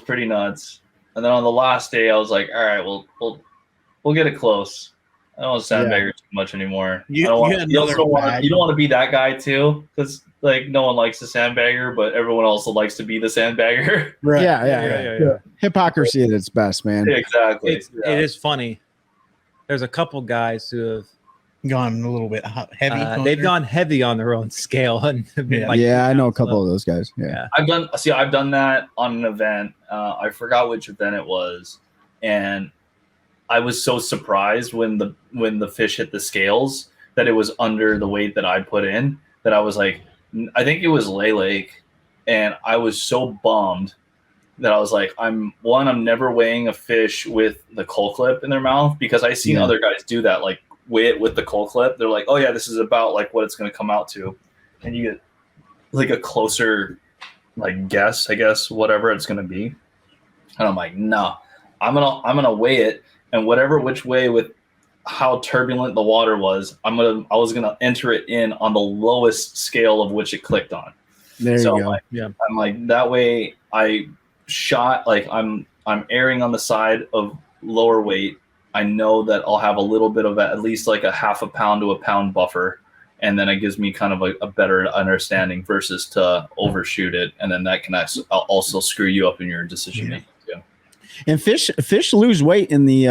pretty nuts. And then on the last day, I was like, all right, we'll get it close. I don't want to sandbag her too much anymore. You don't want to be that guy too, because like no one likes the sandbagger, but everyone also likes to be the sandbagger. Right. Yeah. Hypocrisy at its best, man. Yeah, exactly. It is funny. There's a couple guys who have gone a little bit heavy. they've gone heavy on their own scale. And I know a couple of those guys. Yeah. I've done that on an event. I forgot which event it was, and I was so surprised when the fish hit the scales that it was under the weight that I put in, that I was like, I think it was Lake, and I was so bummed that I was like, I'm never weighing a fish with the cold clip in their mouth, because I've seen other guys do that, like weigh it with the cold clip. They're like, oh yeah, this is about like what it's going to come out to, and you get like a closer like guess, I guess, whatever it's going to be. And I'm like, no, I'm gonna weigh it, and which way with how turbulent the water was, I was gonna enter it in on the lowest scale of which it clicked on. There you go. I'm like, that way I shot, like I'm erring on the side of lower weight. I know that I'll have a little bit of at least like a half a pound to a pound buffer, and then it gives me kind of a better understanding versus to overshoot it, and then that can also screw you up in your decision making too. And fish lose weight in the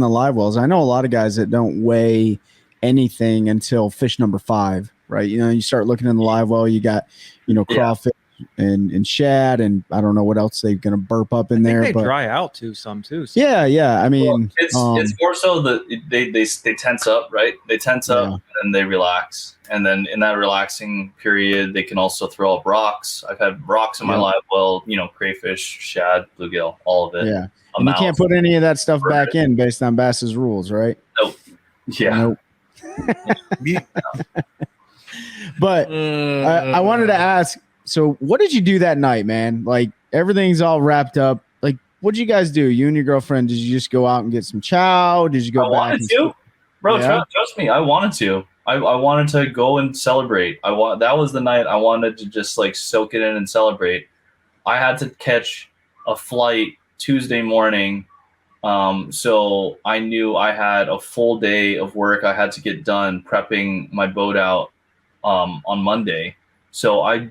live wells. I know a lot of guys that don't weigh anything until fish number 5, right? You know, you start looking in the live well, you got, you know, crawfish and shad, and I don't know what else they're gonna burp up in there. They but dry out too, some too. So. Yeah. I mean, it's more so that they tense up, right? They tense up and they relax, and then in that relaxing period, they can also throw up rocks. I've had rocks in my live well, you know, crayfish, shad, bluegill, all of it. Yeah, and you can't put any of that stuff back in based on Bass's rules, right? Nope. Yeah. Nope. But I wanted to ask. So what did you do that night, man? Like everything's all wrapped up. Like what did you guys do? You and your girlfriend, did you just go out and get some chow? Did you go back? Wanted to. Bro, trust me, I wanted to. I wanted to go and celebrate. That was the night I wanted to just like soak it in and celebrate. I had to catch a flight Tuesday morning. So I knew I had a full day of work I had to get done prepping my boat out on Monday. So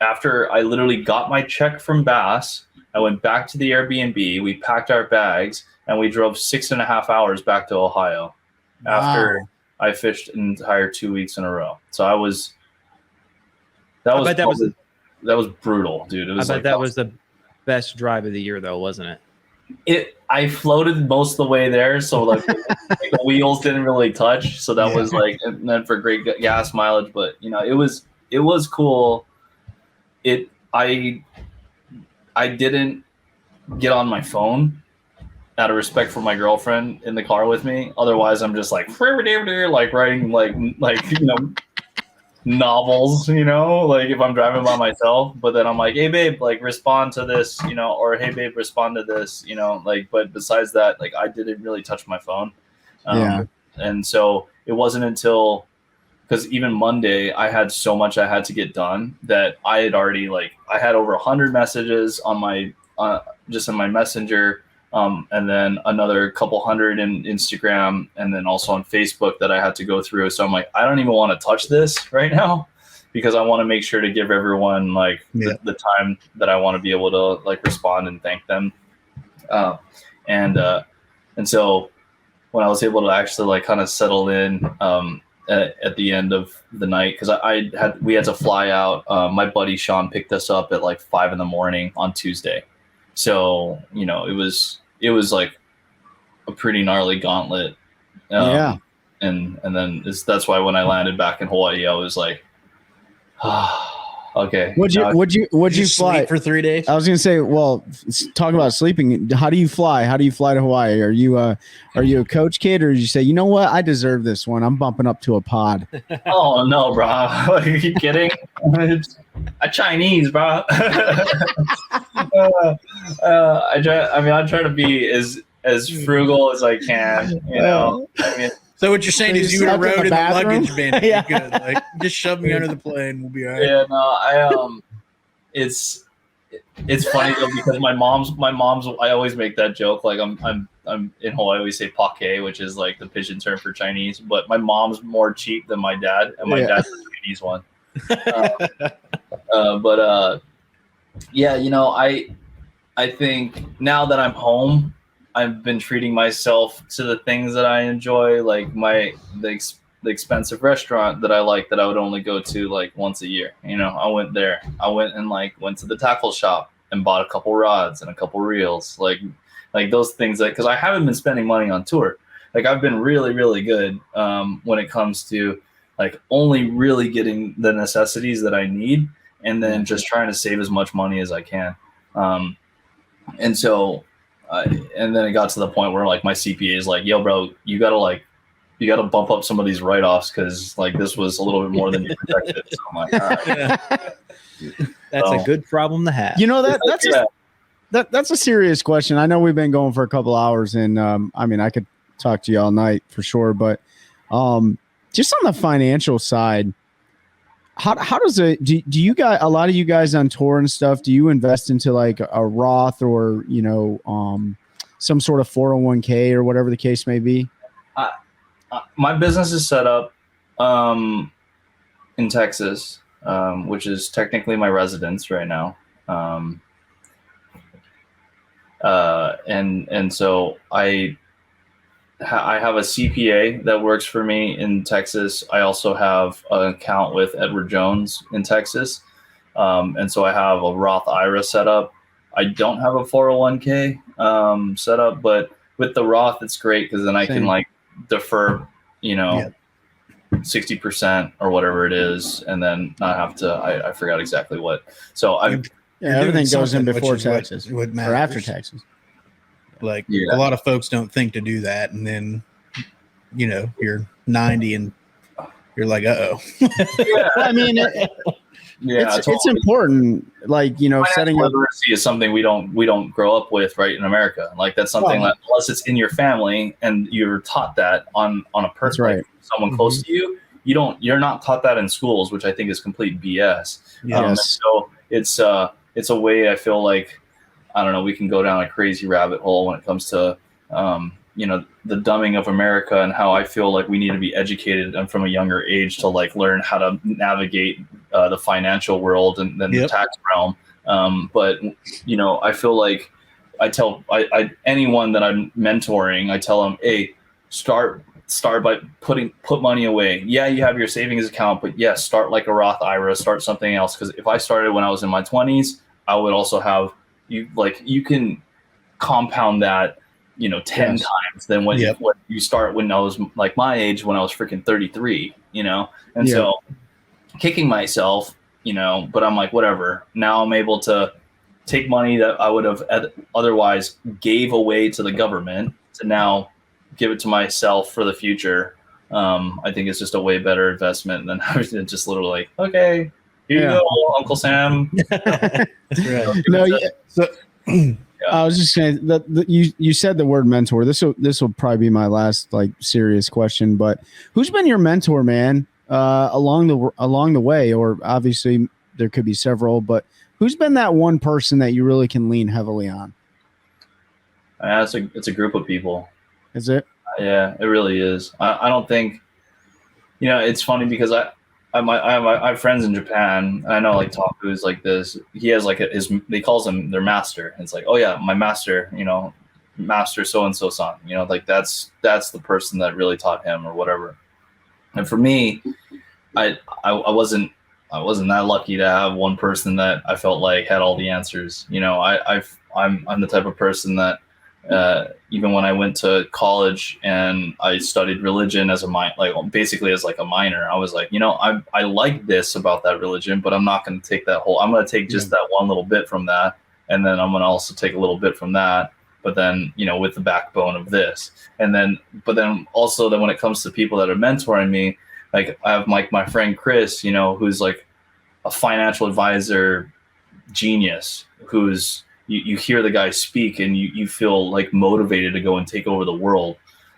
after I literally got my check from Bass, I went back to the Airbnb, we packed our bags, and we drove 6.5 hours back to Ohio after I fished an entire 2 weeks in a row. So that was brutal, dude. It was that was the best drive of the year though, wasn't it? I floated most of the way there, so like the wheels didn't really touch. So that was like meant for great gas mileage, but you know, it was cool. I didn't get on my phone out of respect for my girlfriend in the car with me. Otherwise, I'm just like writing like you know, novels, you know, like if I'm driving by myself. But then I'm like, hey babe, like respond to this, you know, or hey babe, respond to this, you know, like. But besides that, like I didn't really touch my phone. And so it wasn't until, because even Monday I had so much I had to get done that I had already I had over 100 messages on my just in my messenger, and then another couple hundred in Instagram, and then also on Facebook that I had to go through. So I'm like, I don't even want to touch this right now. because I want to make sure to give everyone like the time that I want to be able to like respond and thank them. And so when I was able to actually like kind of settle in at the end of the night, because we had to fly out. My buddy Sean picked us up at like 5 a.m. on Tuesday, so you know it was like a pretty gnarly gauntlet. And then that's why when I landed back in Hawaii, I was like, okay. Would you fly for 3 days? I was gonna say, well, talk about sleeping. How do you fly? How do you fly to Hawaii? Are you a coach kid, or did you say, you know what, I deserve this one, I'm bumping up to a pod? Oh no, bro! Are you kidding? A Chinese, bro. I try to be as frugal as I can. You know, I mean. So what you're saying is you would have rode in the luggage bin. Yeah. Good. Like, just shove me under the plane. We'll be all right. Yeah, no, it's funny though, because my mom's. I always make that joke. Like I'm in Hawaii. We say "pake," which is like the pidgin term for Chinese. But my mom's more cheap than my dad, and my dad's the Chinese one. Yeah, you know, I think now that I'm home, I've been treating myself to the things that I enjoy, like the expensive restaurant that I like that I would only go to like once a year. You know, I went there. I went to the tackle shop and bought a couple rods and a couple reels, like those things that, because I haven't been spending money on tour. Like I've been really, really good when it comes to like only really getting the necessities that I need, and then just trying to save as much money as I can. And so. And then it got to the point where like my CPA is like, yo, bro, you gotta bump up some of these write-offs, because like this was a little bit more than you projected. So I'm like, all right. That's a good problem to have. You know, that's a serious question. I know we've been going for a couple hours, and I mean, I could talk to you all night for sure, but just on the financial side, how does it, do you guys, a lot of you guys on tour and stuff, do you invest into like a Roth or, you know, some sort of 401k or whatever the case may be? My business is set up in Texas, which is technically my residence right now. And so I have a CPA that works for me in Texas. I also have an account with Edward Jones in Texas. And so I have a Roth IRA set up. I don't have a 401k set up, but with the Roth, it's great because then I can like defer, you know, 60% or whatever it is, and then not have to, I forgot exactly what. So everything goes in before taxes or after taxes. Like a lot of folks don't think to do that, and then you know you're 90 and you're like, uh-oh. I mean, it's important. Like, you know, setting literacy is something we don't grow up with, right, in America. Like that's something that unless it's in your family and you're taught that on a person, right, like someone close to you, you're not taught that in schools, which I think is complete BS. Yes. So it's a way I feel like, I don't know, we can go down a crazy rabbit hole when it comes to, you know, the dumbing of America and how I feel like we need to be educated and from a younger age to like learn how to navigate the financial world and then the tax realm. But, you know, I feel like I tell anyone that I'm mentoring, I tell them, hey, start by put money away. Yeah, you have your savings account, but yes, start like a Roth IRA, start something else. Because if I started when I was in my 20s, I would also have, you can compound that, you know, 10 times than when you start when I was like my age, when I was freaking 33, you know? And so kicking myself, you know, but I'm like, whatever. Now I'm able to take money that I would have otherwise gave away to the government to now give it to myself for the future. I think it's just a way better investment than having just literally like, okay, here you go, Uncle Sam. I was just saying that you said the word mentor. This will probably be my last like serious question, but who's been your mentor, man, along the way? Or obviously there could be several, but who's been that one person that you really can lean heavily on? It's a group of people. Is it? Yeah, it really is. I don't think, you know, it's funny because I have friends in Japan. I know like Taku is like this. He has like they calls him their master. It's like, oh yeah, my master, master so and so son. Like that's the person that really taught him or whatever. And for me, I wasn't that lucky to have one person that I felt like had all the answers. I'm the type of person that even when I went to college and I studied religion as basically as like a minor, I was like, I like this about that religion, but I'm not going to take that whole. I'm going to take just that one little bit from that, and then I'm going to also take a little bit from that. But then, with the backbone of this, but then also when it comes to people that are mentoring me, like I have my friend Chris, who's like a financial advisor genius, who's you hear the guy speak and you feel like motivated to go and take over the world.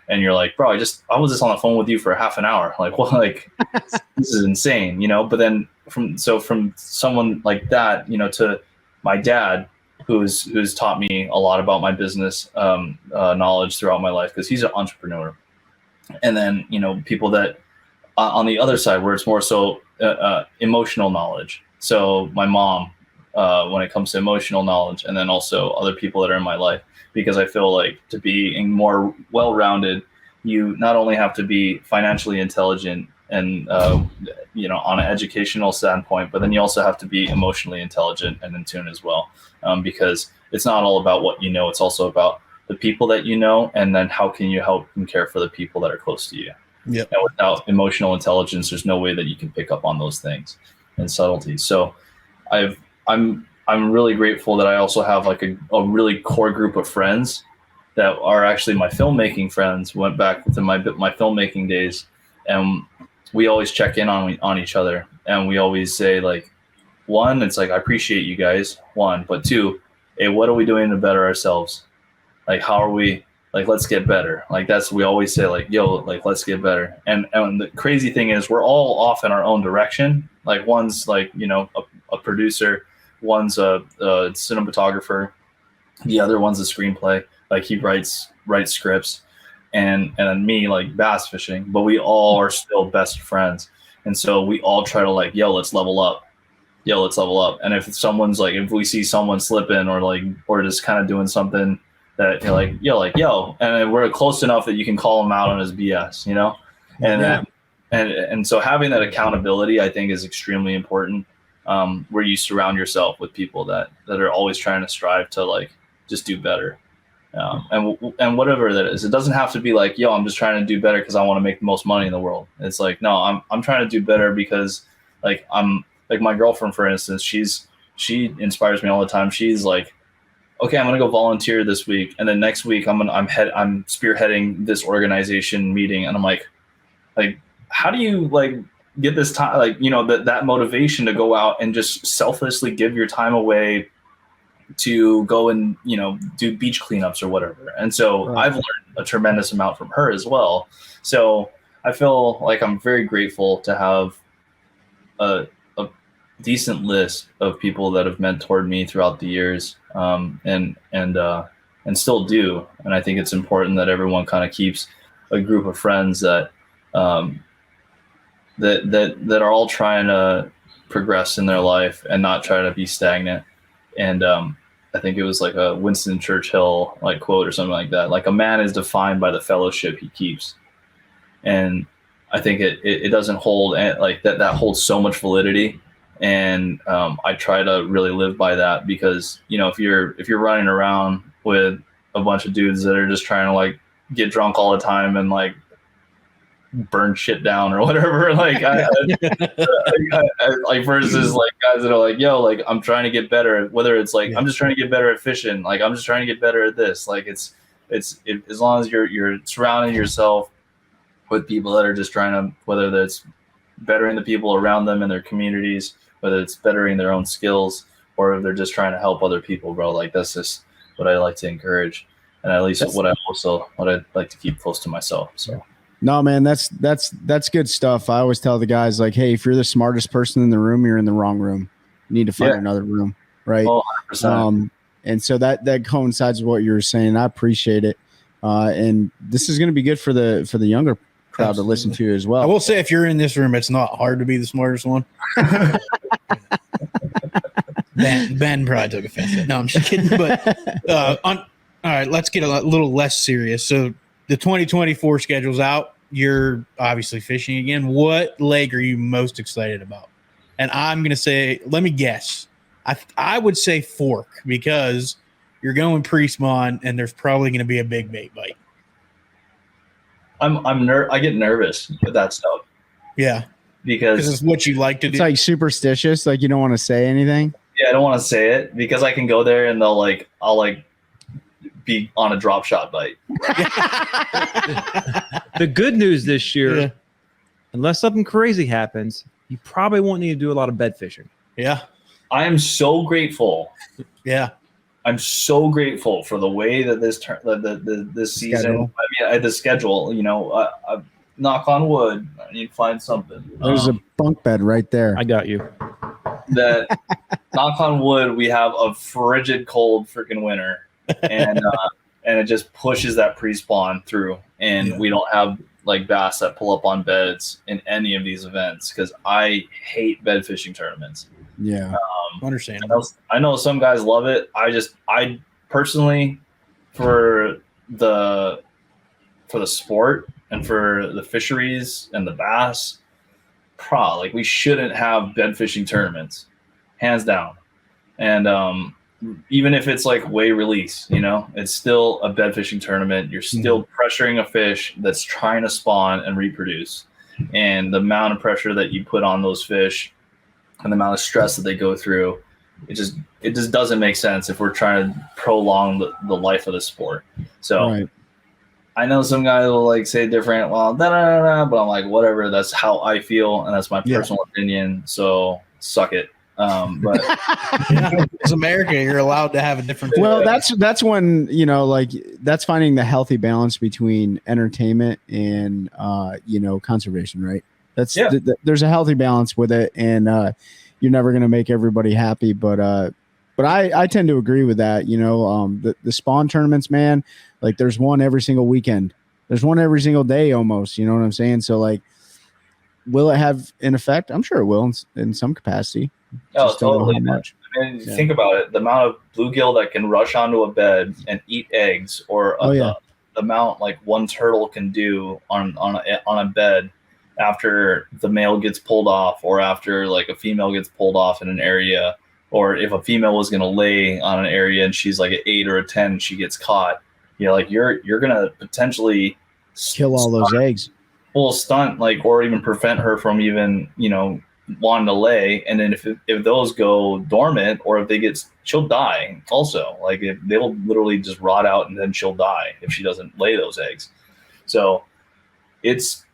And you're like, bro, I was just on the phone with you for half an hour. Like, well, like this is insane, but then from someone like that, to my dad, who's taught me a lot about my business knowledge throughout my life, because he's an entrepreneur. And then, people that on the other side where it's more so emotional knowledge. So my mom, when it comes to emotional knowledge, and then also other people that are in my life, because I feel like to be more well-rounded, you not only have to be financially intelligent and, on an educational standpoint, but then you also have to be emotionally intelligent and in tune as well. Because it's not all about what it's also about the people that and then how can you help and care for the people that are close to you. Yep. And without emotional intelligence, there's no way that you can pick up on those things and subtleties. So I'm really grateful that I also have like a really core group of friends that are actually my filmmaking friends. Went back to my filmmaking days, and we always check in on each other, and we always say like, one, it's like I appreciate you guys, one, but two, hey, what are we doing to better ourselves? Like, how are we? Like, let's get better. Like we always say like, yo, like let's get better. And the crazy thing is we're all off in our own direction. Like one's like a producer, one's a cinematographer, the other one's a screenplay. Like he writes scripts, and then me like bass fishing. But we all are still best friends, and so we all try to like, yo, let's level up. And if someone's like, if we see someone slipping or just kind of doing something that you're like, yo, and we're close enough that you can call him out on his BS, and so having that accountability, I think, is extremely important. Where you surround yourself with people that are always trying to strive to like just do better, and whatever that is. It doesn't have to be like, yo, I'm just trying to do better because I want to make the most money in the world. It's like, no, I'm trying to do better because like I'm like my girlfriend, for instance, she inspires me all the time. She's like, okay, I'm gonna go volunteer this week, and then next week I'm spearheading this organization meeting, and I'm like, how do you like get this time, like that motivation to go out and just selflessly give your time away to go and do beach cleanups or whatever? And so right. I've learned a tremendous amount from her as well. So I feel like I'm very grateful to have a decent list of people that have mentored me throughout the years, and still do. And I think it's important that everyone kind of keeps a group of friends that are all trying to progress in their life and not try to be stagnant. And I think it was like a Winston Churchill like quote or something like that. Like, a man is defined by the fellowship he keeps. And I think it doesn't hold like that holds so much validity. And I try to really live by that, because if you're running around with a bunch of dudes that are just trying to like get drunk all the time and like burn shit down or whatever, like I versus like guys that are like, yo, like I'm trying to get better, whether it's like I'm just trying to get better at fishing, like I'm just trying to get better at this, like it's as long as you're surrounding yourself with people that are just trying to, whether that's bettering the people around them in their communities, whether it's bettering their own skills, or if they're just trying to help other people, bro, like that's just what I like to encourage, and at least what I'd like to keep close to myself. So no, man, that's good stuff. I always tell the guys, like, hey, if you're the smartest person in the room, you're in the wrong room. You need to find another room, right? Oh, 100%. And so that coincides with what you were saying. I appreciate it. And this is going to be good for the younger crowd to listen to as well. I will say, if you're in this room, it's not hard to be the smartest one. Ben probably took offense to that. No, I'm just kidding. But all right, let's get a little less serious. So the 2024 schedule's out. You're obviously fishing again. What lake are you most excited about? And I'm going to say, let me guess. I would say Fork, because you're going pre-spawn and there's probably going to be a big bait bite. I get nervous with that stuff. Yeah. Because it's what you like to do. It's like superstitious. Like you don't want to say anything. Yeah, I don't want to say it because I can go there and I'll be on a drop shot bite. The good news this year, unless something crazy happens, you probably won't need to do a lot of bed fishing. Yeah. I am so grateful. Yeah. I'm so grateful for the way that this season, Schedule. the schedule, I knock on wood, I need to find something. There's a bunk bed right there. I got you. That knock on wood, we have a frigid cold freaking winter, and it just pushes that pre-spawn through, and we don't have like bass that pull up on beds in any of these events because I hate bed fishing tournaments. Yeah. Understandable. I know some guys love it. I personally, for the sport and for the fisheries and the bass, we shouldn't have bed fishing tournaments, hands down. And even if it's like way release, it's still a bed fishing tournament. You're still pressuring a fish that's trying to spawn and reproduce, and the amount of pressure that you put on those fish and the amount of stress that they go through, it just doesn't make sense if we're trying to prolong the life of the sport. So Right. I know some guys will say different, well, but I'm like, whatever, that's how I feel, and that's my personal opinion, so suck it. But it's America, you're allowed to have a different. Well, that's when, that's finding the healthy balance between entertainment and, conservation, right? That's there's a healthy balance with it, and you're never going to make everybody happy. But I tend to agree with that. The spawn tournaments, man, like there's one every single weekend. There's one every single day almost. You know what I'm saying? So will it have an effect? I'm sure it will in some capacity. Oh, Just don't know totally. how much. I mean, think about it. The amount of bluegill that can rush onto a bed and eat eggs, or the amount one turtle can do on a bed after the male gets pulled off, or after a female gets pulled off in an area, or if a female was going to lay on an area and she's like an 8 or a 10, she gets caught. You're going to potentially kill all those eggs. Well, stunt or even prevent her from even wanting to lay. And then if those go dormant, or if she'll die also. If they will literally just rot out, and then she'll die if she doesn't lay those eggs. So it's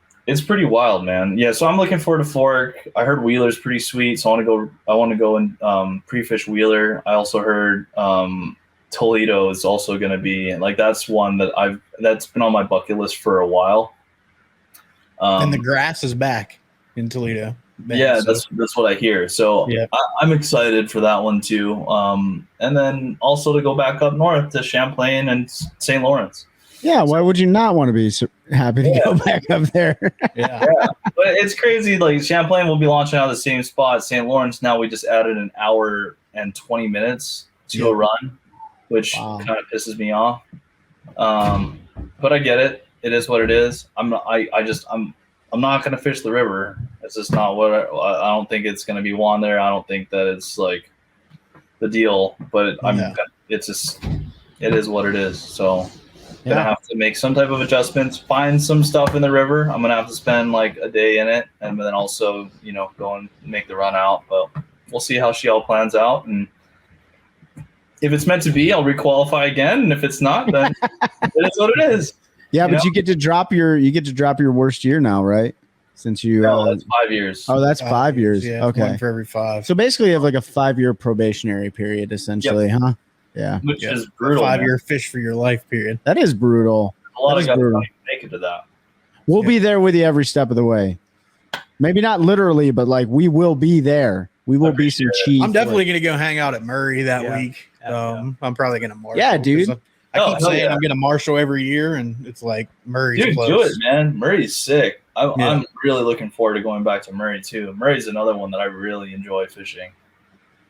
pretty wild, man. Yeah, so I'm looking forward to Fork. I heard Wheeler's pretty sweet, so I want to go and pre-fish Wheeler. I also heard Toledo is also going to be that's one that's been on my bucket list for a while. And the grass is back in Toledo. That's what I hear. So I'm excited for that one too. And then also to go back up north to Champlain and St. Lawrence. Yeah, why would you not want to be so happy to go back up there? Yeah, but it's crazy. Champlain will be launching out of the same spot. St. Lawrence, now we just added an hour and 20 minutes to a run, which kind of pisses me off. But I get it. It is what it is. I'm not going to fish the river. It's just not what I don't think it's going to be one there. I don't think that it's the deal. But it is what it is. So. Gonna have to make some type of adjustments, find some stuff in the river. I'm gonna have to spend a day in it, and then also go and make the run out. But we'll see how she all plans out, and if it's meant to be, I'll requalify again. And if it's not, then it is what it is. Yeah, but you get to drop your worst year now, right? Since you that's 5 years. Oh, that's 5 years. Yeah, okay, one for every 5. So basically, you have a 5-year probationary period, essentially, huh? Yeah, which is brutal. 5-year fish for your life period. That is brutal. A lot of guys don't even make it to that. We'll be there with you every step of the way. Maybe not literally, but we will be there. We will be some cheese. I'm definitely going to go hang out at Murray that week. I'm probably going to mark. Yeah, dude. I Oh, keep hell saying yeah. I'm going to Marshall every year, and it's like Murray's Dude, close. do it, man. Murray's sick. Yeah. I'm really looking forward to going back to Murray too. Murray's another one that I really enjoy fishing.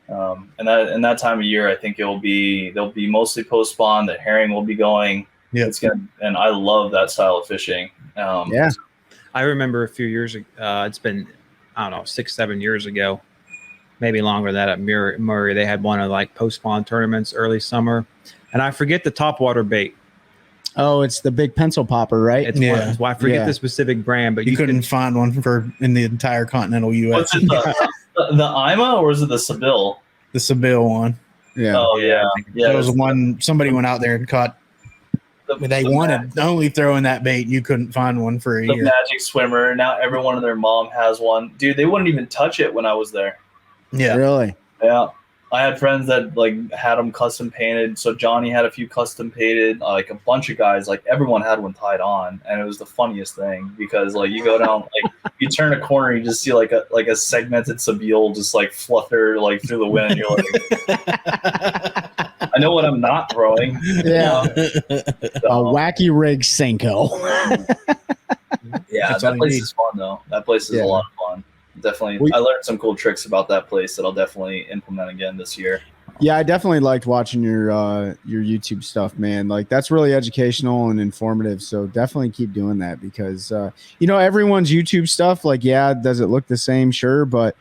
And that time of year, I think they'll be mostly post spawn. The herring will be going. Yeah. And I love that style of fishing. Yeah. I remember a few years ago, it's been, I don't know, 6-7 years ago, maybe longer than that at Murray. They had one of like post spawn tournaments early summer. And I forget the topwater bait. Oh, it's the big pencil popper, right? It's Yeah. one, well, I forget Yeah. the specific brand, but You couldn't find one in the entire continental U.S. What's it, the Ima or is it the Seville? The Seville one. Yeah. Oh yeah, That was one somebody went out there and caught. They wanted only throwing that bait. You couldn't find one for a the year. magic swimmer. Now everyone and their mom has one. Dude, they wouldn't even touch it when I was there. Yeah. Really? Yeah. I had friends that like had them custom painted. So Johnny had a few custom painted, like a bunch of guys, like everyone had one tied on. And it was the funniest thing because like you go down, like you turn a corner, you just see like a segmented Sebile just like flutter like through the wind. You're like, I know what I'm not throwing. Yeah. So, A wacky rig Senko. yeah, That's all that you place need. is fun though. That place is Yeah. a lot of fun. Definitely. I learned some cool tricks about that place that I'll definitely implement again this year. Yeah, I definitely liked watching your YouTube stuff, man. Like that's really educational and informative. So definitely keep doing that because everyone's YouTube stuff, like, yeah, does it look the same? Sure, but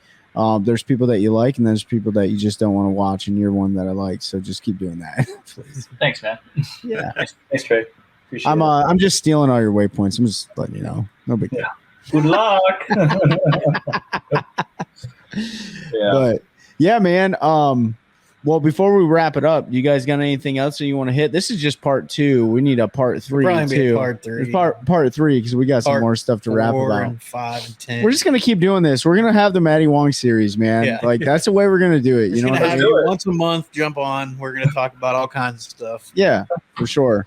there's people that you like and there's people that you just don't want to watch, and you're one that I like. So just keep doing that. Please. Thanks, man. Yeah. Thanks, Trey. Appreciate it. I'm just stealing all your waypoints. I'm just letting you know. No big deal. Good luck. Yeah. But yeah, man. Well, before we wrap it up, you guys got anything else that you want to hit? This is just part 2. We need a part 3 Probably be too. part 3. It's part 3 because we got some Part more stuff to wrap 4 about. and 5 and 10. We're just gonna keep doing this. We're gonna have the Matty Wong series, man. Yeah. Like that's the way we're gonna do it. You Just know gonna what I have mean? you once a month. Jump on. We're gonna talk about all kinds of stuff. Yeah, for sure.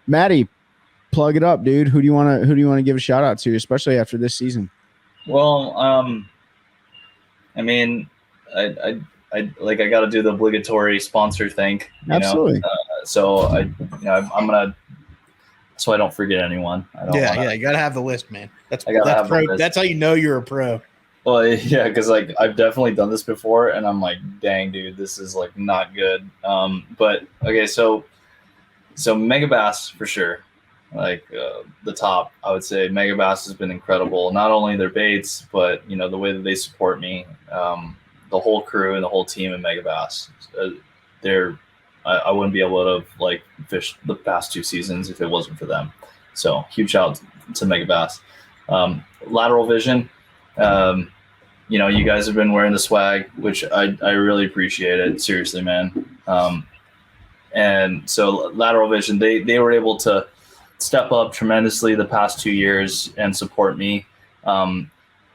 Matty, plug it up, dude. Who do you want to give a shout out to, especially after this season? Well, I mean, I got to do the obligatory sponsor thing. Absolutely. So I'm gonna, so I don't forget anyone. Yeah, you gotta have the list, man. That's have the list. That's how you know you're a pro. Well, yeah, because like I've definitely done this before, and I'm like, dang, dude, this is like not good. But okay, so Mega Bass for sure. Like the top, I would say Mega Bass has been incredible. Not only their baits, but the way that they support me, the whole crew and the whole team in Mega Bass. I wouldn't be able to like fish the past 2 seasons if it wasn't for them. So huge shout out to Mega Bass. Lateral Vision. You guys have been wearing the swag, which I really appreciate it. Seriously, man. And so Lateral Vision, they were able to step up tremendously the past 2 years and support me.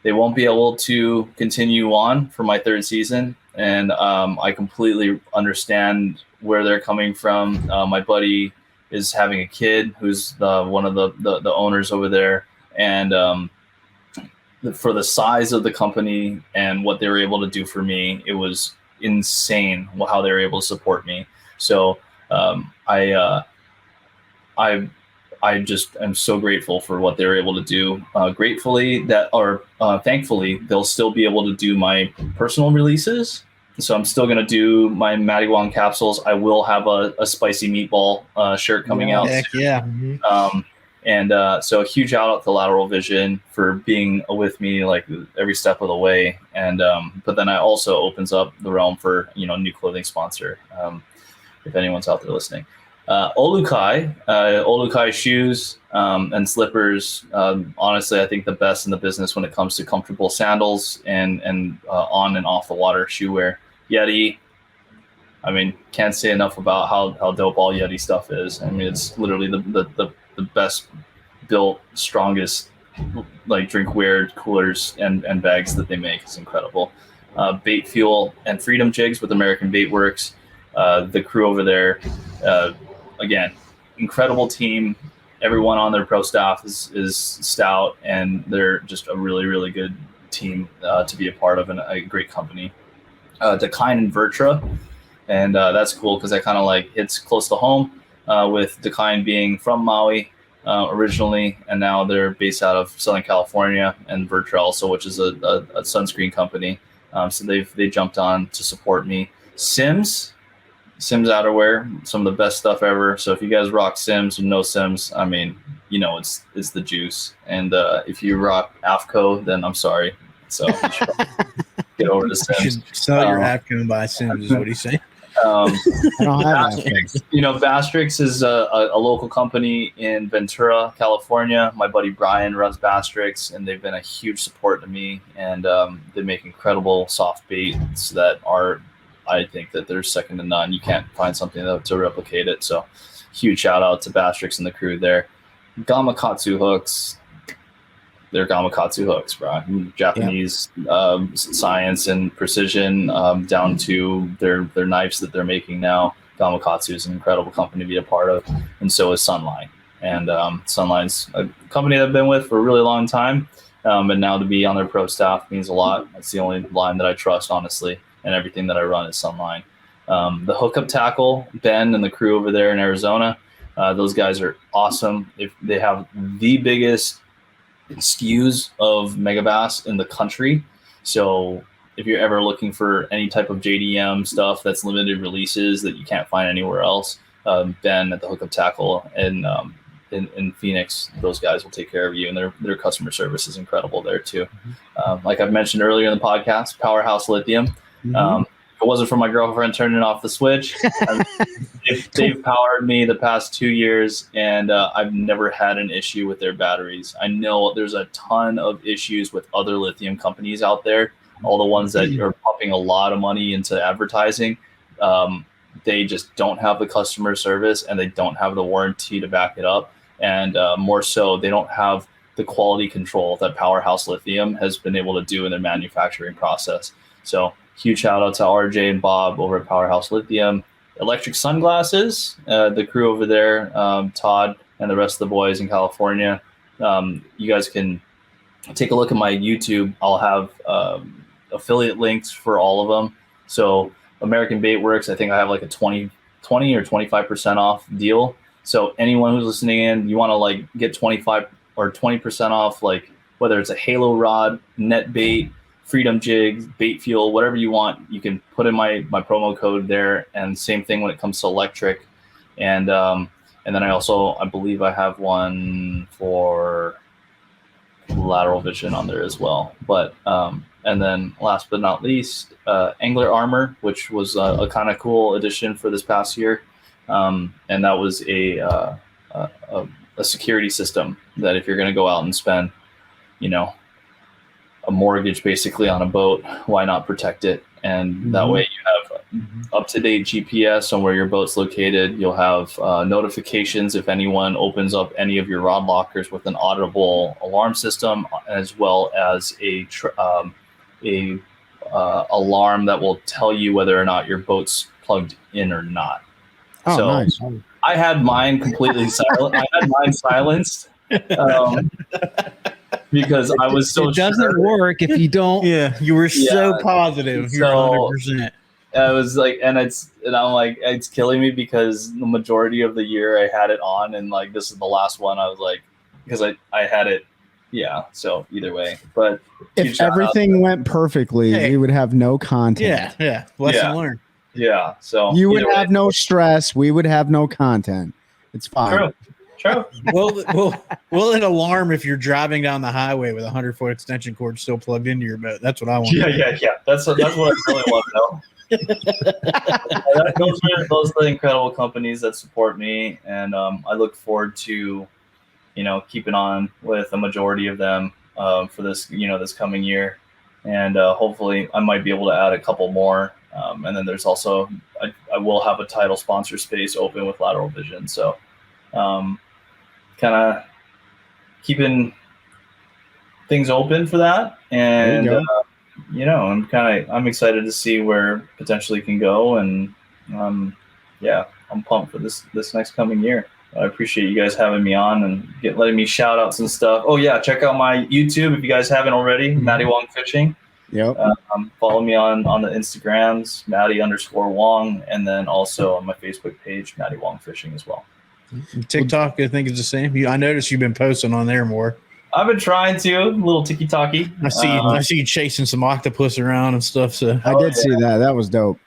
They won't be able to continue on for my 3rd season. And I completely understand where they're coming from. My buddy is having a kid who's one of the owners over there. And for the size of the company and what they were able to do for me, it was insane how they were able to support me. So I just am so grateful for what they're able to do. Thankfully, they'll still be able to do my personal releases. So I'm still going to do my Matty Wong capsules. I will have a spicy meatball shirt coming out. Heck yeah. So a huge shout out to Lateral Vision for being with me like every step of the way. And but then I also opens up the realm for new clothing sponsor. If anyone's out there listening. Olukai shoes and slippers. Honestly, I think the best in the business when it comes to comfortable sandals and on and off the water shoe wear. Yeti. I mean, can't say enough about how dope all Yeti stuff is. I mean, it's literally the best built, strongest like drinkware coolers and bags that they make. Is incredible. Bait Fuel and Freedom Jigs with American Bait Works. The crew over there. Again, incredible team. Everyone on their pro staff is stout, and they're just a really, really good team to be a part of and a great company. Dakine and Vertra. and that's cool because that kind of like hits close to home with Decline being from Maui originally, and now they're based out of Southern California, and Vertra also, which is a sunscreen company. So they jumped on to support me. Sims outerwear, some of the best stuff ever. So if you guys rock Sims or no Sims, I mean, you know, it's the juice. And if you rock AFCO, then I'm sorry. So you should get over to Sims. You should sell your AFCO and buy Sims, is what he's saying. I don't have that. You know, Bastrix is a local company in Ventura, California. My buddy Brian runs Bastrix, and they've been a huge support to me. And they make incredible soft baits that are, I think that they're second to none. You can't find something to replicate it. So huge shout out to Bastrix and the crew there. Gamakatsu hooks. They're Gamakatsu hooks, bro. Japanese science and precision down to their knives that they're making now. Gamakatsu is an incredible company to be a part of, and so is Sunline. And Sunline's a company that I've been with for a really long time, and now to be on their pro staff means a lot. That's the only line that I trust, honestly, and everything that I run is Sunline. The hookup tackle, Ben and the crew over there in Arizona, those guys are awesome. If they have the biggest SKUs of Megabass in the country. So if you're ever looking for any type of JDM stuff that's limited releases that you can't find anywhere else, Ben at the Hookup Tackle and in Phoenix, those guys will take care of you, and their customer service is incredible there too. Like I've mentioned earlier in the podcast, Powerhouse Lithium. If it wasn't for my girlfriend turning off the switch, they've powered me the past 2 years, and I've never had an issue with their batteries. I know there's a ton of issues with other lithium companies out there, all the ones that are pumping a lot of money into advertising. They just don't have the customer service, and they don't have the warranty to back it up. And more so, they don't have the quality control that Powerhouse Lithium has been able to do in their manufacturing process. So huge shout out to RJ and Bob over at Powerhouse Lithium. Electric Sunglasses, the crew over there, Todd and the rest of the boys in California. You guys can take a look at my YouTube. I'll have affiliate links for all of them. So American Bait Works, I think I have like a 20 or 25% off deal. So anyone who's listening in, you want to like get 25 or 20% off, like whether it's a Halo rod, net bait, Freedom jigs, bait fuel, whatever you want, you can put in my promo code there. And same thing when it comes to electric. And then I believe I have one for Lateral Vision on there as well. But and then last but not least, Angler Armor, which was a kind of cool addition for this past year. And that was a security system that if you're going to go out and spend, you know, a mortgage basically on a boat, why not protect it? And that way you have up-to-date GPS on where your boat's located. You'll have notifications if anyone opens up any of your rod lockers with an audible alarm system, as well as a alarm that will tell you whether or not your boat's plugged in or not. Oh, so nice. I had mine completely silent. I had mine silenced. Because I was so it doesn't sure. work if you don't. Yeah, you were so positive. You're 100%. I was like, and I'm like, it's killing me because the majority of the year I had it on, and like this is the last one. I was like, because I had it. Yeah. So either way, but if everything went perfectly, we would have no content. Yeah. Lesson learned. Yeah. So you would have no stress. We would have no content. It's fine. True. Will it alarm if you're driving down the highway with a 100-foot extension cord still plugged into your boat? That's what I want. Yeah. That's what I really want to know. Those are the incredible companies that support me, and I look forward to, you know, keeping on with a majority of them for this, this coming year, and hopefully I might be able to add a couple more. And then there's also I will have a title sponsor space open with Lateral Vision, so. Kind of keeping things open for that, and I'm excited to see where potentially can go, and I'm pumped for this next coming year. I appreciate you guys having me on and letting me shout outs and stuff. Oh yeah, check out my YouTube if you guys haven't already. Matty Wong Fishing. Yep. Follow me on the Instagrams, Matty_Wong, and then also on my Facebook page, Matty Wong Fishing as well. TikTok, I think, is the same. I noticed you've been posting on there more. I've been trying to, a little tiki-taki. I see you chasing some octopus around and stuff. So I did see that. That was dope.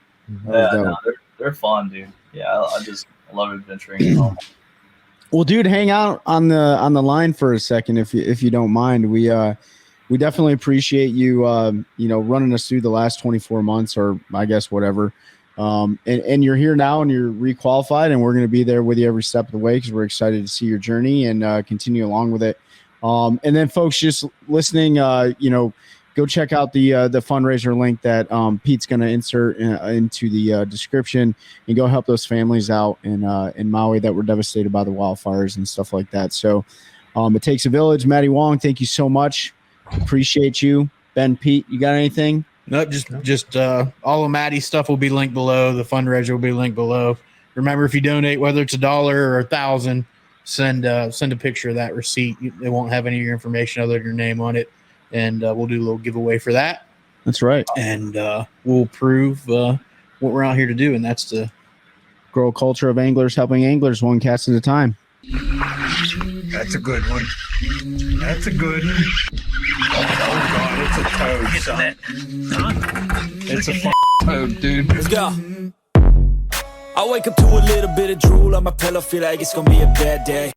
No, they're fun, dude. Yeah, I just love adventuring. Well, dude, hang out on the line for a second if you don't mind. We definitely appreciate you running us through the last 24 months, or I guess whatever. And you're here now and you're requalified, and we're going to be there with you every step of the way because we're excited to see your journey and continue along with it. And then folks just listening, go check out the fundraiser link that Pete's going to insert into the description, and go help those families out in Maui that were devastated by the wildfires and stuff like that. So it takes a village. Matty Wong, thank you so much. Appreciate you. Ben, Pete, you got anything? nope, just all of Matty's stuff will be linked below. The fundraiser will be linked below. Remember, if you donate, whether it's $1 or $1,000, send a picture of that receipt. It won't have any of your information other than your name on it, and we'll do a little giveaway for that. That's right. And we'll prove what we're out here to do, and that's to grow a culture of anglers helping anglers one cast at a time. That's a good one. That's a good one. Oh God, it's a toad, son. It's a toad, dude. Let's go. I wake up to a little bit of drool on my pillow, feel like it's gonna be a bad day.